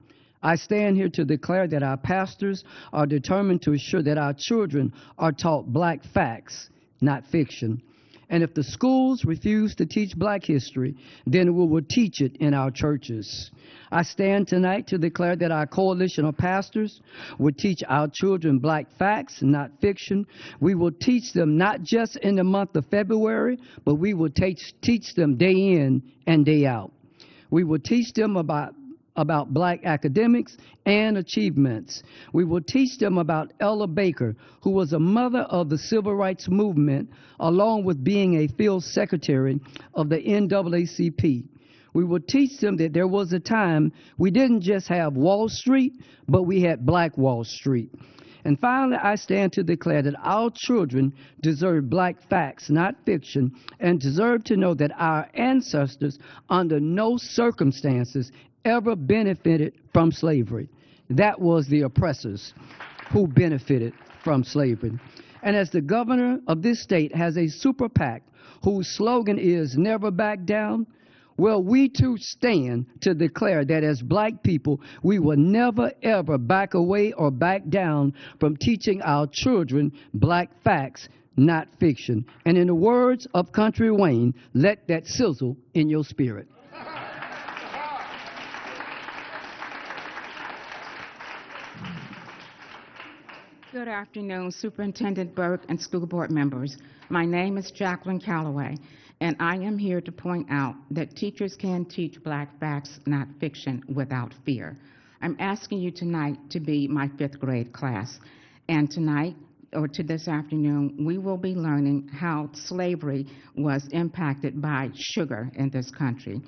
I stand here to declare that our pastors are determined to ensure that our children are taught black facts, not fiction. And if the schools refuse to teach black history, then we will teach it in our churches. I stand tonight to declare that our coalition of pastors will teach our children black facts, not fiction. We will teach them not just in the month of February, but we will teach them day in and day out. We will teach them about black academics and achievements. We will teach them about Ella Baker, who was a mother of the civil rights movement, along with being a field secretary of the NAACP. We will teach them that there was a time we didn't just have Wall Street, but we had Black Wall Street. And finally, I stand to declare that our children deserve black facts, not fiction, and deserve to know that our ancestors, under no circumstances, ever benefited from slavery. That was the oppressors who benefited from slavery. And as the governor of this state has a super PAC whose slogan is never back down, well, we too stand to declare that as black people, we will never ever back away or back down from teaching our children black facts, not fiction. And in the words of Country Wayne, let that sizzle in your spirit. Good afternoon, Superintendent Burke and school board members. My name is Jacqueline Calloway, and I am here to point out that teachers can teach black facts, not fiction, without fear. I'm asking you tonight to be my 5th grade class. And tonight, or to this afternoon, we will be learning how slavery was impacted by sugar in this country.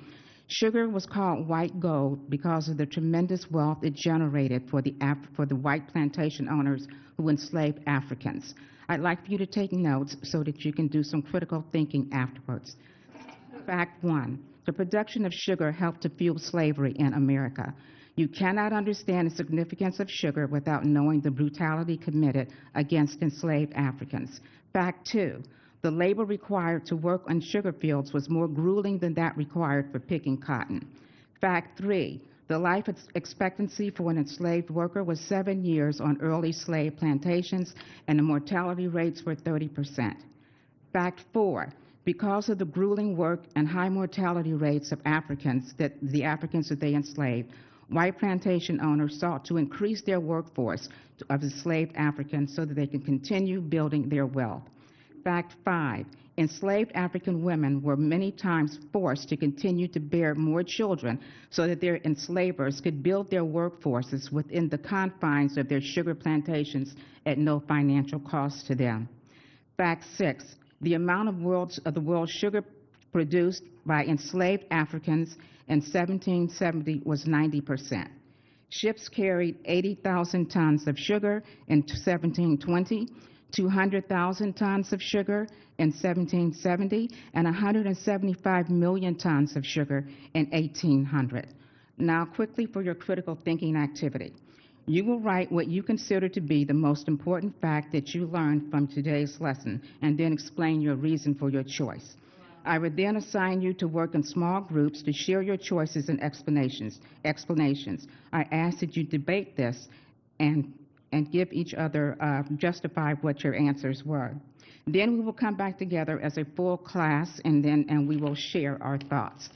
Sugar was called white gold because of the tremendous wealth it generated for the white plantation owners who enslaved Africans. I'd like for you to take notes so that you can do some critical thinking afterwards. Fact one, the production of sugar helped to fuel slavery in America. You cannot understand the significance of sugar without knowing the brutality committed against enslaved Africans. Fact two, the labor required to work on sugar fields was more grueling than that required for picking cotton. Fact three, the life expectancy for an enslaved worker was 7 years on early slave plantations, and the mortality rates were 30%. Fact four, because of the grueling work and high mortality rates of the Africans that they enslaved, white plantation owners sought to increase their workforce of enslaved Africans so that they can continue building their wealth. Fact five, enslaved African women were many times forced to continue to bear more children so that their enslavers could build their workforces within the confines of their sugar plantations at no financial cost to them. Fact six, the amount of the world's sugar produced by enslaved Africans in 1770 was 90%. Ships carried 80,000 tons of sugar in 1720, 200,000 tons of sugar in 1770, and 175 million tons of sugar in 1800. Now, quickly for your critical thinking activity. You will write what you consider to be the most important fact that you learned from today's lesson, and then explain your reason for your choice. I would then assign you to work in small groups to share your choices and explanations. I ask that you debate this and give each other, justify what your answers were. Then we will come back together as a full class, and we will share our thoughts.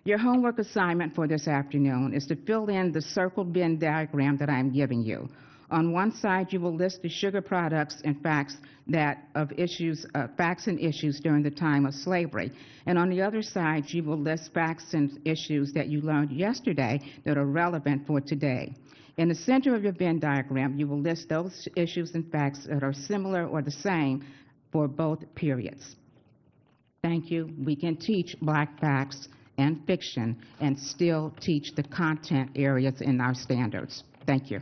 Your homework assignment for this afternoon is to fill in the circled Venn diagram that I'm giving you. On one side, you will list the sugar products and facts and issues during the time of slavery. And on the other side, you will list facts and issues that you learned yesterday that are relevant for today. In the center of your Venn diagram, you will list those issues and facts that are similar or the same for both periods. Thank you. We can teach black facts and fiction and still teach the content areas in our standards. Thank you.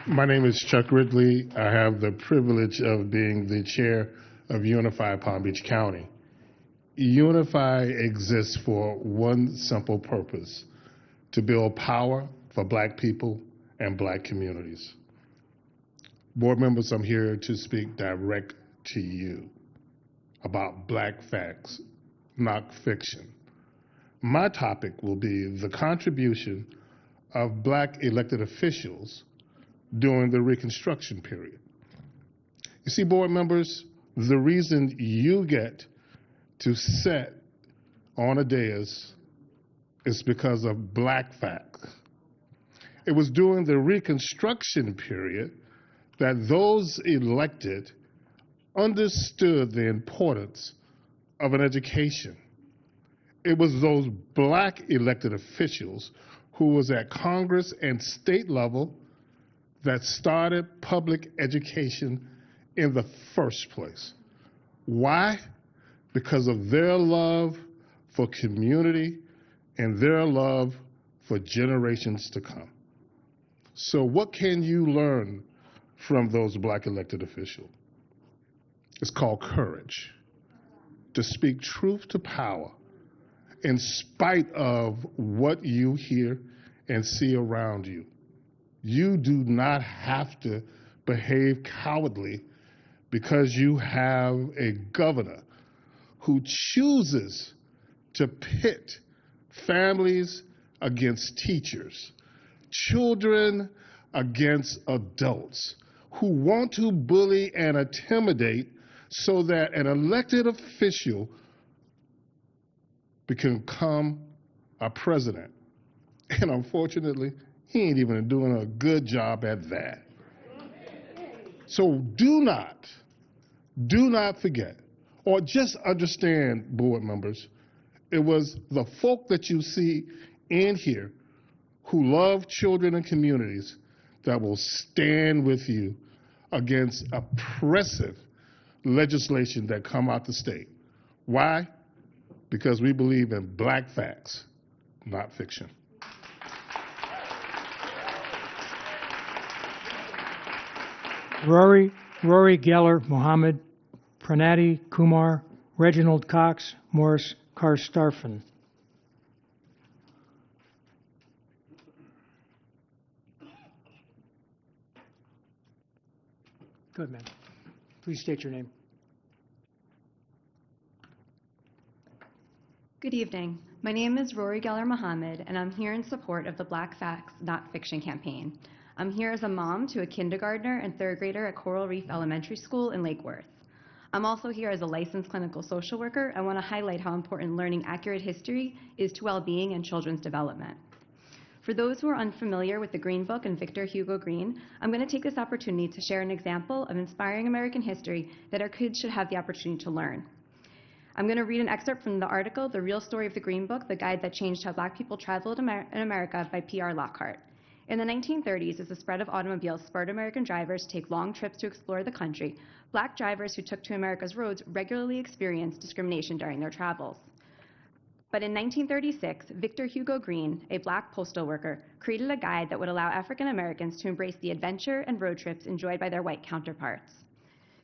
My name is Chuck Ridley. I have the privilege of being the chair of Unify Palm Beach County. Unify exists for one simple purpose: to build power for black people and black communities. Board members, I'm here to speak direct to you about black facts, not fiction. My topic will be the contribution of black elected officials during the Reconstruction period. You see, board members, the reason you get to sit on a dais is because of black facts. It was during the Reconstruction period that those elected understood the importance of an education. It was those black elected officials who was at Congress and state level that started public education in the first place. Why? Because of their love for community and their love for generations to come. So what can you learn from those black elected officials? It's called courage, to speak truth to power in spite of what you hear and see around you. You do not have to behave cowardly because you have a governor who chooses to pit families against teachers, children against adults, who want to bully and intimidate so that an elected official can become a president. And unfortunately, he ain't even doing a good job at that. So do not forget, or just understand, board members, it was the folk that you see in here who love children and communities that will stand with you against oppressive legislation that come out the state. Why? Because we believe in black facts, not fiction. Rory Geller Mohammed, Pranati Kumar, Reginald Cox, Morris Karstarfin. Good, man. Please state your name. Good evening. My name is Rory Geller Mohammed, and I'm here in support of the Black Facts Not Fiction campaign. I'm here as a mom to a kindergartner and third grader at Coral Reef Elementary School in Lake Worth. I'm also here as a licensed clinical social worker. I want to highlight how important learning accurate history is to well-being and children's development. For those who are unfamiliar with the Green Book and Victor Hugo Green, I'm going to take this opportunity to share an example of inspiring American history that our kids should have the opportunity to learn. I'm going to read an excerpt from the article, The Real Story of the Green Book, the guide that changed how Black people traveled in America by P.R. Lockhart. In the 1930s, as the spread of automobiles spurred American drivers to take long trips to explore the country, Black drivers who took to America's roads regularly experienced discrimination during their travels. But in 1936, Victor Hugo Green, a Black postal worker, created a guide that would allow African Americans to embrace the adventure and road trips enjoyed by their white counterparts.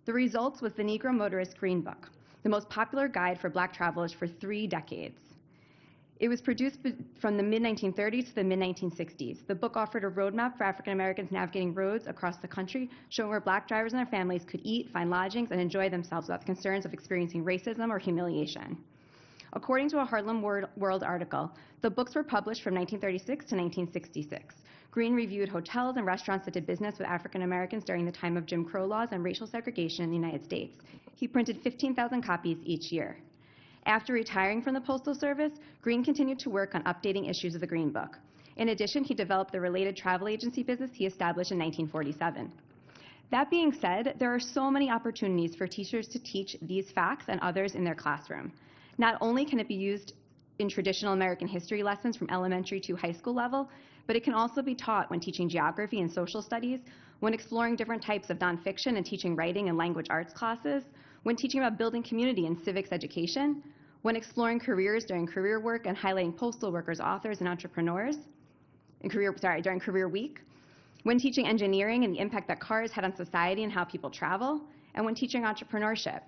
The result was the Negro Motorist Green Book, the most popular guide for Black travelers for 3 decades. It was produced from the mid-1930s to the mid-1960s. The book offered a roadmap for African Americans navigating roads across the country, showing where Black drivers and their families could eat, find lodgings, and enjoy themselves without the concerns of experiencing racism or humiliation. According to a Harlem World article, the books were published from 1936 to 1966. Green reviewed hotels and restaurants that did business with African Americans during the time of Jim Crow laws and racial segregation in the United States. He printed 15,000 copies each year. After retiring from the Postal Service, Green continued to work on updating issues of the Green Book. In addition, he developed the related travel agency business he established in 1947. That being said, there are so many opportunities for teachers to teach these facts and others in their classroom. Not only can it be used in traditional American history lessons from elementary to high school level, but it can also be taught when teaching geography and social studies, when exploring different types of nonfiction and teaching writing and language arts classes, when teaching about building community and civics education, when exploring careers during career work and highlighting postal workers, authors, and entrepreneurs, during Career Week, when teaching engineering and the impact that cars had on society and how people travel, and when teaching entrepreneurship.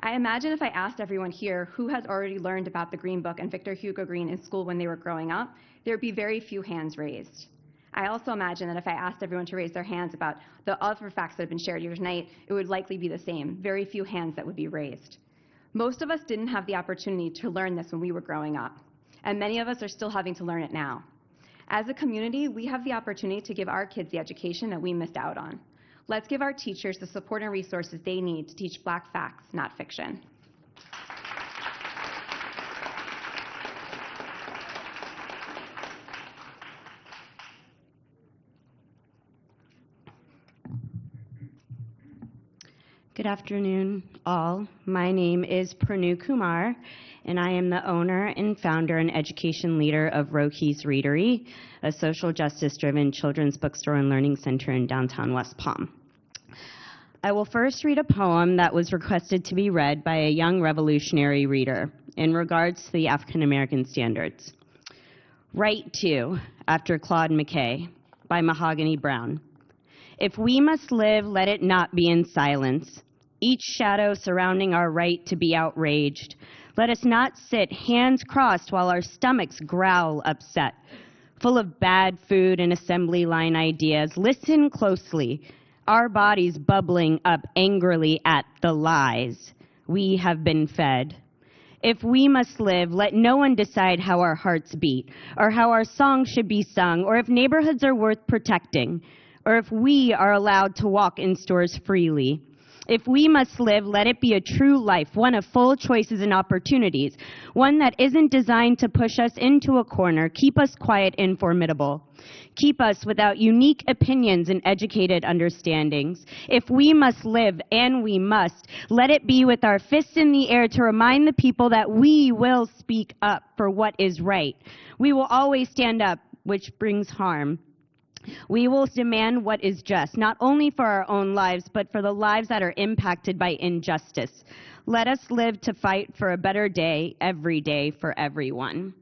I imagine if I asked everyone here who has already learned about the Green Book and Victor Hugo Green in school when they were growing up, there would be very few hands raised. I also imagine that if I asked everyone to raise their hands about the other facts that have been shared here tonight, it would likely be the same, very few hands that would be raised. Most of us didn't have the opportunity to learn this when we were growing up, and many of us are still having to learn it now. As a community, we have the opportunity to give our kids the education that we missed out on. Let's give our teachers the support and resources they need to teach Black facts, not fiction. Good afternoon, all. My name is Pranu Kumar, and I am the owner and founder and education leader of Roki's Readery, a social justice-driven children's bookstore and learning center in downtown West Palm. I will first read a poem that was requested to be read by a young revolutionary reader in regards to the African American standards. Right to, after Claude McKay, by Mahogany Brown. If we must live, let it not be in silence. Each shadow surrounding our right to be outraged. Let us not sit hands crossed while our stomachs growl upset, full of bad food and assembly line ideas. Listen closely, our bodies bubbling up angrily at the lies we have been fed. If we must live, let no one decide how our hearts beat, or how our songs should be sung, or if neighborhoods are worth protecting, or if we are allowed to walk in stores freely. If we must live, let it be a true life, one of full choices and opportunities, one that isn't designed to push us into a corner, keep us quiet and formidable, keep us without unique opinions and educated understandings. If we must live, and we must, let it be with our fists in the air to remind the people that we will speak up for what is right. We will always stand up which brings harm. We will demand what is just, not only for our own lives, but for the lives that are impacted by injustice. Let us live to fight for a better day, every day, for everyone.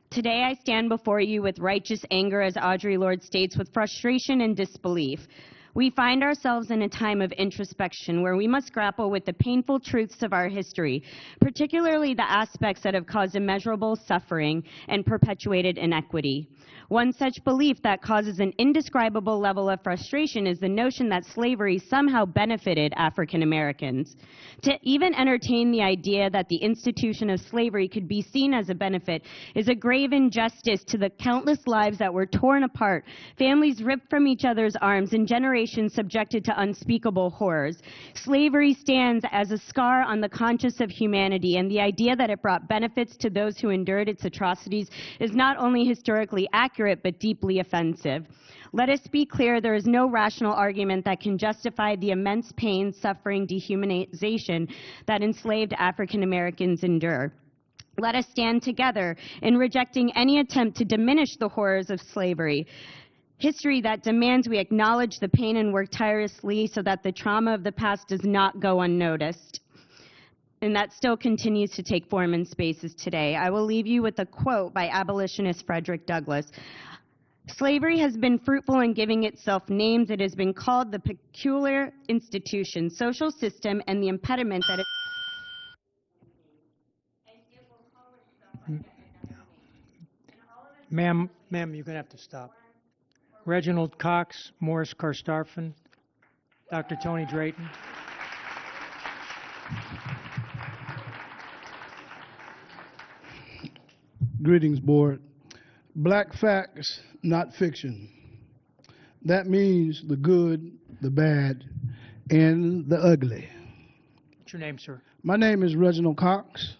Today I stand before you with righteous anger, as Audre Lorde states, with frustration and disbelief. We find ourselves in a time of introspection where we must grapple with the painful truths of our history, particularly the aspects that have caused immeasurable suffering and perpetuated inequity. One such belief that causes an indescribable level of frustration is the notion that slavery somehow benefited African Americans. To even entertain the idea that the institution of slavery could be seen as a benefit is a grave injustice to the countless lives that were torn apart, families ripped from each other's arms, and generations subjected to unspeakable horrors. Slavery stands as a scar on the conscience of humanity, and the idea that it brought benefits to those who endured its atrocities is not only historically accurate, but deeply offensive. Let us be clear, there is no rational argument that can justify the immense pain, suffering, dehumanization that enslaved African Americans endure. Let us stand together in rejecting any attempt to diminish the horrors of slavery. History that demands we acknowledge the pain and work tirelessly so that the trauma of the past does not go unnoticed. And that still continues to take form in spaces today. I will leave you with a quote by abolitionist Frederick Douglass. Slavery has been fruitful in giving itself names. It has been called the peculiar institution, social system, and the impediment that it... Ma'am, you're going to have to stop. Reginald Cox, Morris Karstarfin, Dr. Tony Drayton. Greetings, board. Black facts, not fiction. That means the good, the bad, and the ugly. What's your name, sir? My name is Reginald Cox.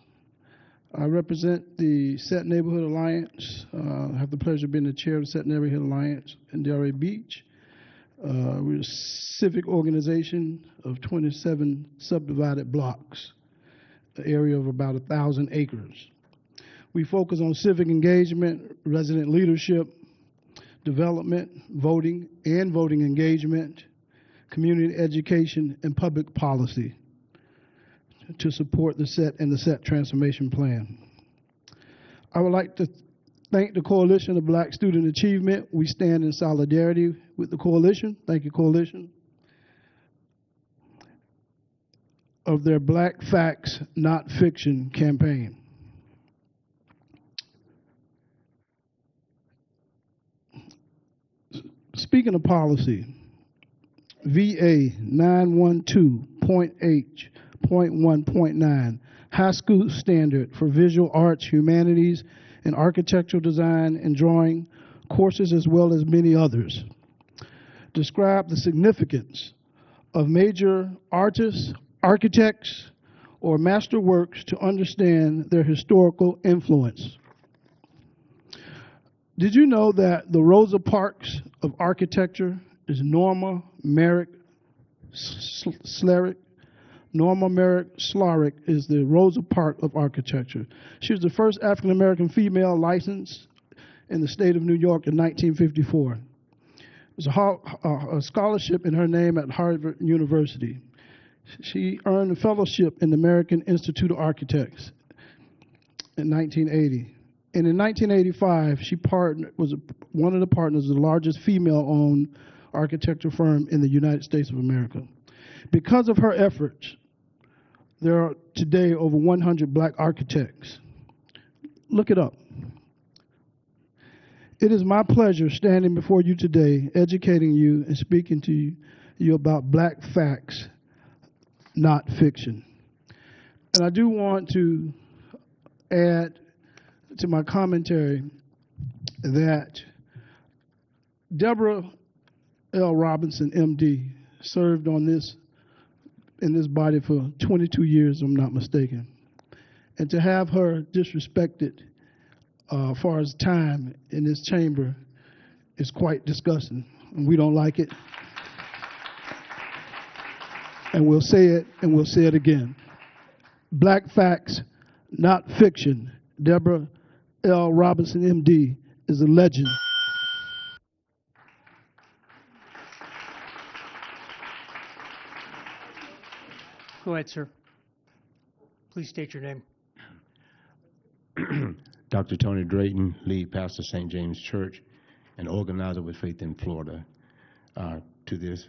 I represent the Set Neighborhood Alliance. I have the pleasure of being the chair of the Set Neighborhood Alliance in Delray Beach. We're a civic organization of 27 subdivided blocks, an area of about 1,000 acres. We focus on civic engagement, resident leadership, development, voting, and voting engagement, community education, and public policy to support the SET and the SET transformation plan. I would like to thank the Coalition of Black Student Achievement. We stand in solidarity with the coalition. Thank you, coalition. Of their Black Facts, Not Fiction campaign. Speaking of policy, VA 912.H.1.9, High School Standard for Visual Arts, Humanities, and Architectural Design and Drawing courses, as well as many others, describe the significance of major artists, architects, or master works to understand their historical influence. Did you know that the Rosa Parks of architecture is Norma Merrick Slarick? Norma Merrick Slarick is the Rosa Parks of architecture. She was the first African-American female licensed in the state of New York in 1954. There's a scholarship in her name at Harvard University. She earned a fellowship in the American Institute of Architects in 1980. And in 1985, she was one of the partners of the largest female-owned architecture firm in the United States of America. Because of her efforts, there are today over 100 black architects. Look it up. It is my pleasure standing before you today, educating you and speaking to you about black facts, not fiction. And I do want to add to my commentary that Deborah L. Robinson, MD, served in this body for 22 years, if I'm not mistaken. And to have her disrespected as far as time in this chamber is quite disgusting, and we don't like it. And we'll say it, and we'll say it again. Black facts, not fiction. Deborah L. Robinson, MD, is a legend. Go ahead, sir. Please state your name. Dr. Tony Drayton, lead pastor, St. James Church, and organizer with Faith in Florida, to this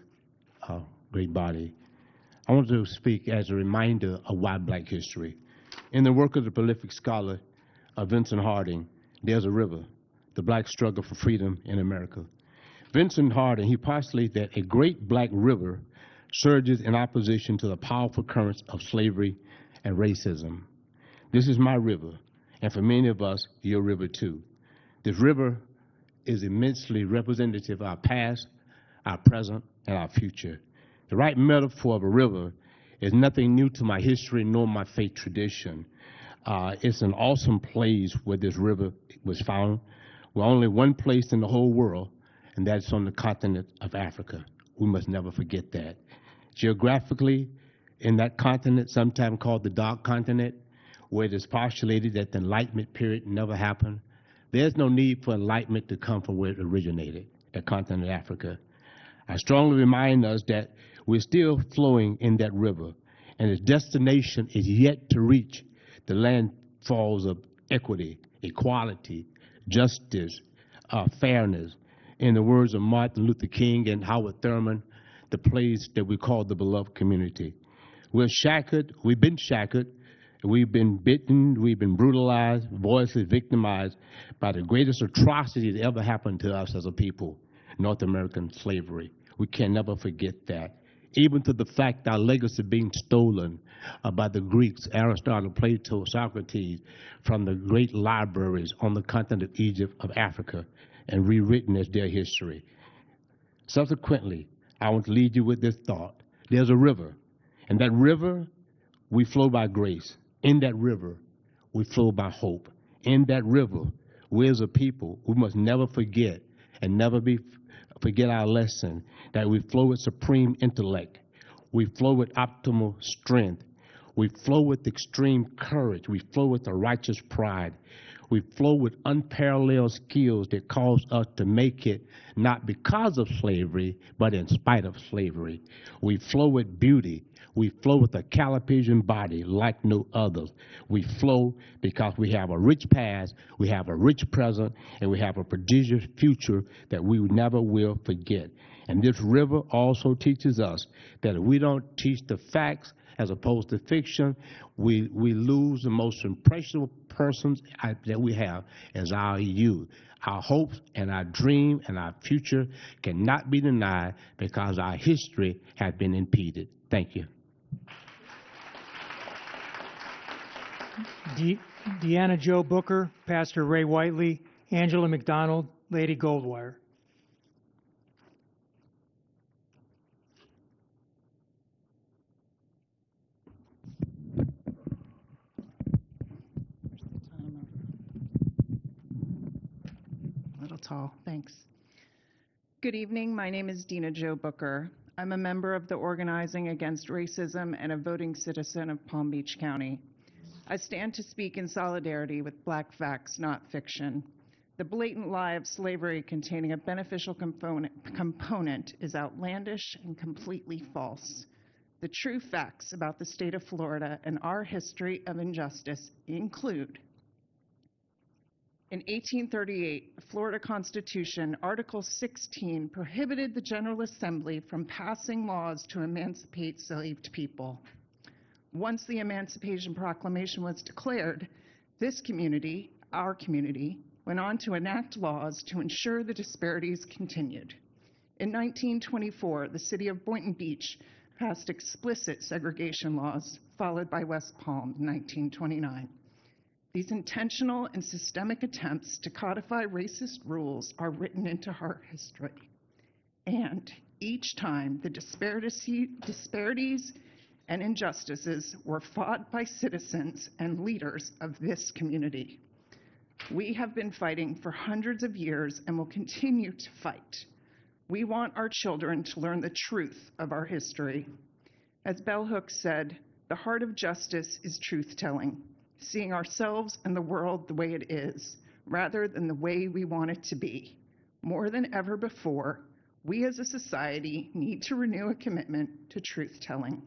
great body. I want to speak as a reminder of why Black history. In the work of the prolific scholar Vincent Harding, there's a river, the Black struggle for freedom in America. Vincent Harding, he postulates that a great Black river surges in opposition to the powerful currents of slavery and racism. This is my river, and for many of us, your river too. This river is immensely representative of our past, our present, and our future. The right metaphor of a river is nothing new to my history nor my faith tradition. It's an awesome place where this river was found. We're only one place in the whole world, and that's on the continent of Africa. We must never forget that. Geographically, in that continent, sometimes called the Dark Continent, where it is postulated that the Enlightenment period never happened, there's no need for enlightenment to come from where it originated, the continent of Africa. I strongly remind us that we're still flowing in that river, and its destination is yet to reach the landfalls of equity, equality, justice, fairness. In the words of Martin Luther King and Howard Thurman, the place that we call the beloved community. We're shackled, we've been shackled, we've been bitten, we've been brutalized, voiceless, victimized by the greatest atrocity that ever happened to us as a people, North American slavery. We can never forget that. Even to the fact our legacy being stolen by the Greeks, Aristotle, Plato, Socrates, from the great libraries on the continent of Egypt, of Africa, and rewritten as their history. Subsequently, I want to lead you with this thought. There's a river, and that river, we flow by grace. In that river, we flow by hope. In that river, we as a people, we must never forget and never forget our lesson that we flow with supreme intellect. We flow with optimal strength. We flow with extreme courage. We flow with a righteous pride. We flow with unparalleled skills that cause us to make it not because of slavery, but in spite of slavery. We flow with beauty. We flow with a Caucasian body like no others. We flow because we have a rich past, we have a rich present, and we have a prodigious future that we never will forget. And this river also teaches us that if we don't teach the facts as opposed to fiction, we lose the most impressionable persons that we have as our youth. Our hopes and our dream and our future cannot be denied because our history has been impeded. Thank you. Deanna Jo Booker, Pastor Ray Whiteley, Angela McDonald, Lady Goldwire. A little tall, thanks. Good evening, my name is Deanna Jo Booker. I'm a member of the Organizing Against Racism and a voting citizen of Palm Beach County. I stand to speak in solidarity with Black Facts, Not Fiction. The blatant lie of slavery containing a beneficial component is outlandish and completely false. The true facts about the state of Florida and our history of injustice include: in 1838, the Florida Constitution, Article 16, prohibited the General Assembly from passing laws to emancipate enslaved people. Once the Emancipation Proclamation was declared, this community, our community, went on to enact laws to ensure the disparities continued. In 1924, the city of Boynton Beach passed explicit segregation laws, followed by West Palm in 1929. These intentional and systemic attempts to codify racist rules are written into our history. And each time, the disparities and injustices were fought by citizens and leaders of this community. We have been fighting for hundreds of years and will continue to fight. We want our children to learn the truth of our history. As Bell Hooks said, the heart of justice is truth-telling, seeing ourselves and the world the way it is, rather than the way we want it to be. More than ever before, we as a society need to renew a commitment to truth-telling.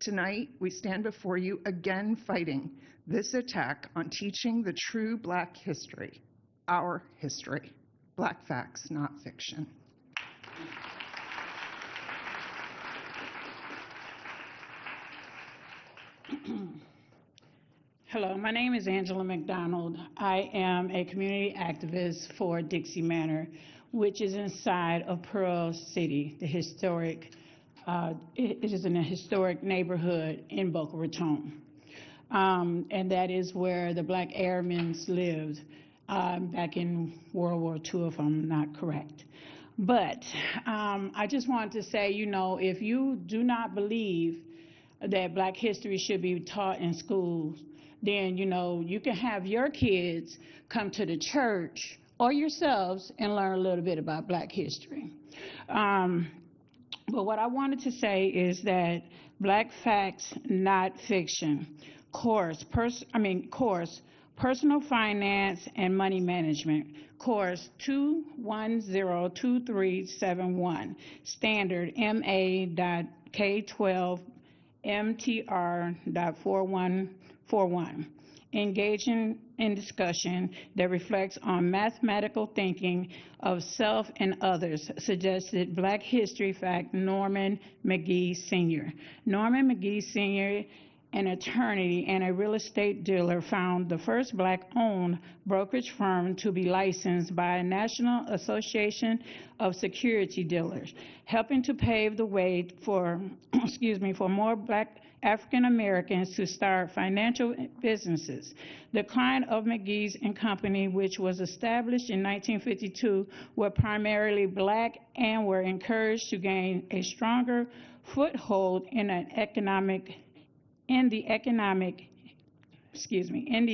Tonight, we stand before you again fighting this attack on teaching the true Black history, our history. Black facts, not fiction. Hello, my name is Angela McDonald. I am a community activist for Dixie Manor, which is inside of Pearl City, the historic, it is in a historic neighborhood in Boca Raton. And that is where the Black airmen lived back in World War II, if I'm not correct. But I just want to say, you know, if you do not believe that Black history should be taught in schools, then, you know, you can have your kids come to the church or yourselves and learn a little bit about Black history. But what I wanted to say is that Black facts, not fiction. Course, Personal Finance and Money Management, course 2102371, standard MA.K12MTR.4141. Engaging in discussion that reflects on mathematical thinking of self and others, suggested Black history fact Norman McGee Sr. Norman McGee Sr., an attorney and a real estate dealer, found the first Black-owned brokerage firm to be licensed by a National Association of Security Dealers, helping to pave the way for, for more Black African Americans to start financial businesses. The client of McGee's and Company, which was established in 1952, were primarily Black and were encouraged to gain a stronger foothold in the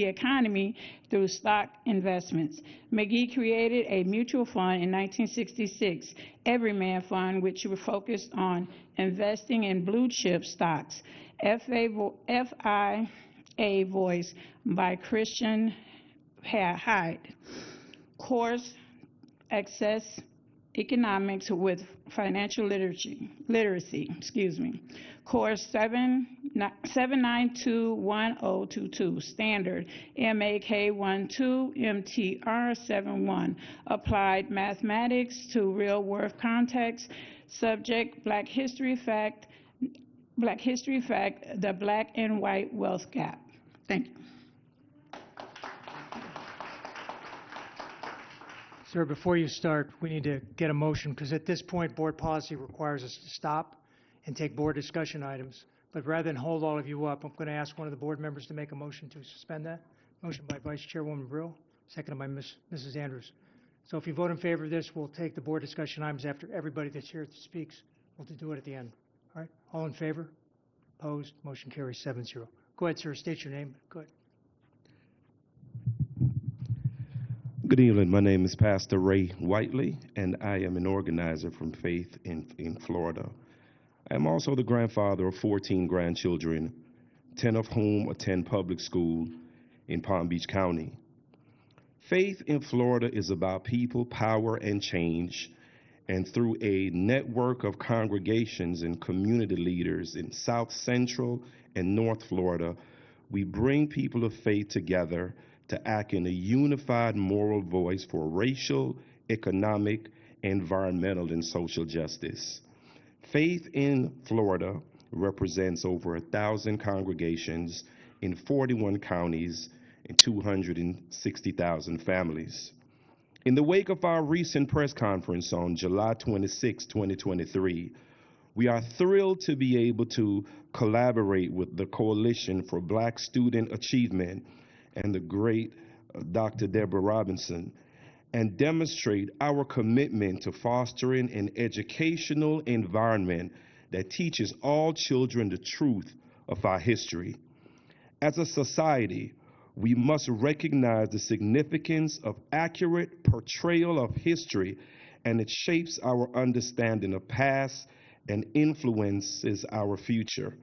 economy through stock investments. McGee created a mutual fund in 1966, Everyman Fund, which was focused on investing in blue chip stocks. FIA voiced by Christian Hyde. Course Access Economics with Financial Literacy. Course 7921022, standard MAK12MTR71, applied mathematics to real world context, subject Black history fact, the Black and white wealth gap. Thank you. Sir, before you start, we need to get a motion, because at this point, board policy requires us to stop and take board discussion items. But rather than hold all of you up, I'm going to ask one of the board members to make a motion to suspend that. Motion by Vice Chairwoman Brill, seconded by Mrs. Andrews. So if you vote in favor of this, we'll take the board discussion items after everybody that's here speaks. We'll do it at the end. All right? All in favor? Opposed? Motion carries 7-0. Go ahead, sir. State your name. Go ahead. Good evening. My name is Pastor Ray Whiteley, and I am an organizer from Faith in Florida. I am also the grandfather of 14 grandchildren, 10 of whom attend public school in Palm Beach County. Faith in Florida is about people, power, and change, and through a network of congregations and community leaders in South Central and North Florida, we bring people of faith together to act in a unified moral voice for racial, economic, environmental, and social justice. Faith in Florida represents over 1,000 congregations in 41 counties and 260,000 families. In the wake of our recent press conference on July 26, 2023, we are thrilled to be able to collaborate with the Coalition for Black Student Achievement and the great Dr. Deborah Robinson, and demonstrate our commitment to fostering an educational environment that teaches all children the truth of our history. As a society, we must recognize the significance of accurate portrayal of history, and it shapes our understanding of past and influences our future.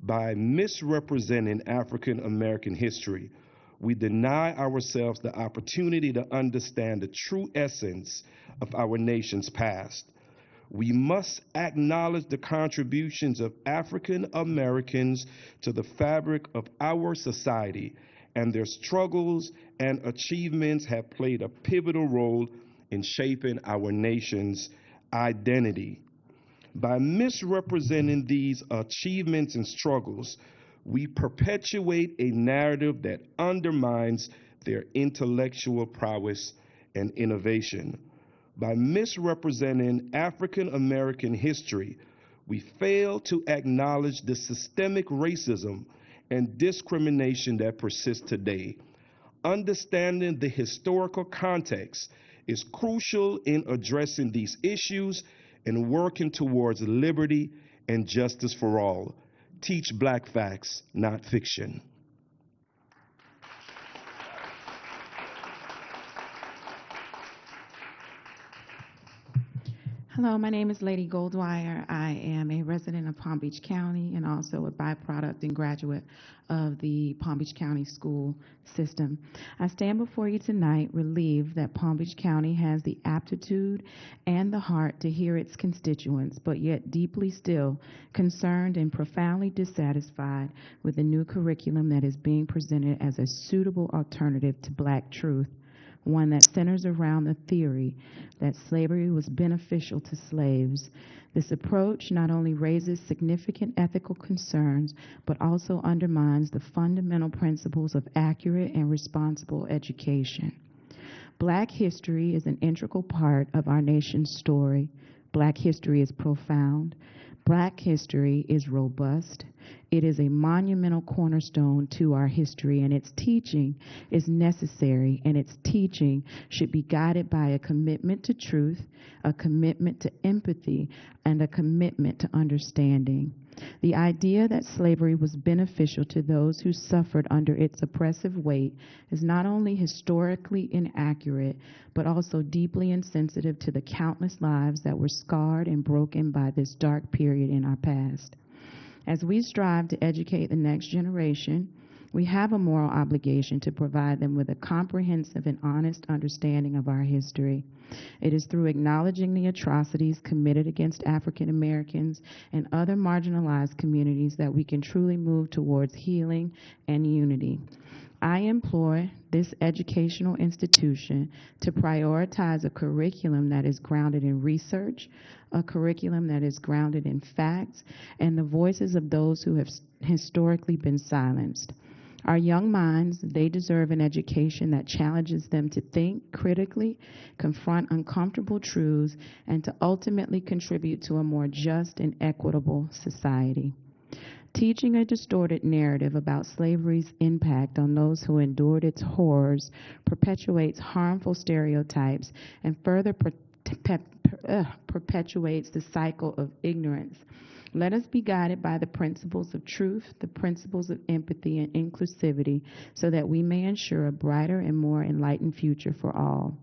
By misrepresenting African American history, we deny ourselves the opportunity to understand the true essence of our nation's past. We must acknowledge the contributions of African Americans to the fabric of our society, and their struggles and achievements have played a pivotal role in shaping our nation's identity. By misrepresenting these achievements and struggles, we perpetuate a narrative that undermines their intellectual prowess and innovation. By misrepresenting African American history, we fail to acknowledge the systemic racism and discrimination that persists today. Understanding the historical context is crucial in addressing these issues and working towards liberty and justice for all. Teach Black facts, not fiction. Hello, my name is Lady Goldwire. I am a resident of Palm Beach County and also a byproduct and graduate of the Palm Beach County school system. I stand before you tonight relieved that Palm Beach County has the aptitude and the heart to hear its constituents, but yet deeply still concerned and profoundly dissatisfied with the new curriculum that is being presented as a suitable alternative to Black truth, one that centers around the theory that slavery was beneficial to slaves. This approach not only raises significant ethical concerns, but also undermines the fundamental principles of accurate and responsible education. Black history is an integral part of our nation's story. Black history is profound. Black history is robust. It is a monumental cornerstone to our history, and its teaching is necessary, and its teaching should be guided by a commitment to truth, a commitment to empathy, and a commitment to understanding. The idea that slavery was beneficial to those who suffered under its oppressive weight is not only historically inaccurate, but also deeply insensitive to the countless lives that were scarred and broken by this dark period in our past. As we strive to educate the next generation, we have a moral obligation to provide them with a comprehensive and honest understanding of our history. It is through acknowledging the atrocities committed against African Americans and other marginalized communities that we can truly move towards healing and unity. I implore this educational institution to prioritize a curriculum that is grounded in research, a curriculum that is grounded in facts, and the voices of those who have historically been silenced. Our young minds, they deserve an education that challenges them to think critically, confront uncomfortable truths, and to ultimately contribute to a more just and equitable society. Teaching a distorted narrative about slavery's impact on those who endured its horrors perpetuates harmful stereotypes and further perpetuates the cycle of ignorance. Let us be guided by the principles of truth, the principles of empathy and inclusivity, so that we may ensure a brighter and more enlightened future for all.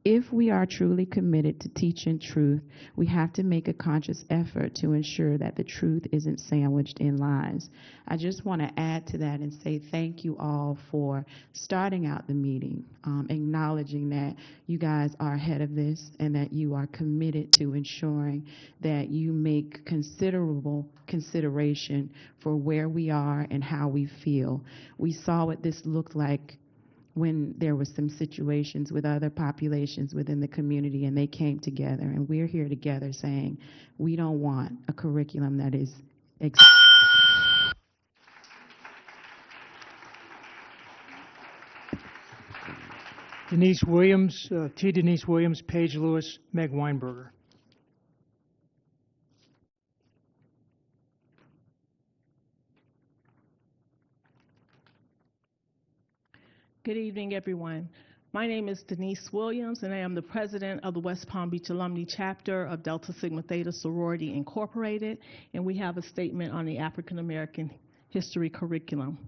If we are truly committed to teaching truth, we have to make a conscious effort to ensure that the truth isn't sandwiched in lies. I just want to add to that and say thank you all for starting out the meeting, acknowledging that you guys are ahead of this and that you are committed to ensuring that you make considerable consideration for where we are and how we feel. We saw what this looked like when there were some situations with other populations within the community and they came together, and we're here together saying we don't want a curriculum that is Denise Williams, T. Denise Williams, Paige Lewis, Meg Weinberger. Good evening, everyone. My name is Denise Williams, and I am the president of the West Palm Beach Alumni Chapter of Delta Sigma Theta Sorority Incorporated, and we have a statement on the African American History Curriculum.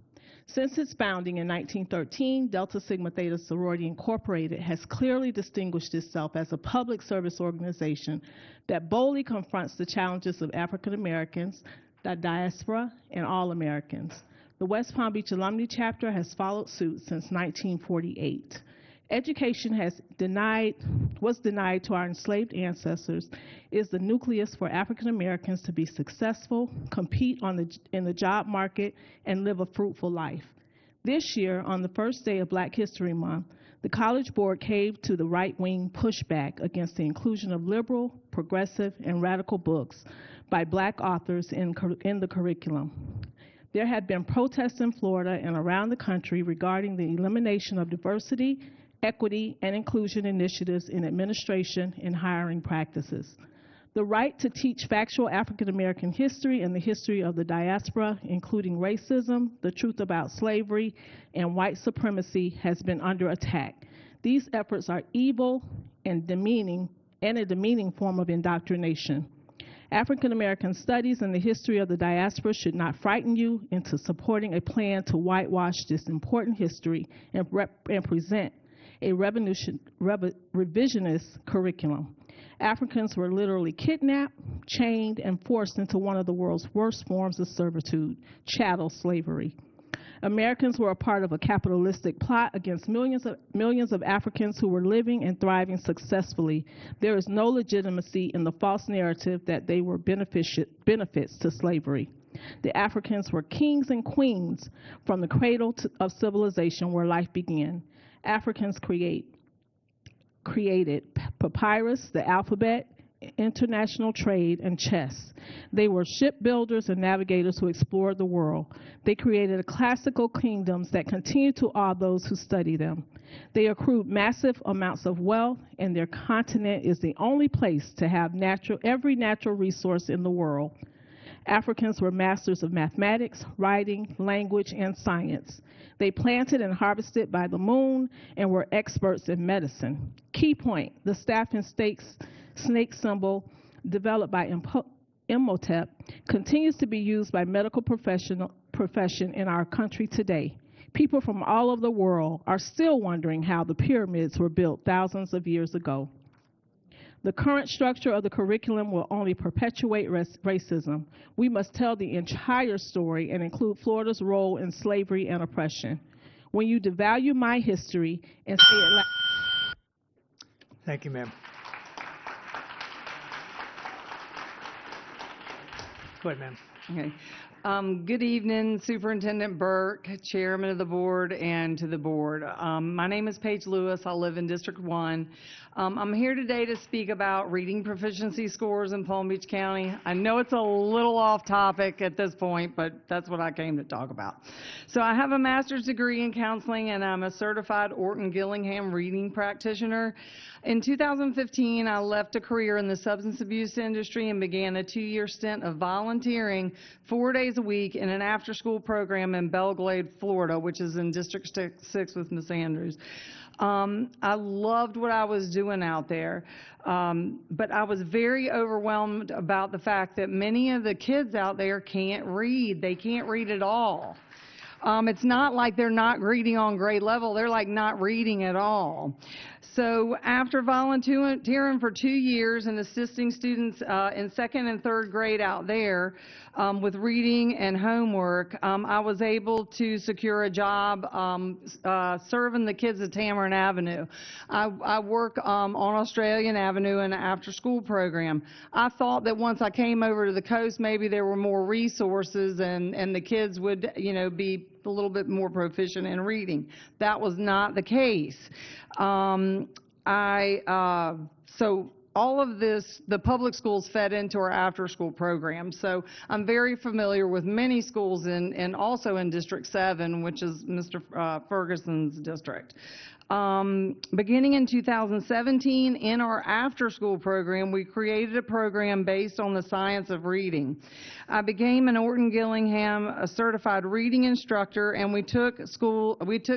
Since its founding in 1913, Delta Sigma Theta Sorority Incorporated has clearly distinguished itself as a public service organization that boldly confronts the challenges of African Americans, the diaspora, and all Americans. The West Palm Beach Alumni Chapter has followed suit since 1948. Education was denied to our enslaved ancestors is the nucleus for African Americans to be successful, compete in the job market, and live a fruitful life. This year, on the first day of Black History Month, the College Board caved to the right-wing pushback against the inclusion of liberal, progressive, and radical books by Black authors in the curriculum. There have been protests in Florida and around the country regarding the elimination of diversity, equity, and inclusion initiatives in administration and hiring practices. The right to teach factual African American history and the history of the diaspora, including racism, the truth about slavery, and white supremacy, has been under attack. These efforts are evil and a demeaning form of indoctrination. African American studies and the history of the diaspora should not frighten you into supporting a plan to whitewash this important history and present a revisionist curriculum. Africans were literally kidnapped, chained, and forced into one of the world's worst forms of servitude, chattel slavery. Americans were a part of a capitalistic plot against millions of Africans who were living and thriving successfully. There is no legitimacy in the false narrative that they were benefits to slavery. The Africans were kings and queens from the cradle of civilization where life began. Africans created papyrus, the alphabet, international trade, and chess. They were shipbuilders and navigators who explored the world. They created classical kingdoms that continue to awe those who study them. They accrued massive amounts of wealth, and their continent is the only place to have every natural resource in the world. Africans were masters of mathematics, writing, language, and science. They planted and harvested by the moon and were experts in medicine. Key point, the staff and snake symbol developed by Imhotep continues to be used by medical profession in our country today. People from all over the world are still wondering how the pyramids were built thousands of years ago. The current structure of the curriculum will only perpetuate racism. We must tell the entire story and include Florida's role in slavery and oppression. When you devalue my history and say it like... Thank you, ma'am. Go ahead, ma'am. Okay. Good evening, Superintendent Burke, Chairman of the Board, and to the Board. My name is Paige Lewis. I live in District 1. I'm here today to speak about reading proficiency scores in Palm Beach County. I know it's a little off topic at this point, but that's what I came to talk about. So I have a master's degree in counseling, and I'm a certified Orton-Gillingham reading practitioner. In 2015, I left a career in the substance abuse industry and began a 2-year stint of volunteering 4 days a week in an after-school program in Belglade, Florida, which is in District 6 with Ms. Andrews. I loved what I was doing out there, but I was very overwhelmed about the fact that many of the kids out there can't read. They can't read at all. It's not like they're not reading on grade level. They're like not reading at all. So after volunteering for 2 years and assisting students in 2nd and 3rd grade out there with reading and homework, I was able to secure a job serving the kids at Tamarin Avenue. I work on Australian Avenue in an after-school program. I thought that once I came over to the coast, maybe there were more resources and the kids would, be a little bit more proficient in reading. That was not the case. So all of this, the public schools fed into our after-school program. So I'm very familiar with many schools and also in District 7, which is Mr. Ferguson's district. Beginning in 2017, in our after-school program, we created a program based on the science of reading. I became an Orton-Gillingham a certified reading instructor, and we took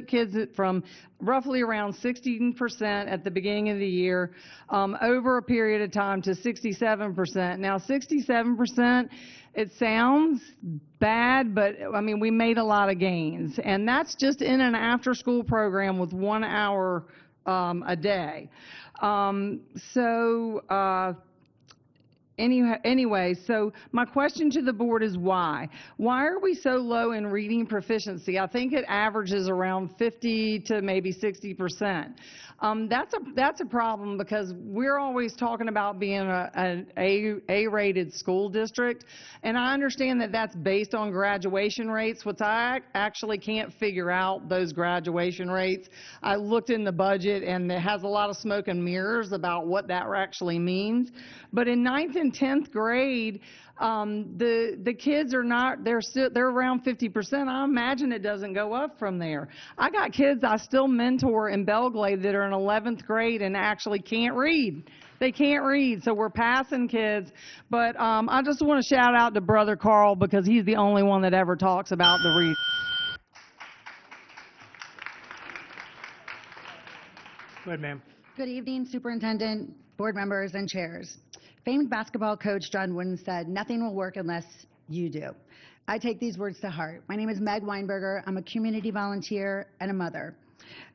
kids from roughly around 16% at the beginning of the year over a period of time to 67%. Now, 67%, it sounds bad, but I mean, we made a lot of gains. And that's just in an after-school program with 1 hour Anyway, so my question to the board is why? Why are we so low in reading proficiency? I think it averages around 50 to maybe 60%. That's a problem because we're always talking about being an A-rated school district, and I understand that that's based on graduation rates, which I actually can't figure out those graduation rates. I looked in the budget, and it has a lot of smoke and mirrors about what that actually means. But in 9th and 10th grade, the kids are not, they're around 50%. I imagine it doesn't go up from there. I got kids I still mentor in Belglade that are in 11th grade and actually can't read. They can't read, so we're passing kids. But I just want to shout out to Brother Carl because he's the only one that ever talks about the reading. Go ahead, ma'am. Good evening, Superintendent, board members, and chairs. Famed basketball coach John Wooden said, "Nothing will work unless you do." I take these words to heart. My name is Meg Weinberger. I'm a community volunteer and a mother.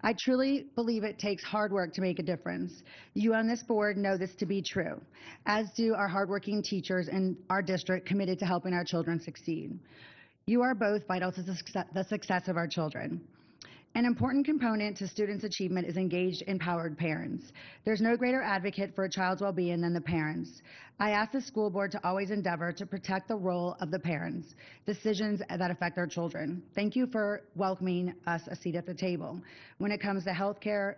I truly believe it takes hard work to make a difference. You on this board know this to be true, as do our hardworking teachers in our district committed to helping our children succeed. You are both vital to the success of our children. An important component to students' achievement is engaged, empowered parents. There's no greater advocate for a child's well-being than the parents. I ask the school board to always endeavor to protect the role of the parents, decisions that affect our children. Thank you for welcoming us a seat at the table. When it comes to healthcare,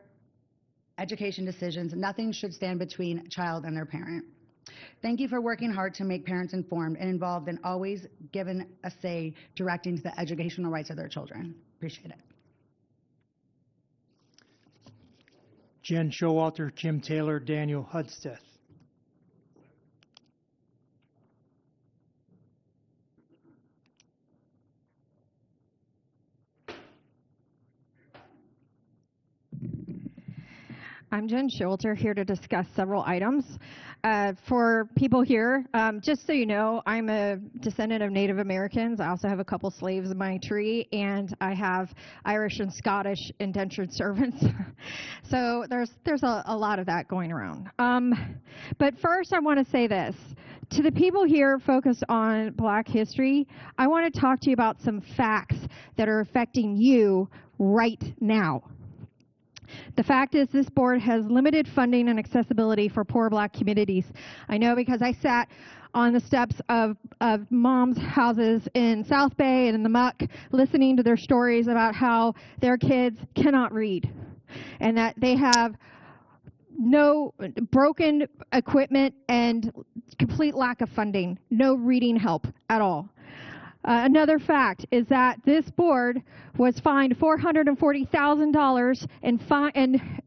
education decisions, nothing should stand between a child and their parent. Thank you for working hard to make parents informed and involved and always given a say directing to the educational rights of their children. Appreciate it. Jen Showalter, Jim Taylor, Daniel Hudsteth. I'm Jen Showalter, here to discuss several items. For people here, just so you know, I'm a descendant of Native Americans. I also have a couple slaves in my tree, and I have Irish and Scottish indentured servants. So there's a lot of that going around. But first, I want to say this. To the people here focused on Black history, I want to talk to you about some facts that are affecting you right now. The fact is this board has limited funding and accessibility for poor Black communities. I know because I sat on the steps of moms' houses in South Bay and in the Muck listening to their stories about how their kids cannot read and that they have no broken equipment and complete lack of funding, no reading help at all. Another fact is that this board was fined $440,000 and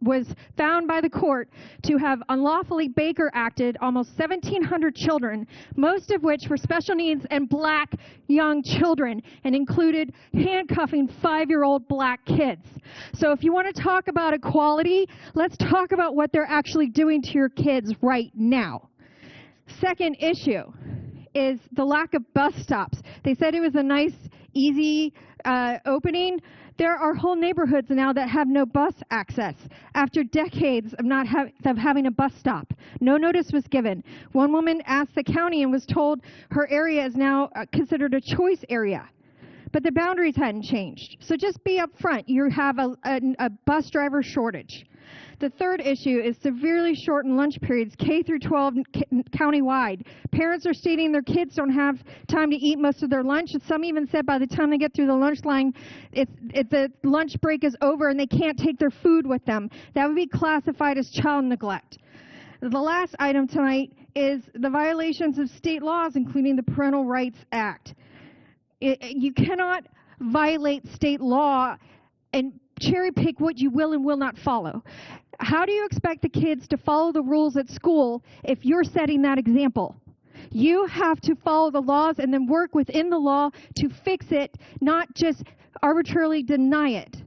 was found by the court to have unlawfully Baker acted almost 1,700 children, most of which were special needs and Black young children, and included handcuffing 5-year-old Black kids. So if you want to talk about equality, let's talk about what they're actually doing to your kids right now. Second issue is the lack of bus stops. They said it was a nice, easy opening. There are whole neighborhoods now that have no bus access after decades of not having a bus stop. No notice was given. One woman asked the county and was told her area is now considered a choice area. But the boundaries hadn't changed. So just be upfront. You have a bus driver shortage. The third issue is severely shortened lunch periods, K through 12 countywide. Parents are stating their kids don't have time to eat most of their lunch. Some even said by the time they get through the lunch line, the lunch break is over and they can't take their food with them. That would be classified as child neglect. The last item tonight is the violations of state laws, including the Parental Rights Act. You cannot violate state law and cherry pick what you will and will not follow. How do you expect the kids to follow the rules at school if you're setting that example? You have to follow the laws and then work within the law to fix it, not just arbitrarily deny it.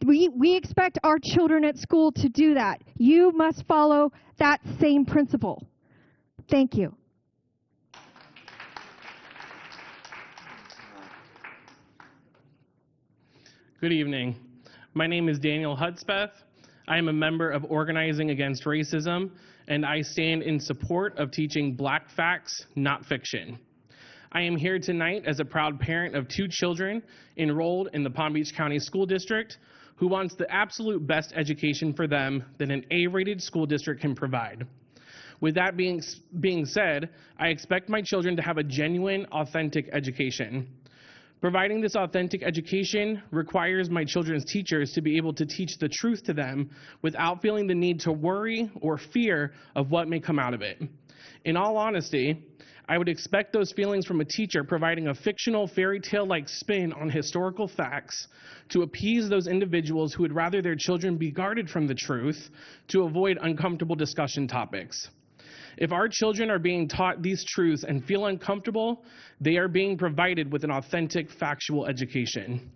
We expect our children at school to do that. You must follow that same principle. Thank you. Good evening. My name is Daniel Hudspeth. I am a member of Organizing Against Racism, and I stand in support of teaching Black facts, not fiction. I am here tonight as a proud parent of 2 children enrolled in the Palm Beach County School District who wants the absolute best education for them that an A-rated school district can provide. With that being said, I expect my children to have a genuine, authentic education. Providing this authentic education requires my children's teachers to be able to teach the truth to them without feeling the need to worry or fear of what may come out of it. In all honesty, I would expect those feelings from a teacher providing a fictional fairy tale-like spin on historical facts to appease those individuals who would rather their children be guarded from the truth to avoid uncomfortable discussion topics. If our children are being taught these truths and feel uncomfortable, they are being provided with an authentic, factual education.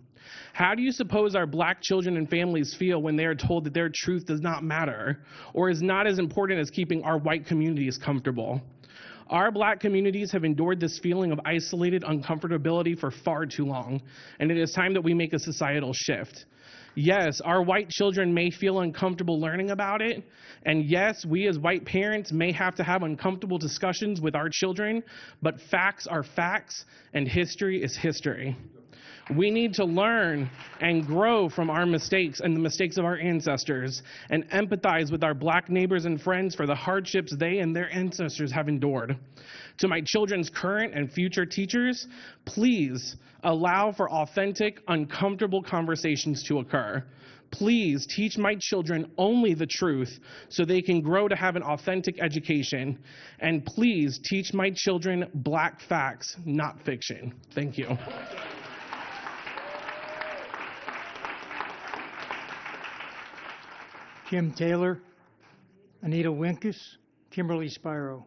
How do you suppose our Black children and families feel when they are told that their truth does not matter or is not as important as keeping our white communities comfortable? Our Black communities have endured this feeling of isolated uncomfortability for far too long, and it is time that we make a societal shift. Yes, our white children may feel uncomfortable learning about it, and yes, we as white parents may have to have uncomfortable discussions with our children, but facts are facts, and history is history. We need to learn and grow from our mistakes and the mistakes of our ancestors and empathize with our Black neighbors and friends for the hardships they and their ancestors have endured. To my children's current and future teachers, please allow for authentic, uncomfortable conversations to occur. Please teach my children only the truth so they can grow to have an authentic education. And please teach my children Black facts, not fiction. Thank you. Kim Taylor, Anita Winkus, Kimberly Spiro.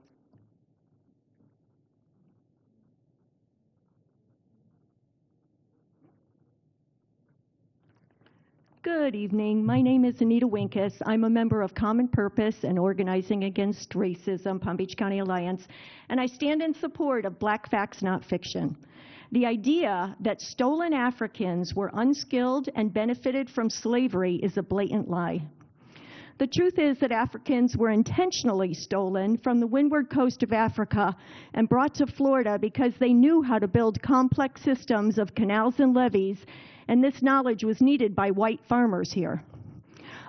Good evening. My name is Anita Winkus. I'm a member of Common Purpose and Organizing Against Racism, Palm Beach County Alliance, and I stand in support of Black Facts, Not Fiction. The idea that stolen Africans were unskilled and benefited from slavery is a blatant lie. The truth is that Africans were intentionally stolen from the windward coast of Africa and brought to Florida because they knew how to build complex systems of canals and levees, and this knowledge was needed by white farmers here.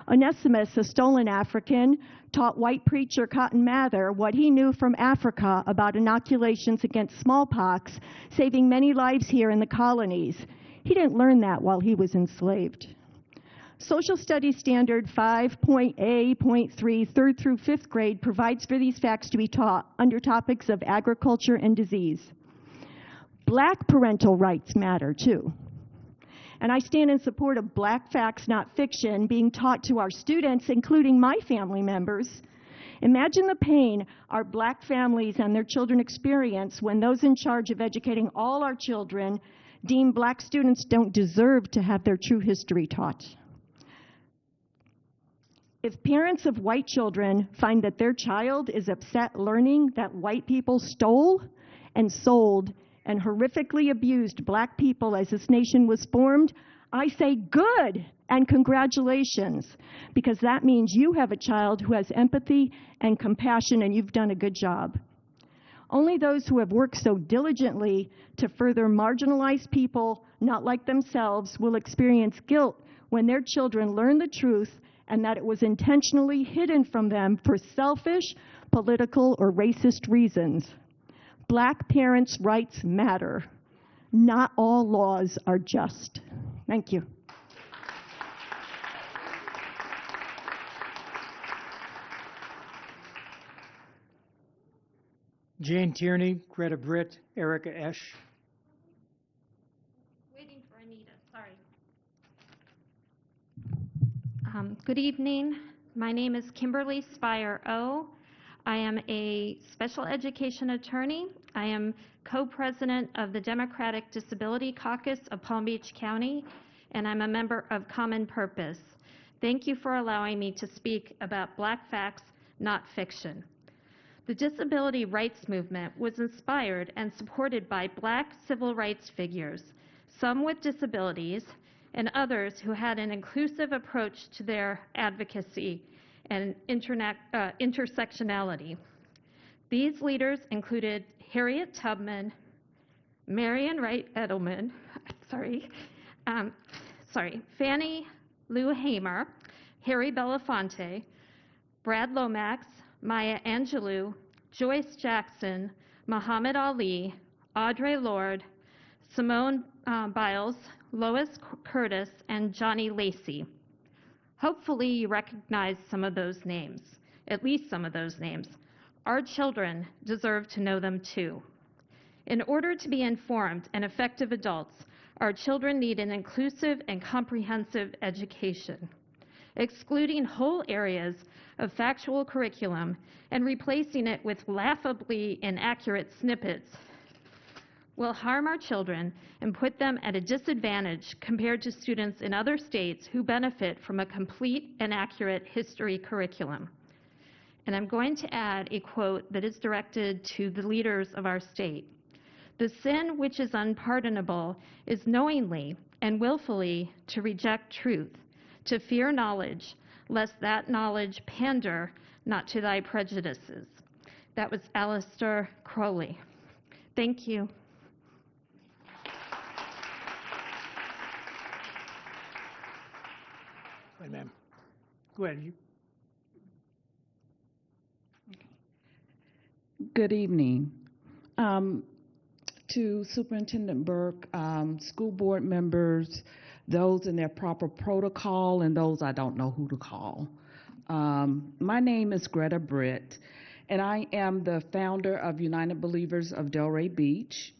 Onesimus, a stolen African, taught white preacher Cotton Mather what he knew from Africa about inoculations against smallpox, saving many lives here in the colonies. He didn't learn that while he was enslaved. Social Studies Standard 5.A.3, 3rd through 5th grade, provides for these facts to be taught under topics of agriculture and disease. Black parental rights matter, too. And I stand in support of Black Facts, Not Fiction being taught to our students, including my family members. Imagine the pain our Black families and their children experience when those in charge of educating all our children deem Black students don't deserve to have their true history taught. If parents of white children find that their child is upset learning that white people stole and sold and horrifically abused Black people as this nation was formed, I say good and congratulations, because that means you have a child who has empathy and compassion, and you've done a good job. Only those who have worked so diligently to further marginalize people not like themselves will experience guilt when their children learn the truth and that it was intentionally hidden from them for selfish, political, or racist reasons. Black parents' rights matter. Not all laws are just. Thank you. Jane Tierney, Greta Britt, Erica Esch. Waiting for Anita, sorry. Good evening. My name is Kimberly Spire O. I am a special education attorney. I am co-president of the Democratic Disability Caucus of Palm Beach County, and I'm a member of Common Purpose. Thank you for allowing me to speak about Black facts, not fiction. The disability rights movement was inspired and supported by Black civil rights figures, some with disabilities, and others who had an inclusive approach to their advocacy and intersectionality. These leaders included Harriet Tubman, Marian Wright Edelman, Fannie Lou Hamer, Harry Belafonte, Brad Lomax, Maya Angelou, Joyce Jackson, Muhammad Ali, Audre Lorde, Simone Biles, Lois Curtis, and Johnny Lacey. Hopefully you recognize some of those names, at least some of those names. Our children deserve to know them too. In order to be informed and effective adults, our children need an inclusive and comprehensive education. Excluding whole areas of factual curriculum and replacing it with laughably inaccurate snippets will harm our children and put them at a disadvantage compared to students in other states who benefit from a complete and accurate history curriculum. And I'm going to add a quote that is directed to the leaders of our state. "The sin which is unpardonable is knowingly and willfully to reject truth, to fear knowledge, lest that knowledge pander not to thy prejudices." That was Aleister Crowley. Thank you. Wait, ma'am. Go ahead. Good evening. To Superintendent Burke, school board members, those in their proper protocol, and those I don't know who to call. My name is Greta Britt, and I am the founder of United Believers of Delray Beach.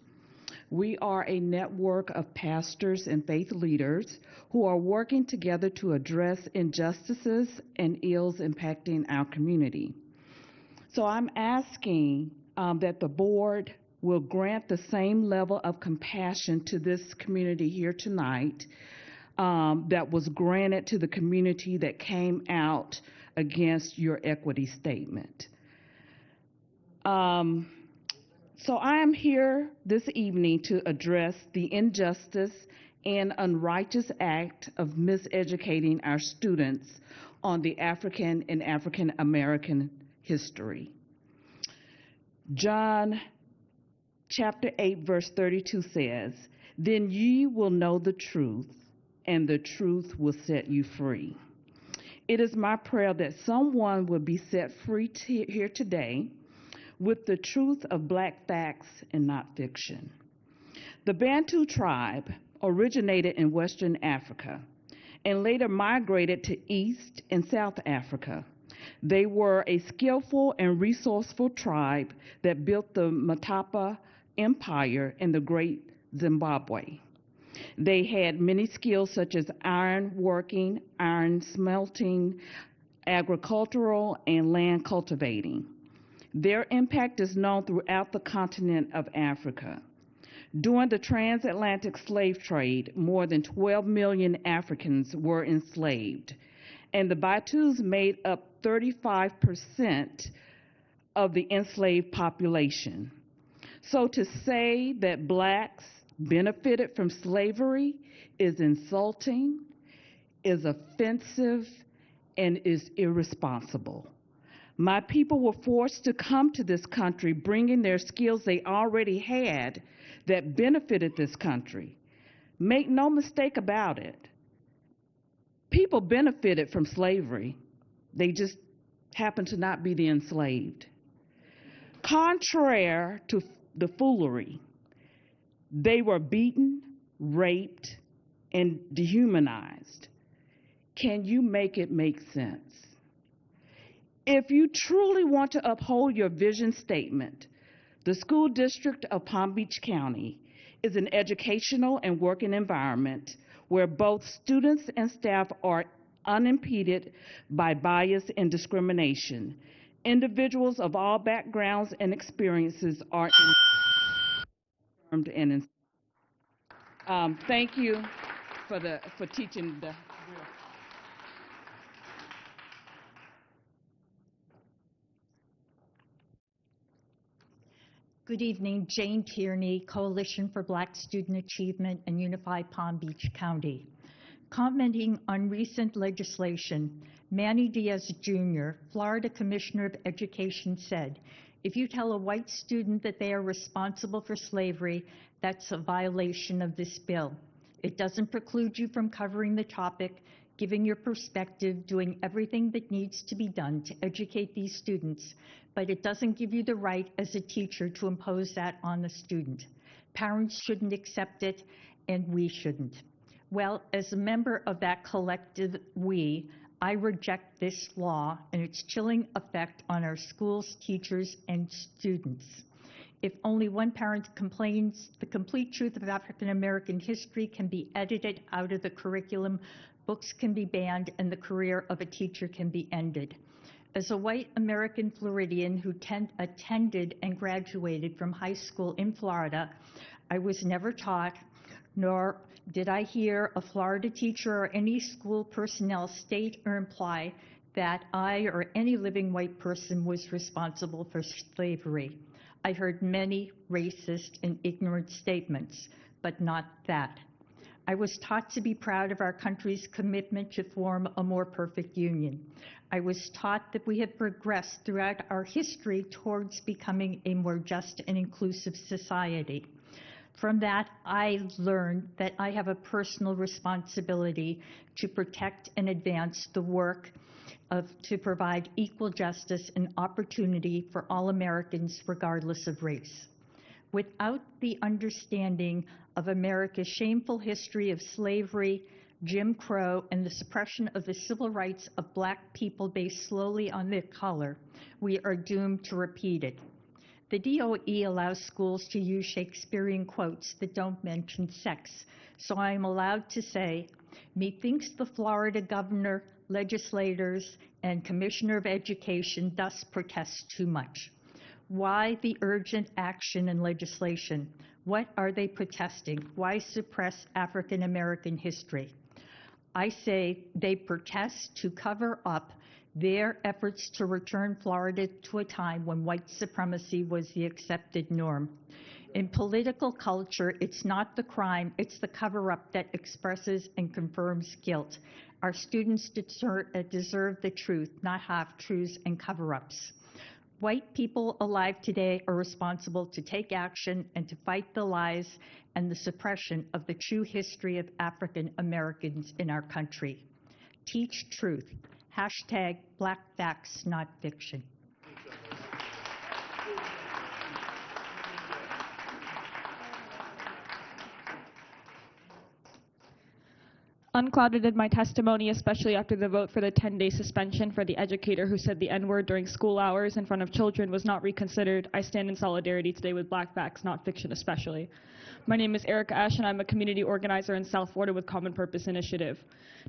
We are a network of pastors and faith leaders who are working together to address injustices and ills impacting our community. So I'm asking that the board will grant the same level of compassion to this community here tonight that was granted to the community that came out against your equity statement. So I am here this evening to address the injustice and unrighteous act of miseducating our students on the African and African American history. John chapter 8, verse 32 says, "Then ye will know the truth, and the truth will set you free." It is my prayer that someone will be set free here today with the truth of Black facts and not fiction. The Bantu tribe originated in Western Africa and later migrated to East and South Africa. They were a skillful and resourceful tribe that built the Matapa Empire in the Great Zimbabwe. They had many skills such as iron working, iron smelting, agricultural, and land cultivating. Their impact is known throughout the continent of Africa. During the transatlantic slave trade, more than 12 million Africans were enslaved, and the Batus made up 35% of the enslaved population. So to say that blacks benefited from slavery is insulting, is offensive, and is irresponsible. My people were forced to come to this country bringing their skills they already had that benefited this country. Make no mistake about it. People benefited from slavery. They just happened to not be the enslaved. Contrary to the foolery, they were beaten, raped, and dehumanized. Can you make it make sense? If you truly want to uphold your vision statement, the school district of Palm Beach County is an educational and working environment where both students and staff are unimpeded by bias and discrimination. Individuals of all backgrounds and experiences are informed and thank you for teaching the. Good evening, Jane Tierney, Coalition for Black Student Achievement and Unified Palm Beach County. Commenting on recent legislation, Manny Diaz Jr., Florida Commissioner of Education, said, "If you tell a white student that they are responsible for slavery, that's a violation of this bill. It doesn't preclude you from covering the topic, giving your perspective, doing everything that needs to be done to educate these students, but it doesn't give you the right as a teacher to impose that on the student. Parents shouldn't accept it, and we shouldn't." Well, as a member of that collective we, I reject this law and its chilling effect on our schools, teachers, and students. If only one parent complains, the complete truth of African American history can be edited out of the curriculum, books can be banned, and the career of a teacher can be ended. As a white American Floridian who attended and graduated from high school in Florida, I was never taught, nor did I hear a Florida teacher or any school personnel state or imply that I or any living white person was responsible for slavery. I heard many racist and ignorant statements, but not that. I was taught to be proud of our country's commitment to form a more perfect union. I was taught that we have progressed throughout our history towards becoming a more just and inclusive society. From that, I learned that I have a personal responsibility to protect and advance the work to provide equal justice and opportunity for all Americans, regardless of race. Without the understanding of America's shameful history of slavery, Jim Crow, and the suppression of the civil rights of Black people based solely on their color, we are doomed to repeat it. The DOE allows schools to use Shakespearean quotes that don't mention sex, so I am allowed to say, "Methinks the Florida governor, legislators, and commissioner of education thus protest too much." Why the urgent action and legislation? What are they protesting? Why suppress African American history? I say they protest to cover up their efforts to return Florida to a time when white supremacy was the accepted norm. In political culture, it's not the crime, it's the cover-up that expresses and confirms guilt. Our students deserve the truth, not half-truths and cover-ups. White people alive today are responsible to take action and to fight the lies and the suppression of the true history of African Americans in our country. Teach truth. Hashtag Black Facts, Not Fiction. Unclouded in my testimony, especially after the vote for the 10-day suspension for the educator who said the N-word during school hours in front of children was not reconsidered, I stand in solidarity today with Black Facts, Not Fiction especially. My name is Erica Esch, and I'm a community organizer in South Florida with Common Purpose Initiative.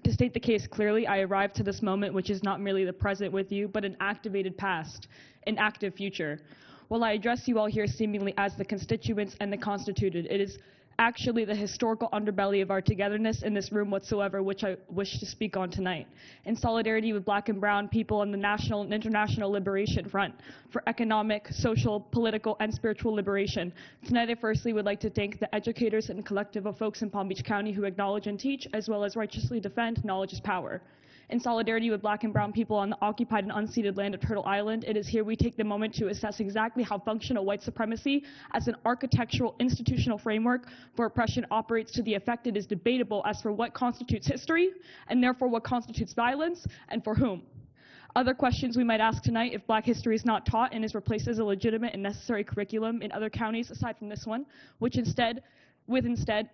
To state the case clearly, I arrived to this moment, which is not merely the present with you, but an activated past, an active future. While I address you all here seemingly as the constituents and the constituted, it is actually the historical underbelly of our togetherness in this room whatsoever, which I wish to speak on tonight. In solidarity with Black and brown people on the national and international liberation front for economic, social, political, and spiritual liberation, tonight I firstly would like to thank the educators and collective of folks in Palm Beach County who acknowledge and teach, as well as righteously defend knowledge is power. In solidarity with Black and brown people on the occupied and unceded land of Turtle Island, it is here we take the moment to assess exactly how functional white supremacy as an architectural institutional framework for oppression operates to the effect it is debatable as for what constitutes history, and therefore what constitutes violence, and for whom. Other questions we might ask tonight if Black history is not taught and is replaced as a legitimate and necessary curriculum in other counties aside from this one, which instead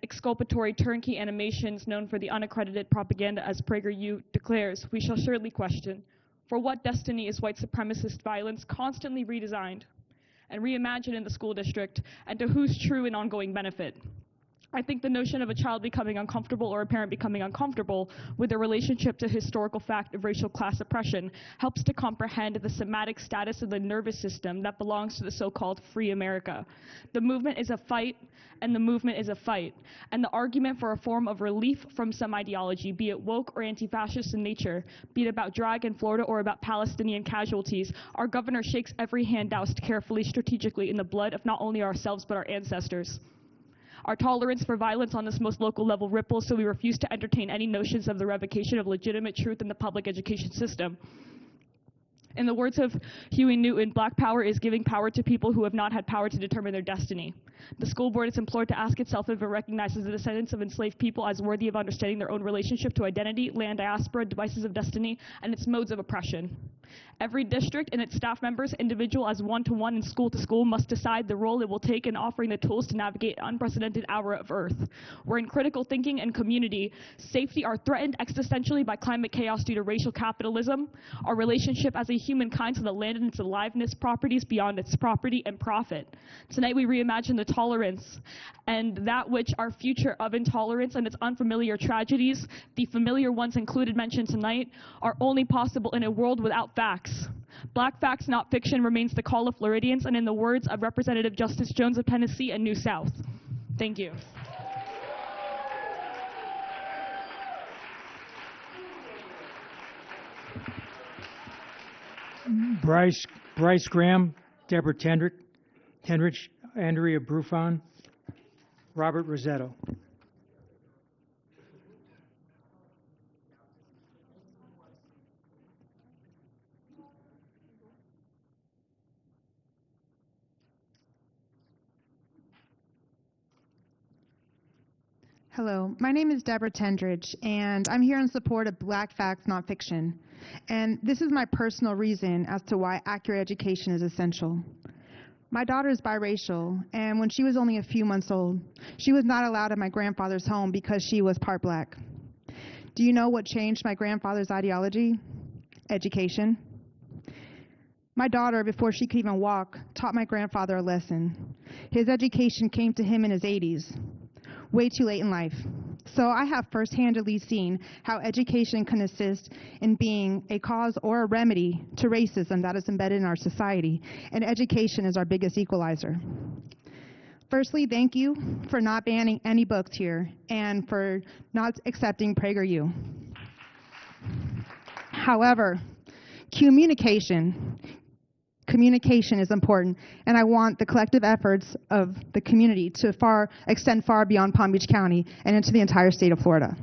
exculpatory turnkey animations known for the unaccredited propaganda as PragerU declares, we shall surely question, for what destiny is white supremacist violence constantly redesigned and reimagined in the school district, and to whose true and ongoing benefit? I think the notion of a child becoming uncomfortable or a parent becoming uncomfortable with their relationship to historical fact of racial class oppression helps to comprehend the somatic status of the nervous system that belongs to the so-called free America. The movement is a fight, and the movement is a fight. And the argument for a form of relief from some ideology, be it woke or anti-fascist in nature, be it about drag in Florida or about Palestinian casualties, our governor shakes every hand doused carefully, strategically in the blood of not only ourselves but our ancestors. Our tolerance for violence on this most local level ripples, so we refuse to entertain any notions of the revocation of legitimate truth in the public education system. In the words of Huey Newton, black power is giving power to people who have not had power to determine their destiny. The school board is implored to ask itself if it recognizes the descendants of enslaved people as worthy of understanding their own relationship to identity, land, diaspora, devices of destiny, and its modes of oppression. Every district and its staff members, individual as one-to-one and school-to-school, must decide the role it will take in offering the tools to navigate an unprecedented hour of Earth, where in critical thinking and community, safety are threatened existentially by climate chaos due to racial capitalism, our relationship as a humankind to the land and its aliveness properties beyond its property and profit. Tonight we reimagine the tolerance and that which our future of intolerance and its unfamiliar tragedies, the familiar ones included mentioned tonight, are only possible in a world without facts. Black facts, not fiction, remains the call of Floridians, and in the words of Representative Justice Jones of Tennessee and New South. Thank you. Bryce Graham, Deborah Tendrich, Andrea Brufon, Robert Rosetto. Hello, my name is Deborah Tendridge, and I'm here in support of Black Facts, Not Fiction. And this is my personal reason as to why accurate education is essential. My daughter is biracial, and when she was only a few months old, she was not allowed in my grandfather's home because she was part black. Do you know what changed my grandfather's ideology? Education. My daughter, before she could even walk, taught my grandfather a lesson. His education came to him in his 80s. Way too late in life. So I have first-handedly seen how education can assist in being a cause or a remedy to racism that is embedded in our society, and education is our biggest equalizer. Firstly, thank you for not banning any books here and for not accepting PragerU. However, Communication is important, and I want the collective efforts of the community to extend far beyond Palm Beach County and into the entire state of Florida.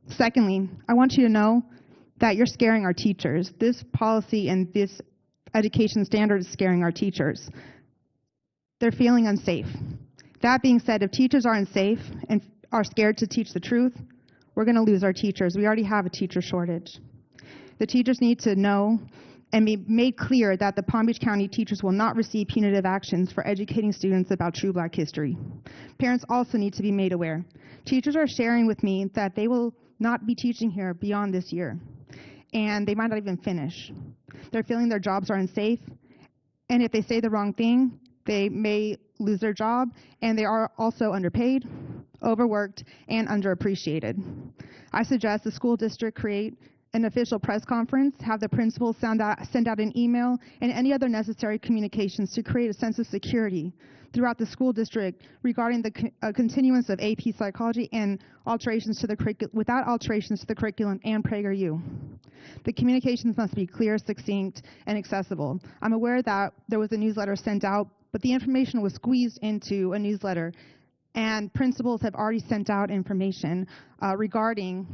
Secondly, I want you to know that you're scaring our teachers. This policy and this education standard is scaring our teachers. They're feeling unsafe. That being said, if teachers are unsafe and are scared to teach the truth, we're going to lose our teachers. We already have a teacher shortage. The teachers need to know and be made clear that the Palm Beach County teachers will not receive punitive actions for educating students about true Black history. Parents also need to be made aware. Teachers are sharing with me that they will not be teaching here beyond this year, and they might not even finish. They're feeling their jobs are unsafe, and if they say the wrong thing, they may lose their job, and they are also underpaid, overworked, and underappreciated. I suggest the school district create an official press conference, have the principals send out an email, and any other necessary communications to create a sense of security throughout the school district regarding the continuance of AP psychology and without alterations to the curriculum and PragerU. The communications must be clear, succinct, and accessible. I'm aware that there was a newsletter sent out, but the information was squeezed into a newsletter, and principals have already sent out information regarding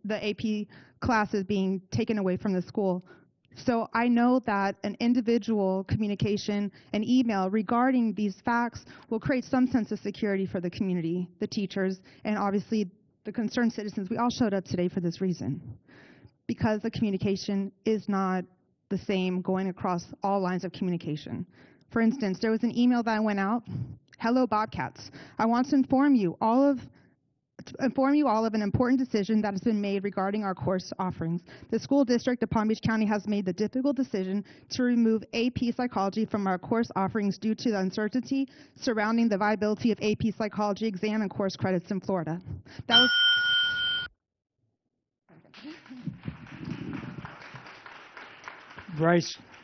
the AP classes being taken away from the school. So I know that an individual communication, an email regarding these facts will create some sense of security for the community, the teachers, and obviously the concerned citizens. We all showed up today for this reason, because the communication is not the same going across all lines of communication. For instance, there was an email that went out, "Hello Bobcats. I want to inform you all of an important decision that has been made regarding our course offerings. The school district of Palm Beach County has made the difficult decision to remove AP Psychology from our course offerings due to the uncertainty surrounding the viability of AP Psychology exam and course credits in Florida." That was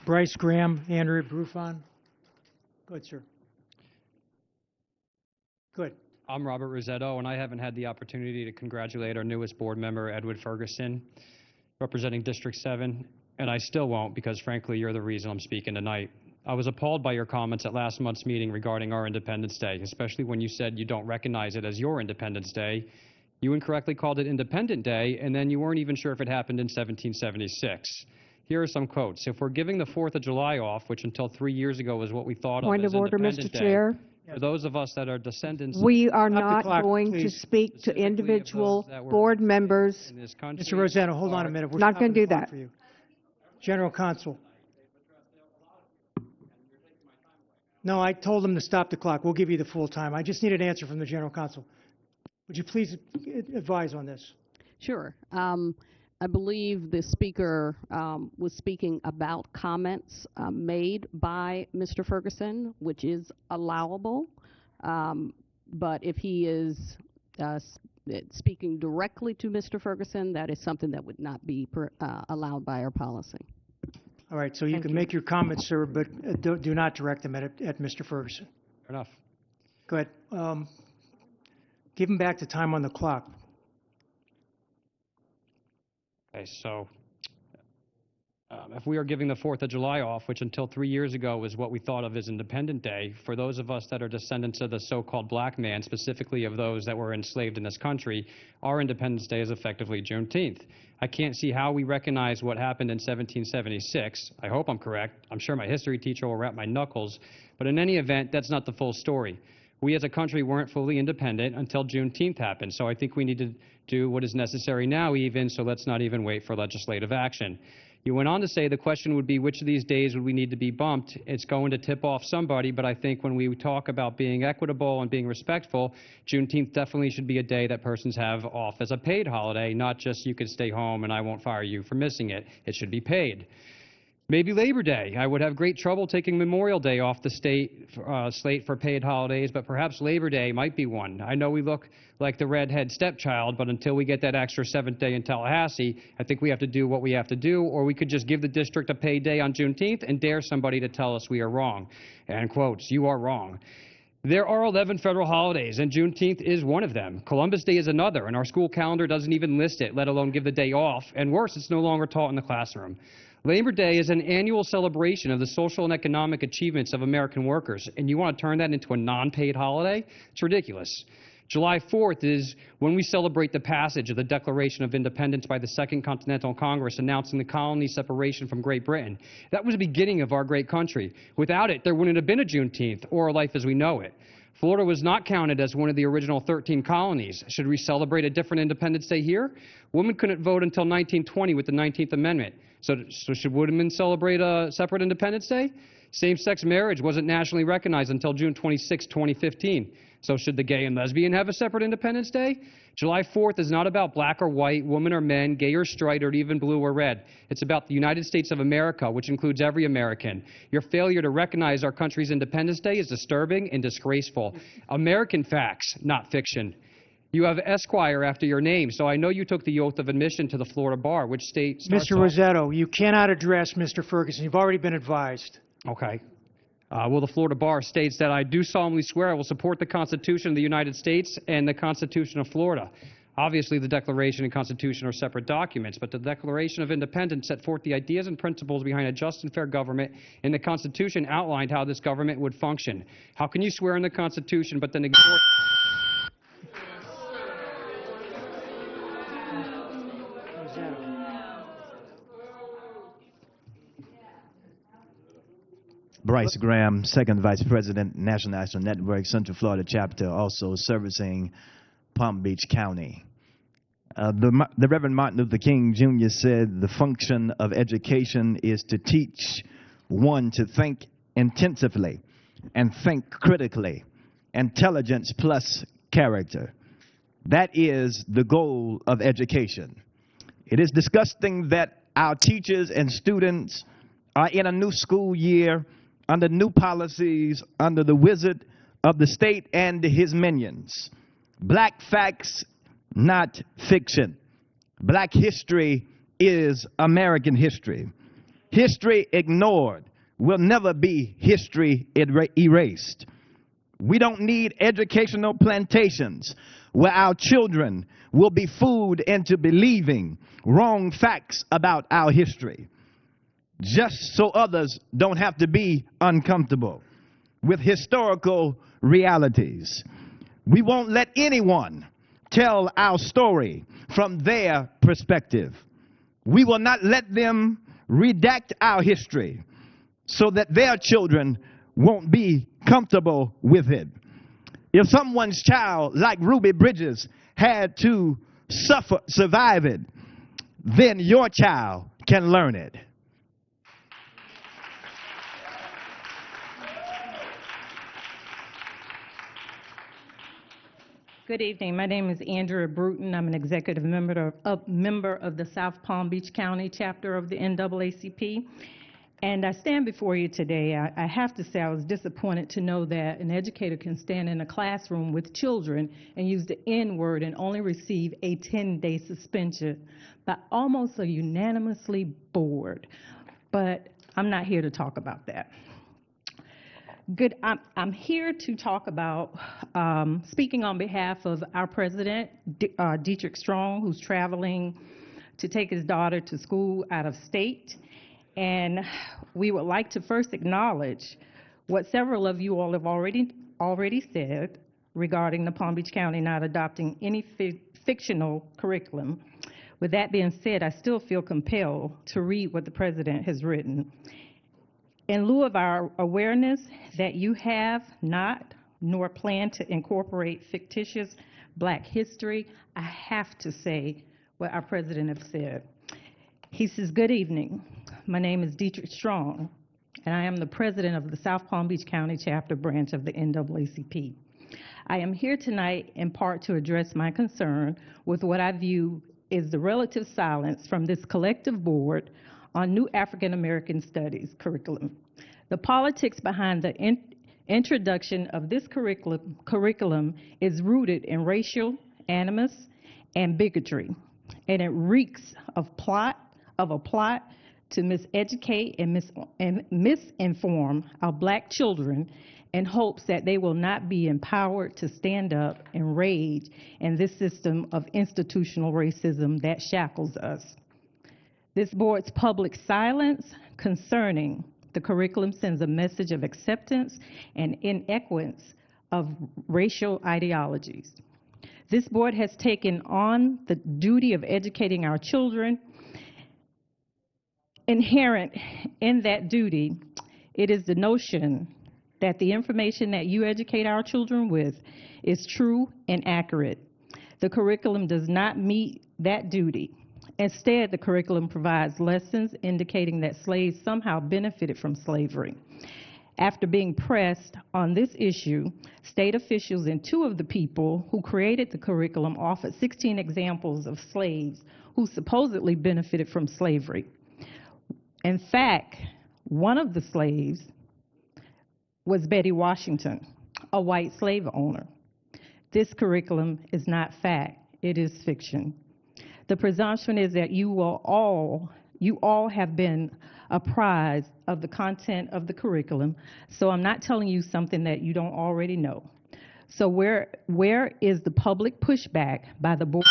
Bryce Graham, Andrea Brufon. Good, sir. Good. I'm Robert Rosetto, and I haven't had the opportunity to congratulate our newest board member, Edward Ferguson, representing District 7, and I still won't because, frankly, you're the reason I'm speaking tonight. I was appalled by your comments at last month's meeting regarding our Independence Day, especially when you said you don't recognize it as your Independence Day. You incorrectly called it Independent Day, and then you weren't even sure if it happened in 1776. Here are some quotes. If we're giving the 4th of July off, which until 3 years ago was what we thought Point of as of order, Independence Mr. Day, Chair. for those of us that are descendants We are Stop the not clock, going to please. speak to individual board members. in this country, Mr. Rosano, hold on a minute. We're Not stopping gonna do the clock that. for you. General Counsel. No, I told him to stop the clock. We'll give you the full time. I just need an answer from the General Counsel. Would you please advise on this? Sure. I believe the speaker was speaking about comments made by Mr. Ferguson, which is allowable. But if he is speaking directly to Mr. Ferguson, that is something that would not be allowed by our policy. All right, so you can make your comments, sir, but do not direct them at Mr. Ferguson. Fair enough. Go ahead. Give him back the time on the clock. Okay, so if we are giving the 4th of July off, which until 3 years ago was what we thought of as Independent Day, for those of us that are descendants of the so-called black man, specifically of those that were enslaved in this country, our Independence Day is effectively Juneteenth. I can't see how we recognize what happened in 1776. I hope I'm correct. I'm sure my history teacher will wrap my knuckles. But in any event, that's not the full story. We as a country weren't fully independent until Juneteenth happened. So I think we need to do what is necessary now even, so let's not even wait for legislative action. You went on to say the question would be which of these days would we need to be bumped. It's going to tip off somebody, but I think when we talk about being equitable and being respectful, Juneteenth definitely should be a day that persons have off as a paid holiday, not just you can stay home and I won't fire you for missing it. It should be paid. Maybe Labor Day. I would have great trouble taking Memorial Day off the state slate for paid holidays, but perhaps Labor Day might be one. I know we look like the redhead stepchild, but until we get that extra 7th day in Tallahassee, I think we have to do what we have to do, or we could just give the district a paid day on Juneteenth and dare somebody to tell us we are wrong. And quotes, you are wrong. There are 11 federal holidays, and Juneteenth is one of them. Columbus Day is another, and our school calendar doesn't even list it, let alone give the day off. And worse, it's no longer taught in the classroom. Labor Day is an annual celebration of the social and economic achievements of American workers, and you want to turn that into a non-paid holiday? It's ridiculous. July 4th is when we celebrate the passage of the Declaration of Independence by the Second Continental Congress announcing the colony's separation from Great Britain. That was the beginning of our great country. Without it, there wouldn't have been a Juneteenth or a life as we know it. Florida was not counted as one of the original 13 colonies. Should we celebrate a different Independence Day here? Women couldn't vote until 1920 with the 19th Amendment. So should women celebrate a separate Independence Day? Same-sex marriage wasn't nationally recognized until June 26, 2015. So should the gay and lesbian have a separate Independence Day? July 4th is not about black or white, woman or men, gay or straight, or even blue or red. It's about the United States of America, which includes every American. Your failure to recognize our country's Independence Day is disturbing and disgraceful. American facts, not fiction. You have Esquire after your name, so I know you took the oath of admission to the Florida bar, which state starts Mr. Rossetto, you cannot address Mr. Ferguson. You've already been advised. Okay. Well, the Florida bar states that I do solemnly swear I will support the Constitution of the United States and the Constitution of Florida. Obviously, the Declaration and Constitution are separate documents, but the Declaration of Independence set forth the ideas and principles behind a just and fair government, and the Constitution outlined how this government would function. How can you swear in the Constitution but then ignore... Bryce Graham, Second Vice President, National National Network, Central Florida Chapter, also servicing Palm Beach County. The Reverend Martin Luther King Jr. said the function of education is to teach one to think intensively and think critically, intelligence plus character. That is the goal of education. It is disgusting that our teachers and students are in a new school year under new policies, under the wizard of the state and his minions. Black facts, not fiction. Black history is American history. History ignored will never be history erased. We don't need educational plantations where our children will be fooled into believing wrong facts about our history. just so others don't have to be uncomfortable with historical realities. We won't let anyone tell our story from their perspective. We will not let them redact our history so that their children won't be comfortable with it. If someone's child, like Ruby Bridges, had to survive it, then your child can learn it. Good evening. My name is Andrea Bruton. I'm an executive member of the South Palm Beach County chapter of the NAACP. And I stand before you today. I have to say I was disappointed to know that an educator can stand in a classroom with children and use the N-word and only receive a 10-day suspension by almost a unanimously board. But I'm not here to talk about that. Good. I'm here to talk about speaking on behalf of our president, Dietrich Strong, who's traveling to take his daughter to school out of state. And we would like to first acknowledge what several of you all have already said regarding the Palm Beach County not adopting any fictional curriculum. With that being said, I still feel compelled to read what the president has written. In lieu of our awareness that you have not nor plan to incorporate fictitious Black history, I have to say what our president has said. He says, "Good evening. My name is Dietrich Strong, and I am the president of the South Palm Beach County chapter branch of the NAACP. I am here tonight in part to address my concern with what I view is the relative silence from this collective board on new African American studies curriculum. The politics behind the introduction of this curriculum is rooted in racial animus and bigotry, and it reeks of a plot to miseducate and misinform our Black children in hopes that they will not be empowered to stand up and rage in this system of institutional racism that shackles us. This board's public silence concerning the curriculum sends a message of acceptance and inequity of racial ideologies. This board has taken on the duty of educating our children. Inherent in that duty, it is the notion that the information that you educate our children with is true and accurate. The curriculum does not meet that duty. Instead, the curriculum provides lessons indicating that slaves somehow benefited from slavery. After being pressed on this issue, state officials and two of the people who created the curriculum offered 16 examples of slaves who supposedly benefited from slavery. In fact, one of the slaves was Betty Washington, a white slave owner. This curriculum is not fact, it is fiction. The presumption is that you all have been apprised of the content of the curriculum, so I'm not telling you something that you don't already know. So where is the public pushback by the board?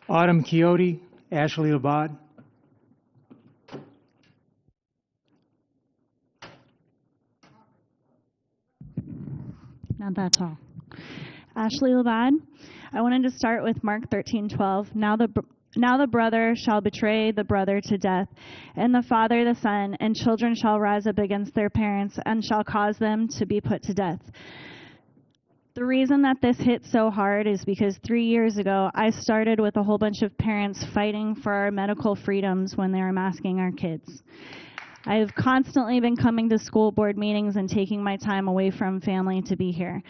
Autumn Quixote, Ashley Labad. Not that tall. Ashley Labad. I wanted to start with Mark 13:12. Now the brother shall betray the brother to death, and the father the son, and children shall rise up against their parents and shall cause them to be put to death. The reason that this hit so hard is because 3 years ago, I started with a whole bunch of parents fighting for our medical freedoms when they were masking our kids. I have constantly been coming to school board meetings and taking my time away from family to be here.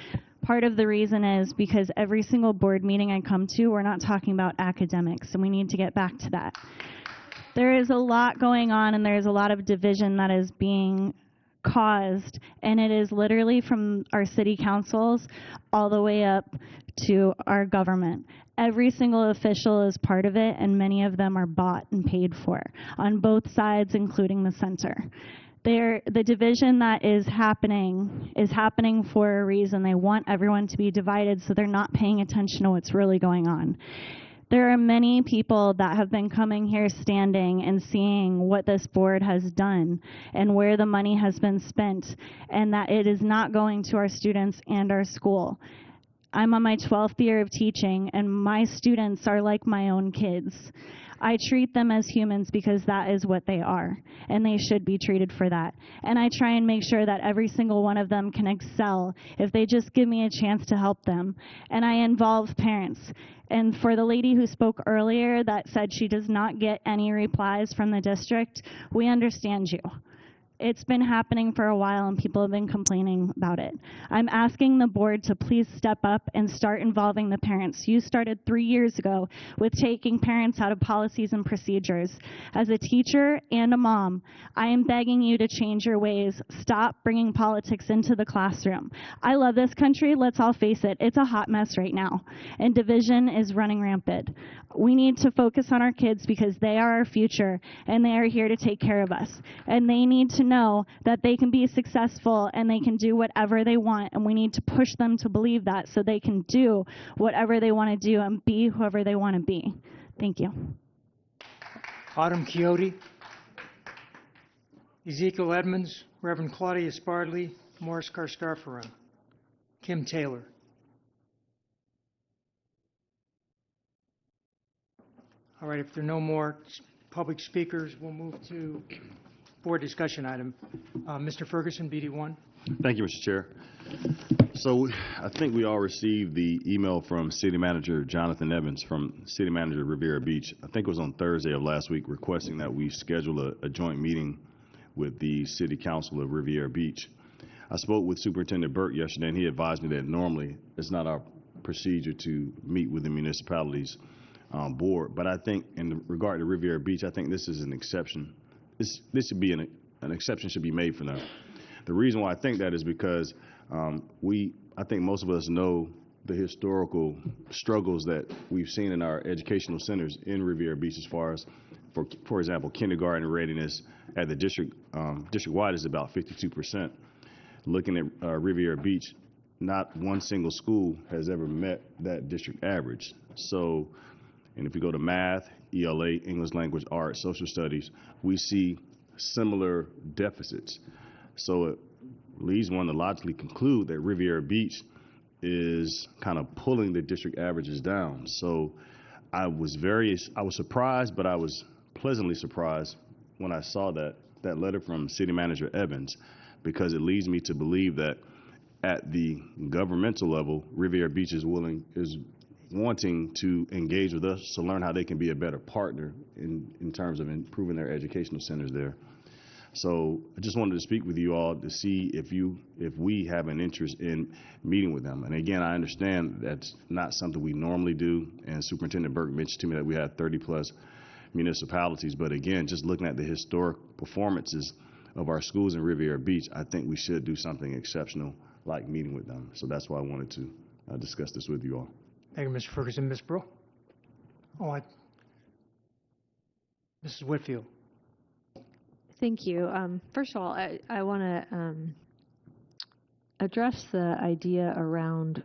Part of the reason is because every single board meeting I come to, we're not talking about academics, and we need to get back to that. There is a lot going on, and there's a lot of division that is being caused, and it is literally from our city councils all the way up to our government. Every single official is part of it, and many of them are bought and paid for on both sides, including the center. The division that is happening for a reason. They want everyone to be divided, so they're not paying attention to what's really going on. There are many people that have been coming here standing and seeing what this board has done and where the money has been spent, and that it is not going to our students and our school. I'm on my 12th year of teaching, and my students are like my own kids. I treat them as humans because that is what they are, and they should be treated for that. And I try and make sure that every single one of them can excel if they just give me a chance to help them. And I involve parents. And for the lady who spoke earlier that said she does not get any replies from the district, we understand you. It's been happening for a while and people have been complaining about it. I'm asking the board to please step up and start involving the parents. You started 3 years ago with taking parents out of policies and procedures. As a teacher and a mom, I am begging you to change your ways. Stop bringing politics into the classroom. I love this country. Let's all face it. It's a hot mess right now, and division is running rampant. We need to focus on our kids because they are our future and they are here to take care of us. And they need to know that they can be successful and they can do whatever they want, and we need to push them to believe that so they can do whatever they want to do and be whoever they want to be. Thank you. Autumn Quixote, Ezekiel Edmonds, Reverend Claudia Spardley, Morris Carstarfaran, Kim Taylor. All right, if there are no more public speakers, we'll move to board discussion item. Mr. Ferguson, BD1. Thank you, Mr. Chair. So I think we all received the email from City Manager Jonathan Evans from City Manager Riviera Beach. I think it was on Thursday of last week, requesting that we schedule a joint meeting with the City Council of Riviera Beach. I spoke with Superintendent Burke yesterday, and he advised me that normally it's not our procedure to meet with the municipalities board, but I think in regard to Riviera Beach, I think this is an exception. This should be an exception should be made for them. The reason why I think that is because I think most of us know the historical struggles that we've seen in our educational centers in Riviera Beach, as far as, for example, kindergarten readiness at the district-wide is about 52%. Looking at Riviera Beach, not one single school has ever met that district average. So, and if we go to math, ELA, English language, art, social studies, we see similar deficits. So it leads one to logically conclude that Riviera Beach is kind of pulling the district averages down. So I was surprised, but I was pleasantly surprised when I saw that letter from City Manager Evans, because it leads me to believe that at the governmental level, Riviera Beach is wanting to engage with us to learn how they can be a better partner in terms of improving their educational centers there. So I just wanted to speak with you all to see if we have an interest in meeting with them. And again, I understand that's not something we normally do, and Superintendent Burke mentioned to me that we have 30+ municipalities, but again, just looking at the historic performances of our schools in Riviera Beach, I think we should do something exceptional like meeting with them. So that's why I wanted to discuss this with you all. Thank you, Mr. Ferguson. Ms. Breaux? Mrs. Whitfield. Thank you. First of all, I want to address the idea around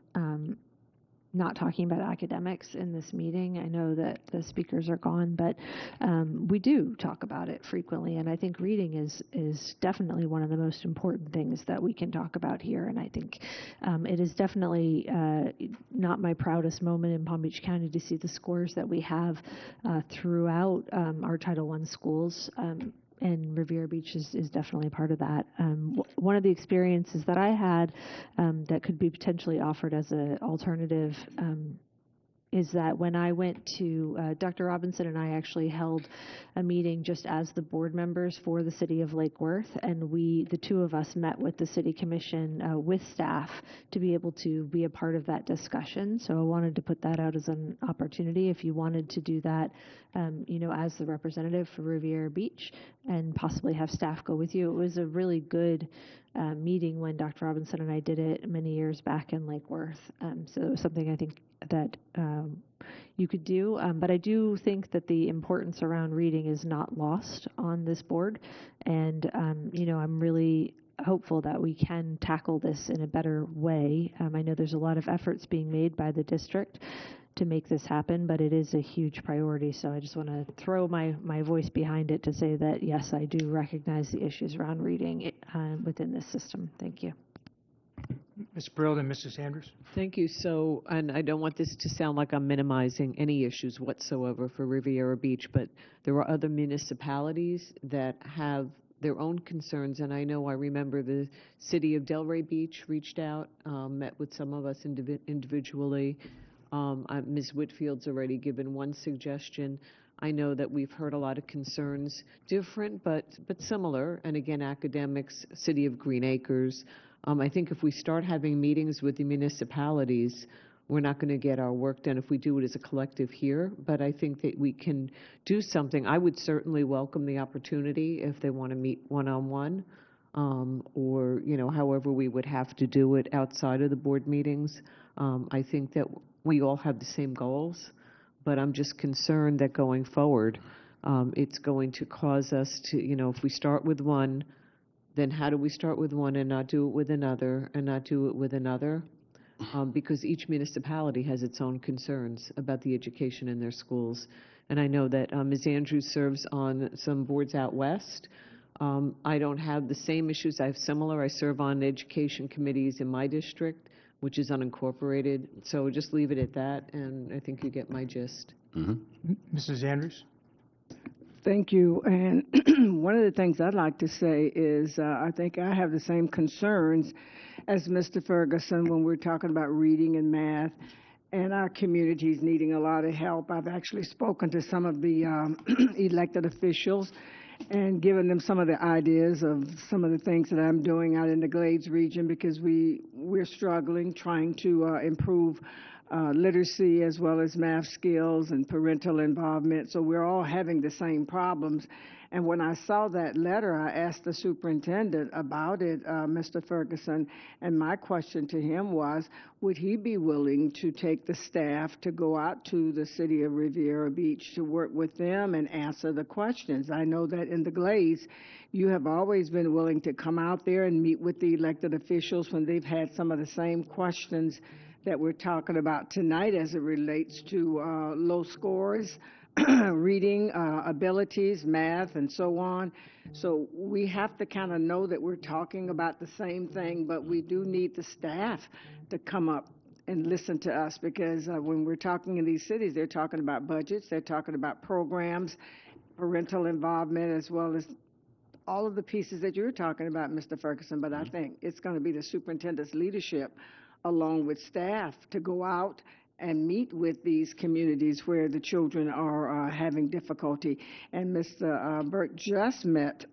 not talking about academics in this meeting. I know that the speakers are gone, but we do talk about it frequently, and I think reading is definitely one of the most important things that we can talk about here, and I think it is definitely not my proudest moment in Palm Beach County to see the scores that we have throughout our Title I schools. And Riviera Beach is definitely part of that. One of the experiences that I had that could be potentially offered as an alternative is that when I went to, Dr. Robinson and I actually held a meeting just as the board members for the city of Lake Worth, and the two of us met with the city commission with staff to be able to be a part of that discussion. So I wanted to put that out as an opportunity if you wanted to do that, as the representative for Riviera Beach, and possibly have staff go with you. It was a really good meeting when Dr. Robinson and I did it many years back in Lake Worth. So it was something I think that you could do. But I do think that the importance around reading is not lost on this board. And, I'm really hopeful that we can tackle this in a better way. I know there's a lot of efforts being made by the district to make this happen, but it is a huge priority. So I just want to throw my voice behind it to say that, yes, I do recognize the issues around reading within this system. Thank you. Ms. Brill and Mrs. Andrews. Thank you. So, and I don't want this to sound like I'm minimizing any issues whatsoever for Riviera Beach, but there are other municipalities that have their own concerns, and I remember the city of Delray Beach reached out, met with some of us individually. Ms. Whitfield's already given one suggestion. I know that we've heard a lot of concerns, different but similar, and again, academics, city of Green Acres. I think if we start having meetings with the municipalities, we're not going to get our work done if we do it as a collective here, but I think that we can do something. I would certainly welcome the opportunity if they want to meet one-on-one, or, however we would have to do it outside of the board meetings. I think that we all have the same goals, but I'm just concerned that going forward, it's going to cause us to, if we start with one, then how do we start with one and not do it with another and not do it with another? Because each municipality has its own concerns about the education in their schools. And I know that Ms. Andrews serves on some boards out west. I don't have the same issues. I have similar. I serve on education committees in my district, which is unincorporated. So just leave it at that, and I think you get my gist. Mrs. Andrews. Thank you. And one of the things I'd like to say is I think I have the same concerns as Mr. Ferguson when we're talking about reading and math, and our community is needing a lot of help. I've actually spoken to some of the elected officials and given them some of the ideas of some of the things that I'm doing out in the Glades region, because we're struggling trying to improve literacy as well as math skills and parental involvement. So we're all having the same problems. And when I saw that letter, I asked the superintendent about it, Mr. Ferguson, and my question to him was, would he be willing to take the staff to go out to the city of Riviera Beach to work with them and answer the questions? I know that in the Glades, you have always been willing to come out there and meet with the elected officials when they've had some of the same questions that we're talking about tonight as it relates to low scores, reading abilities, math, and so on. So we have to kind of know that we're talking about the same thing, but we do need the staff to come up and listen to us, because when we're talking in these cities, they're talking about budgets, they're talking about programs, parental involvement, as well as all of the pieces that you're talking about, Mr. Ferguson. But I think it's going to be the superintendent's leadership along with staff to go out and meet with these communities where the children are having difficulty. And Mr. Burke just met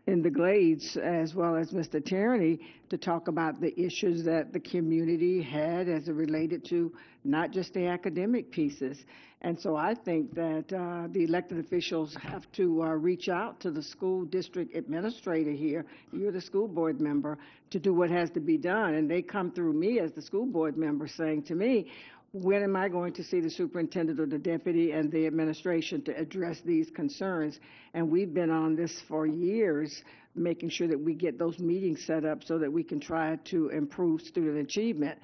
in the Glades, as well as Mr. Tierney, to talk about the issues that the community had as it related to not just the academic pieces. And so I think that the elected officials have to reach out to the school district administrator here, you're the school board member, to do what has to be done. And they come through me as the school board member saying to me, when am I going to see the superintendent or the deputy and the administration to address these concerns? And we've been on this for years, making sure that we get those meetings set up so that we can try to improve student achievement.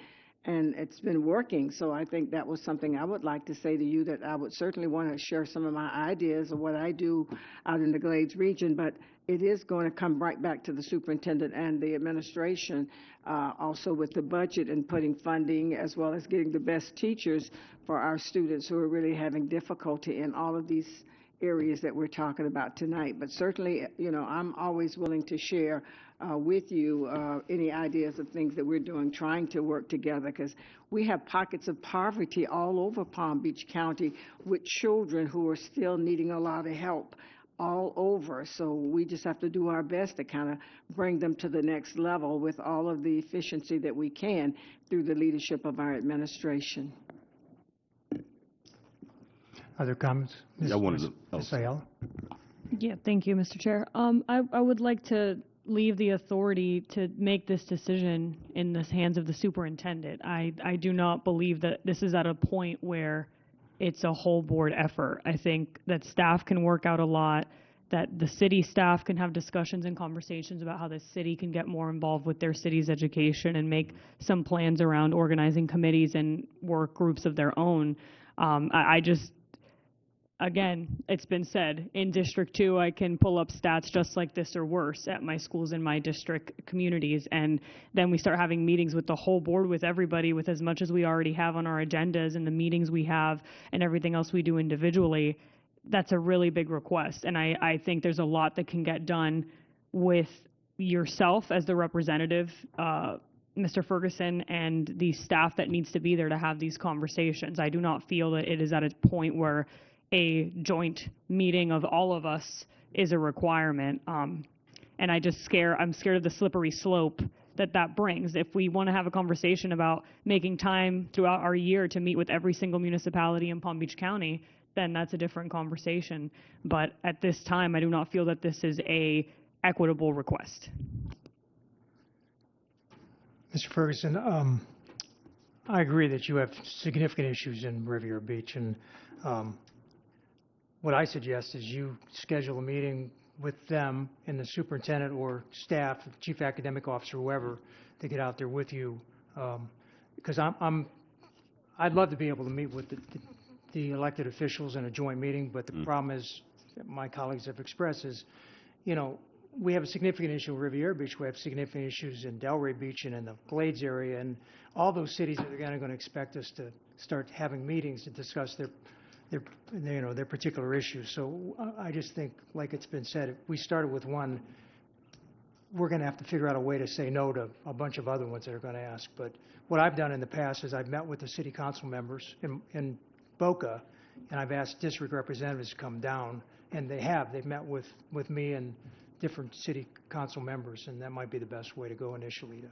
And it's been working. So I think that was something I would like to say to you, that I would certainly want to share some of my ideas of what I do out in the Glades region. But it is going to come right back to the superintendent and the administration, also with the budget and putting funding, as well as getting the best teachers for our students who are really having difficulty in all of these areas that we're talking about tonight. But certainly, I'm always willing to share with you any ideas of things that we're doing, trying to work together, because we have pockets of poverty all over Palm Beach County with children who are still needing a lot of help all over. So we just have to do our best to kind of bring them to the next level with all of the efficiency that we can through the leadership of our administration. Other comments? Ms. Ayala? Yeah, thank you, Mr. Chair. I would like to leave the authority to make this decision in the hands of the superintendent. I do not believe that this is at a point where it's a whole board effort. I think that staff can work out a lot, that the city staff can have discussions and conversations about how the city can get more involved with their city's education and make some plans around organizing committees and work groups of their own. I just, again, it's been said, in District 2, I can pull up stats just like this or worse at my schools in my district communities. And then we start having meetings with the whole board, with everybody, with as much as we already have on our agendas and the meetings we have and everything else we do individually. That's a really big request. And I think there's a lot that can get done with yourself as the representative, Mr. Ferguson, and the staff that needs to be there to have these conversations. I do not feel that it is at a point where a joint meeting of all of us is a requirement. And I'm scared of the slippery slope that brings. If we want to have a conversation about making time throughout our year to meet with every single municipality in Palm Beach County, then that's a different conversation. But at this time, I do not feel that this is a equitable request. Mr. Ferguson, I agree that you have significant issues in Riviera Beach, and what I suggest is you schedule a meeting with them and the superintendent or staff, chief academic officer, whoever, to get out there with you, because I'd love to be able to meet with the elected officials in a joint meeting, but the problem is, that my colleagues have expressed, is, we have a significant issue in Riviera Beach. We have significant issues in Delray Beach and in the Glades area, and all those cities are going to expect us to start having meetings to discuss their particular issues. So I just think, like it's been said, if we started with one, we're going to have to figure out a way to say no to a bunch of other ones that are going to ask. But what I've done in the past is I've met with the city council members in Boca, and I've asked district representatives to come down, and they've met with me and different city council members, and that might be the best way to go initially.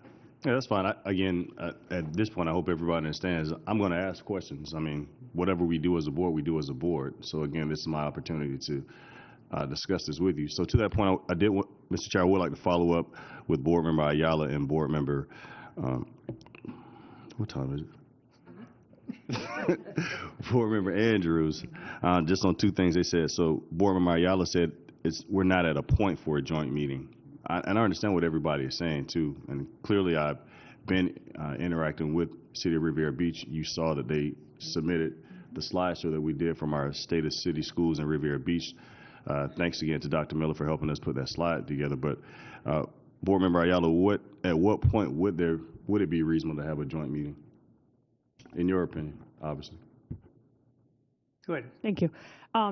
Yeah, that's fine. At this point, I hope everybody understands, I'm going to ask questions. I mean, whatever we do as a board, we do as a board. So again, this is my opportunity to discuss this with you. So to that point, Mr. Chair, I would like to follow up with Board Member Ayala and Board Member, what time is it? Board Member Andrews, just on two things they said. So Board Member Ayala said we're not at a point for a joint meeting. And I understand what everybody is saying too. And clearly I've been interacting with City of Riviera Beach. You saw that they submitted the slideshow that we did from our state of city schools in Riviera Beach. Thanks again to Dr. Miller for helping us put that slide together. But Board Member Ayala, at what point would it be reasonable to have a joint meeting? In your opinion, obviously. Good. Thank you.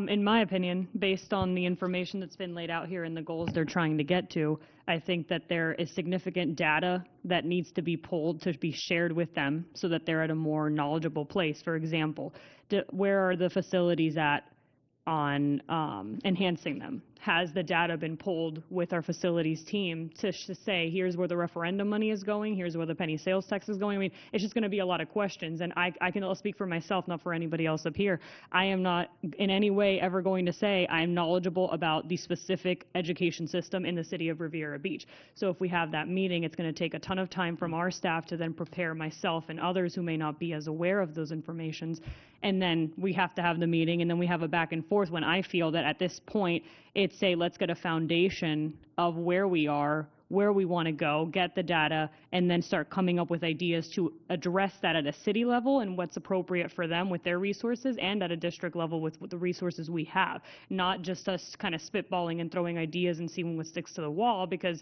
In my opinion, based on the information that's been laid out here and the goals they're trying to get to, I think that there is significant data that needs to be pulled to be shared with them so that they're at a more knowledgeable place. For example, where are the facilities at on enhancing them? Has the data been pulled with our facilities team to say, here's where the referendum money is going, here's where the penny sales tax is going? I mean, it's just going to be a lot of questions, and I can speak for myself, not for anybody else up here. I am not in any way ever going to say I'm knowledgeable about the specific education system in the city of Riviera Beach. So if we have that meeting, it's going to take a ton of time from our staff to then prepare myself and others who may not be as aware of those informations. And then we have to have the meeting, and then we have a back and forth when I feel that at this point, it's say, let's get a foundation of where we are, where we want to go, get the data, and then start coming up with ideas to address that at a city level and what's appropriate for them with their resources, and at a district level with the resources we have. Not just us kind of spitballing and throwing ideas and seeing what sticks to the wall, because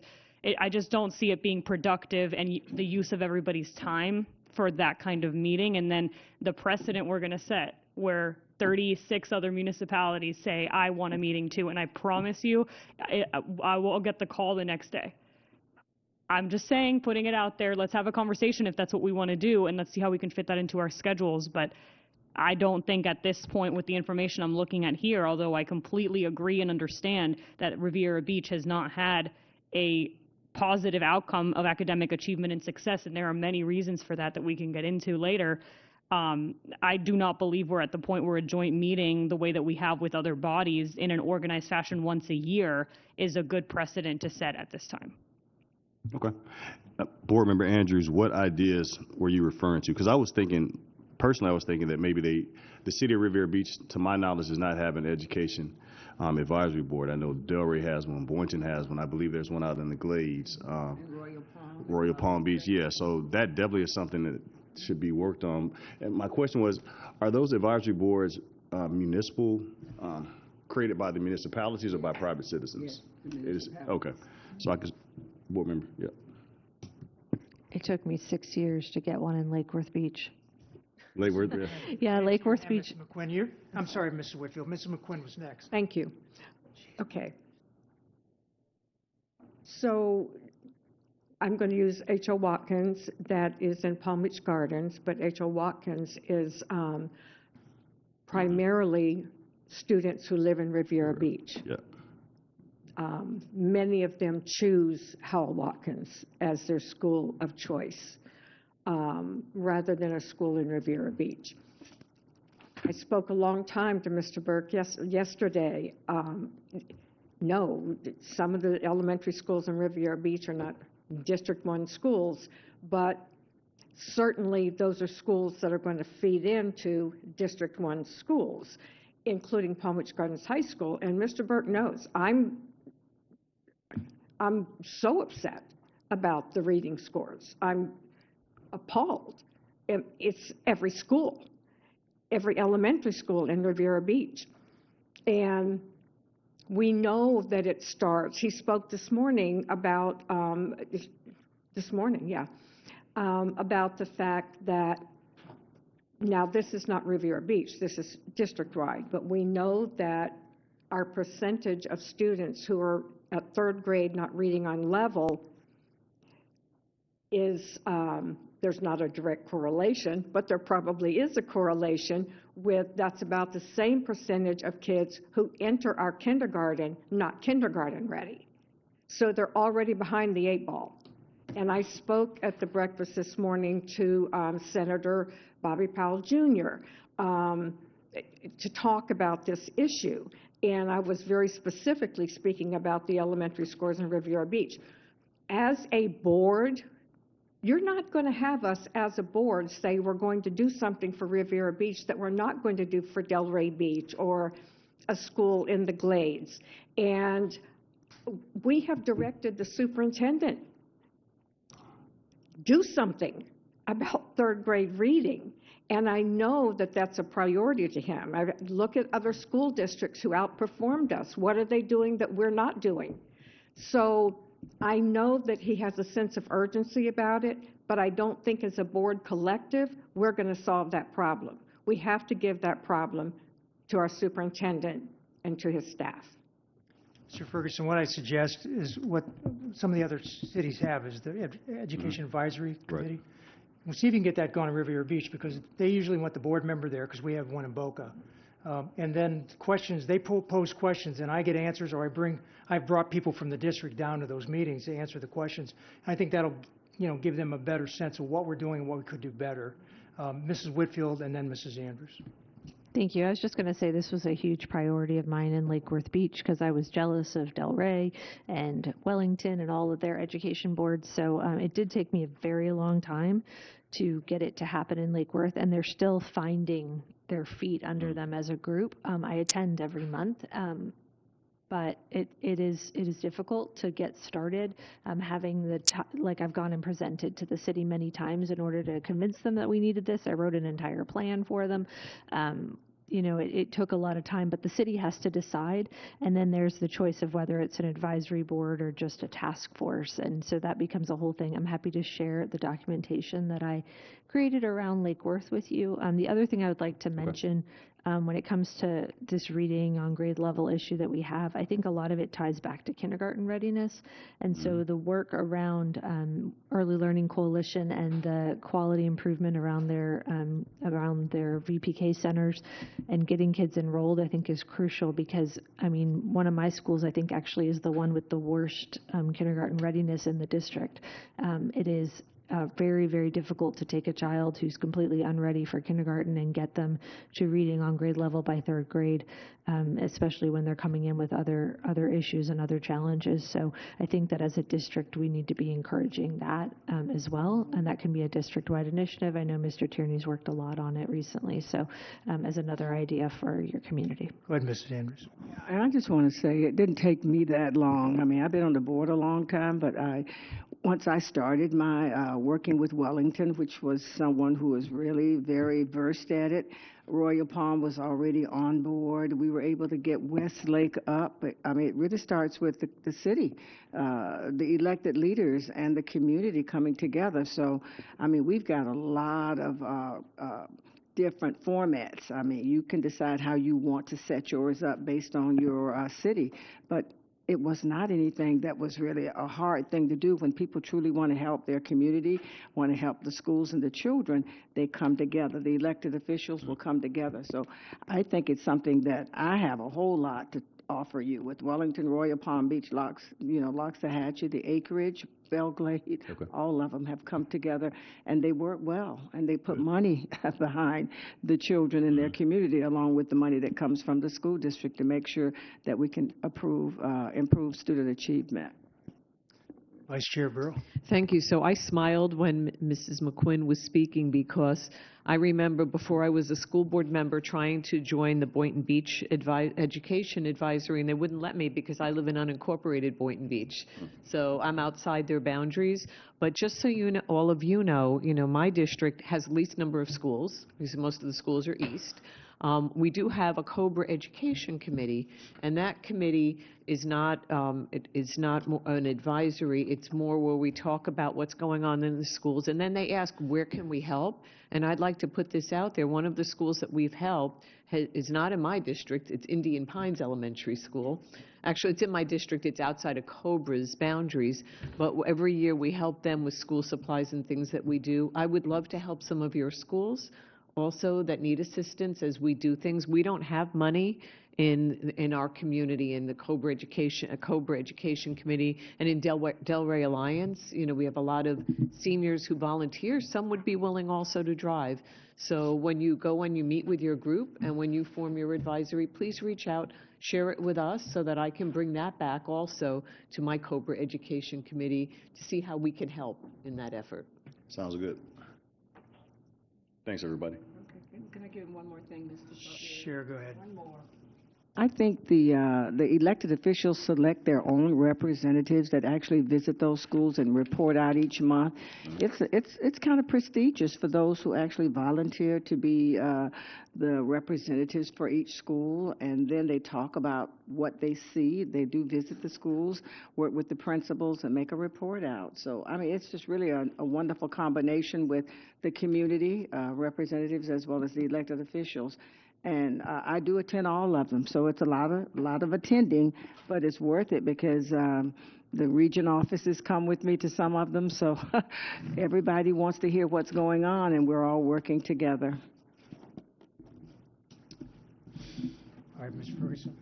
I just don't see it being productive and the use of everybody's time for that kind of meeting. And then the precedent we're going to set where 36 other municipalities say, I want a meeting too, and I promise you, I will get the call the next day. I'm just saying, putting it out there, let's have a conversation if that's what we want to do, and let's see how we can fit that into our schedules. But I don't think at this point, with the information I'm looking at here, although I completely agree and understand that Riviera Beach has not had a positive outcome of academic achievement and success, and there are many reasons for that we can get into later. I do not believe we're at the point where a joint meeting, the way that we have with other bodies in an organized fashion once a year, is a good precedent to set at this time. Okay. Board Member Andrews, what ideas were you referring to? Because I was thinking personally, I was thinking that maybe the city of Riviera Beach, to my knowledge, does not have an education advisory board. I know Delray has one, Boynton has one. I believe there's one out in the Glades. Royal Palm Beach, yeah. So that definitely is something that should be worked on. And my question was, are those advisory boards municipal, created by the municipalities or by private citizens? Yes, It is, okay. So I could, board member, yeah. It took me 6 years to get one in Lake Worth Beach. Lake Worth, yeah. Yeah, Lake Worth And Beach. Mrs. McQuinn, I'm sorry, Mrs. Whitfield. Mrs. McQuinn was next. Thank you. Okay. So I'm going to use H.O. Watkins, that is in Palm Beach Gardens, but H.O. Watkins is primarily students who live in Riviera Beach. Yeah. Many of them choose Howell Watkins as their school of choice rather than a school in Riviera Beach. I spoke a long time to Mr. Burke yesterday. No, some of the elementary schools in Riviera Beach are not District 1 schools, but certainly those are schools that are going to feed into District 1 schools, including Palm Beach Gardens High School. And Mr. Burke knows I'm so upset about the reading scores. I'm appalled. It's every school, every elementary school in Riviera Beach. And we know that it starts. He spoke this morning about, about the fact that, now this is not Riviera Beach, this is district-wide, but we know that our percentage of students who are at third grade not reading on level is, there's not a direct correlation, but there probably is a correlation with that's about the same percentage of kids who enter our kindergarten not kindergarten ready. So they're already behind the 8 ball. And I spoke at the breakfast this morning to Senator Bobby Powell Jr. To talk about this issue. And I was very specifically speaking about the elementary schools in Riviera Beach. As a board, you're not going to have us as a board say we're going to do something for Riviera Beach that we're not going to do for Delray Beach or a school in the Glades. And we have directed the superintendent, do something about third grade reading. And I know that that's a priority to him. I look at other school districts who outperformed us. What are they doing that we're not doing? So I know that he has a sense of urgency about it, but I don't think as a board collective, we're going to solve that problem. We have to give that problem to our superintendent and to his staff. Mr. Ferguson, what I suggest is what some of the other cities have is the Education Advisory Committee. Right. We'll see if you can get that going in Riviera Beach, because they usually want the board member there, because we have one in Boca. And then questions, they pose questions, and I get answers, or I've brought people from the district down to those meetings to answer the questions. I think that'll, give them a better sense of what we're doing and what we could do better. Mrs. Whitfield and then Mrs. Andrews. Thank you. I was just going to say this was a huge priority of mine in Lake Worth Beach because I was jealous of Delray and Wellington and all of their education boards. So it did take me a very long time to get it to happen in Lake Worth, and they're still finding their feet under them as a group. I attend every month, but it is difficult to get started. Having like I've gone and presented to the city many times in order to convince them that we needed this. I wrote an entire plan for them. It took a lot of time, but the city has to decide, and then there's the choice of whether it's an advisory board or just a task force, and so that becomes a whole thing. I'm happy to share the documentation that I created around Lake Worth with you. The other thing I would like to mention when it comes to this reading on grade level issue that we have, I think a lot of it ties back to kindergarten readiness. And so the work around Early Learning Coalition and the quality improvement around their VPK centers and getting kids enrolled, I think is crucial because, one of my schools, I think actually is the one with the worst kindergarten readiness in the district. It is very, very difficult to take a child who's completely unready for kindergarten and get them to reading on grade level by third grade, especially when they're coming in with other issues and other challenges. So I think that as a district, we need to be encouraging that as well, and that can be a district-wide initiative. I know Mr. Tierney's worked a lot on it recently, so as another idea for your community. Go ahead, Mrs. Andrews. And I just want to say it didn't take me that long. I mean, I've been on the board a long time, but once I started my working with Wellington, which was someone who was really very versed at it, Royal Palm was already on board. We were able to get Westlake up. But, I mean, it really starts with the city, the elected leaders, and the community coming together. So, I mean, we've got a lot of different formats. I mean, you can decide how you want to set yours up based on your city, but it was not anything that was really a hard thing to do. When people truly want to help their community, want to help the schools and the children, they come together. The elected officials will come together. So I think it's something that I have a whole lot to offer you with Wellington, Royal Palm Beach, Loxahatchee, the Acreage, Belglade, all of them have come together, and they work well, and they put money behind the children in their community, along with the money that comes from the school district, to make sure that we can improve student achievement. Vice Chair Burrow. Thank you. So I smiled when Mrs. McQuinn was speaking, because I remember before I was a school board member trying to join the Boynton Beach Education Advisory, and they wouldn't let me because I live in unincorporated Boynton Beach. So I'm outside their boundaries. But just so you know, all of you know, my district has the least number of schools, because most of the schools are east. We do have a COBRA Education Committee, and that committee is not an advisory. It's more where we talk about what's going on in the schools, and then they ask, where can we help? And I'd like to put this out there. One of the schools that we've helped is not in my district. It's Indian Pines Elementary School. Actually, it's in my district. It's outside of COBRA's boundaries, but every year we help them with school supplies and things that we do. I would love to help some of your schools also that need assistance as we do things. We don't have money in our community, in the COBRA Education Committee, and in Delray Alliance. We have a lot of seniors who volunteer. Some would be willing also to drive. So when you go and you meet with your group and when you form your advisory, please reach out, share it with us so that I can bring that back also to my COBRA Education Committee to see how we can help in that effort. Sounds good. Thanks, everybody. Okay. Can I give one more thing, Mr. Butler? Sure, go ahead. One more. I think the elected officials select their own representatives that actually visit those schools and report out each month. It's kind of prestigious for those who actually volunteer to be the representatives for each school, and then they talk about what they see. They do visit the schools, work with the principals, and make a report out. So, I mean, it's just really a wonderful combination with the community representatives as well as the elected officials. And I do attend all of them, so it's a lot of attending, but it's worth it because the region offices come with me to some of them, so everybody wants to hear what's going on, and we're all working together. All right, Ms. Ferguson.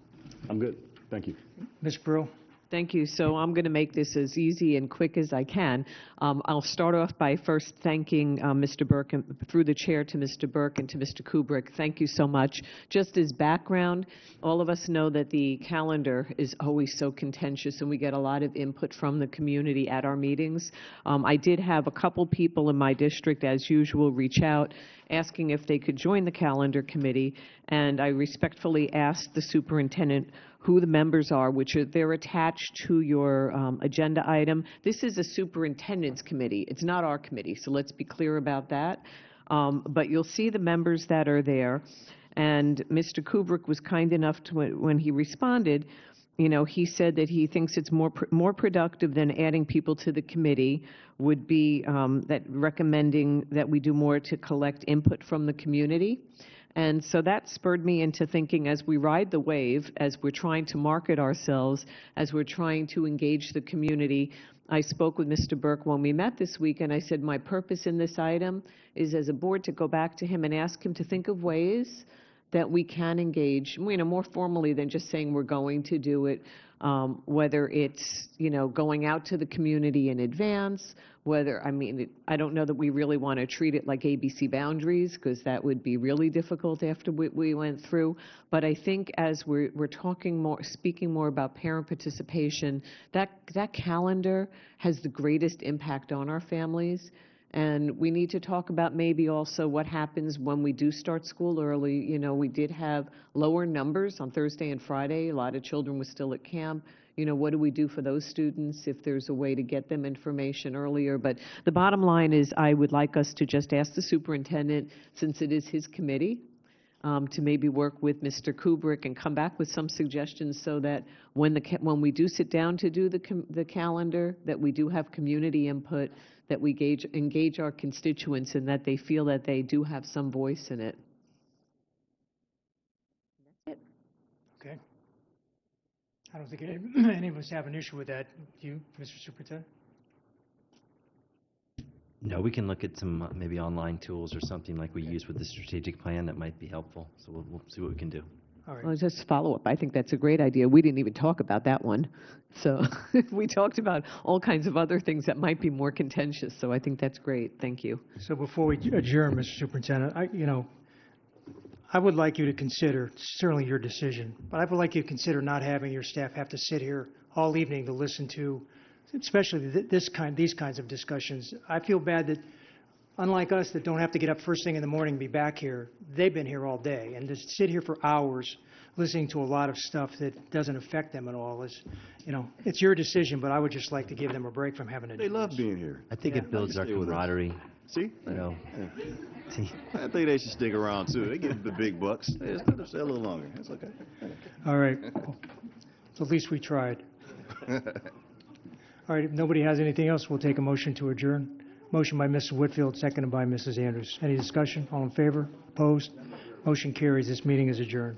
I'm good. Thank you. Ms. Burrow. Thank you. So I'm going to make this as easy and quick as I can. I'll start off by first thanking Mr. Burke, and through the chair to Mr. Burke and to Mr. Kubrick. Thank you so much. Just as background, all of us know that the calendar is always so contentious, and we get a lot of input from the community at our meetings. I did have a couple people in my district, as usual, reach out asking if they could join the calendar committee, and I respectfully asked the superintendent who the members are, which they're attached to your agenda item. This is a superintendent's committee. It's not our committee, so let's be clear about that. But you'll see the members that are there. And Mr. Kubrick was kind enough to, when he responded, he said that he thinks it's more productive than adding people to the committee would be that recommending that we do more to collect input from the community. And so that spurred me into thinking, as we ride the wave, as we're trying to market ourselves, as we're trying to engage the community, I spoke with Mr. Burke when we met this week, and I said my purpose in this item is, as a board, to go back to him and ask him to think of ways that we can engage, more formally than just saying we're going to do it, whether it's, going out to the community in advance, I don't know that we really want to treat it like ABC boundaries, because that would be really difficult after we went through. But I think as we're speaking more about parent participation, that calendar has the greatest impact on our families. And we need to talk about maybe also what happens when we do start school early. We did have lower numbers on Thursday and Friday. A lot of children were still at camp. What do we do for those students if there's a way to get them information earlier? But the bottom line is I would like us to just ask the superintendent, since it is his committee, to maybe work with Mr. Kubrick and come back with some suggestions so that when we do sit down to do the calendar, that we do have community input, that we engage our constituents, and that they feel that they do have some voice in it. That's it. Okay. I don't think any of us have an issue with that. You, Mr. Superintendent? No, we can look at some maybe online tools or something like we use with the strategic plan that might be helpful. So we'll see what we can do. All right. Well, just follow up. I think that's a great idea. We didn't even talk about that one. So we talked about all kinds of other things that might be more contentious. So I think that's great. Thank you. So before we adjourn, Mr. Superintendent, I would like you to consider, certainly your decision, but I would like you to consider not having your staff have to sit here all evening to listen to, especially these kinds of discussions. I feel bad that, unlike us that don't have to get up first thing in the morning and be back here, they've been here all day. And to sit here for hours listening to a lot of stuff that doesn't affect them at all is, it's your decision, but I would just like to give them a break from having to do this. They love being here. I think it builds our camaraderie. See? See? I think they should stick around, too. They get the big bucks. They just let them stay a little longer. That's okay. All right. At least we tried. All right, if nobody has anything else, we'll take a motion to adjourn. Motion by Mrs. Whitfield, seconded by Mrs. Andrews. Any discussion? All in favor? Opposed? Motion carries. This meeting is adjourned.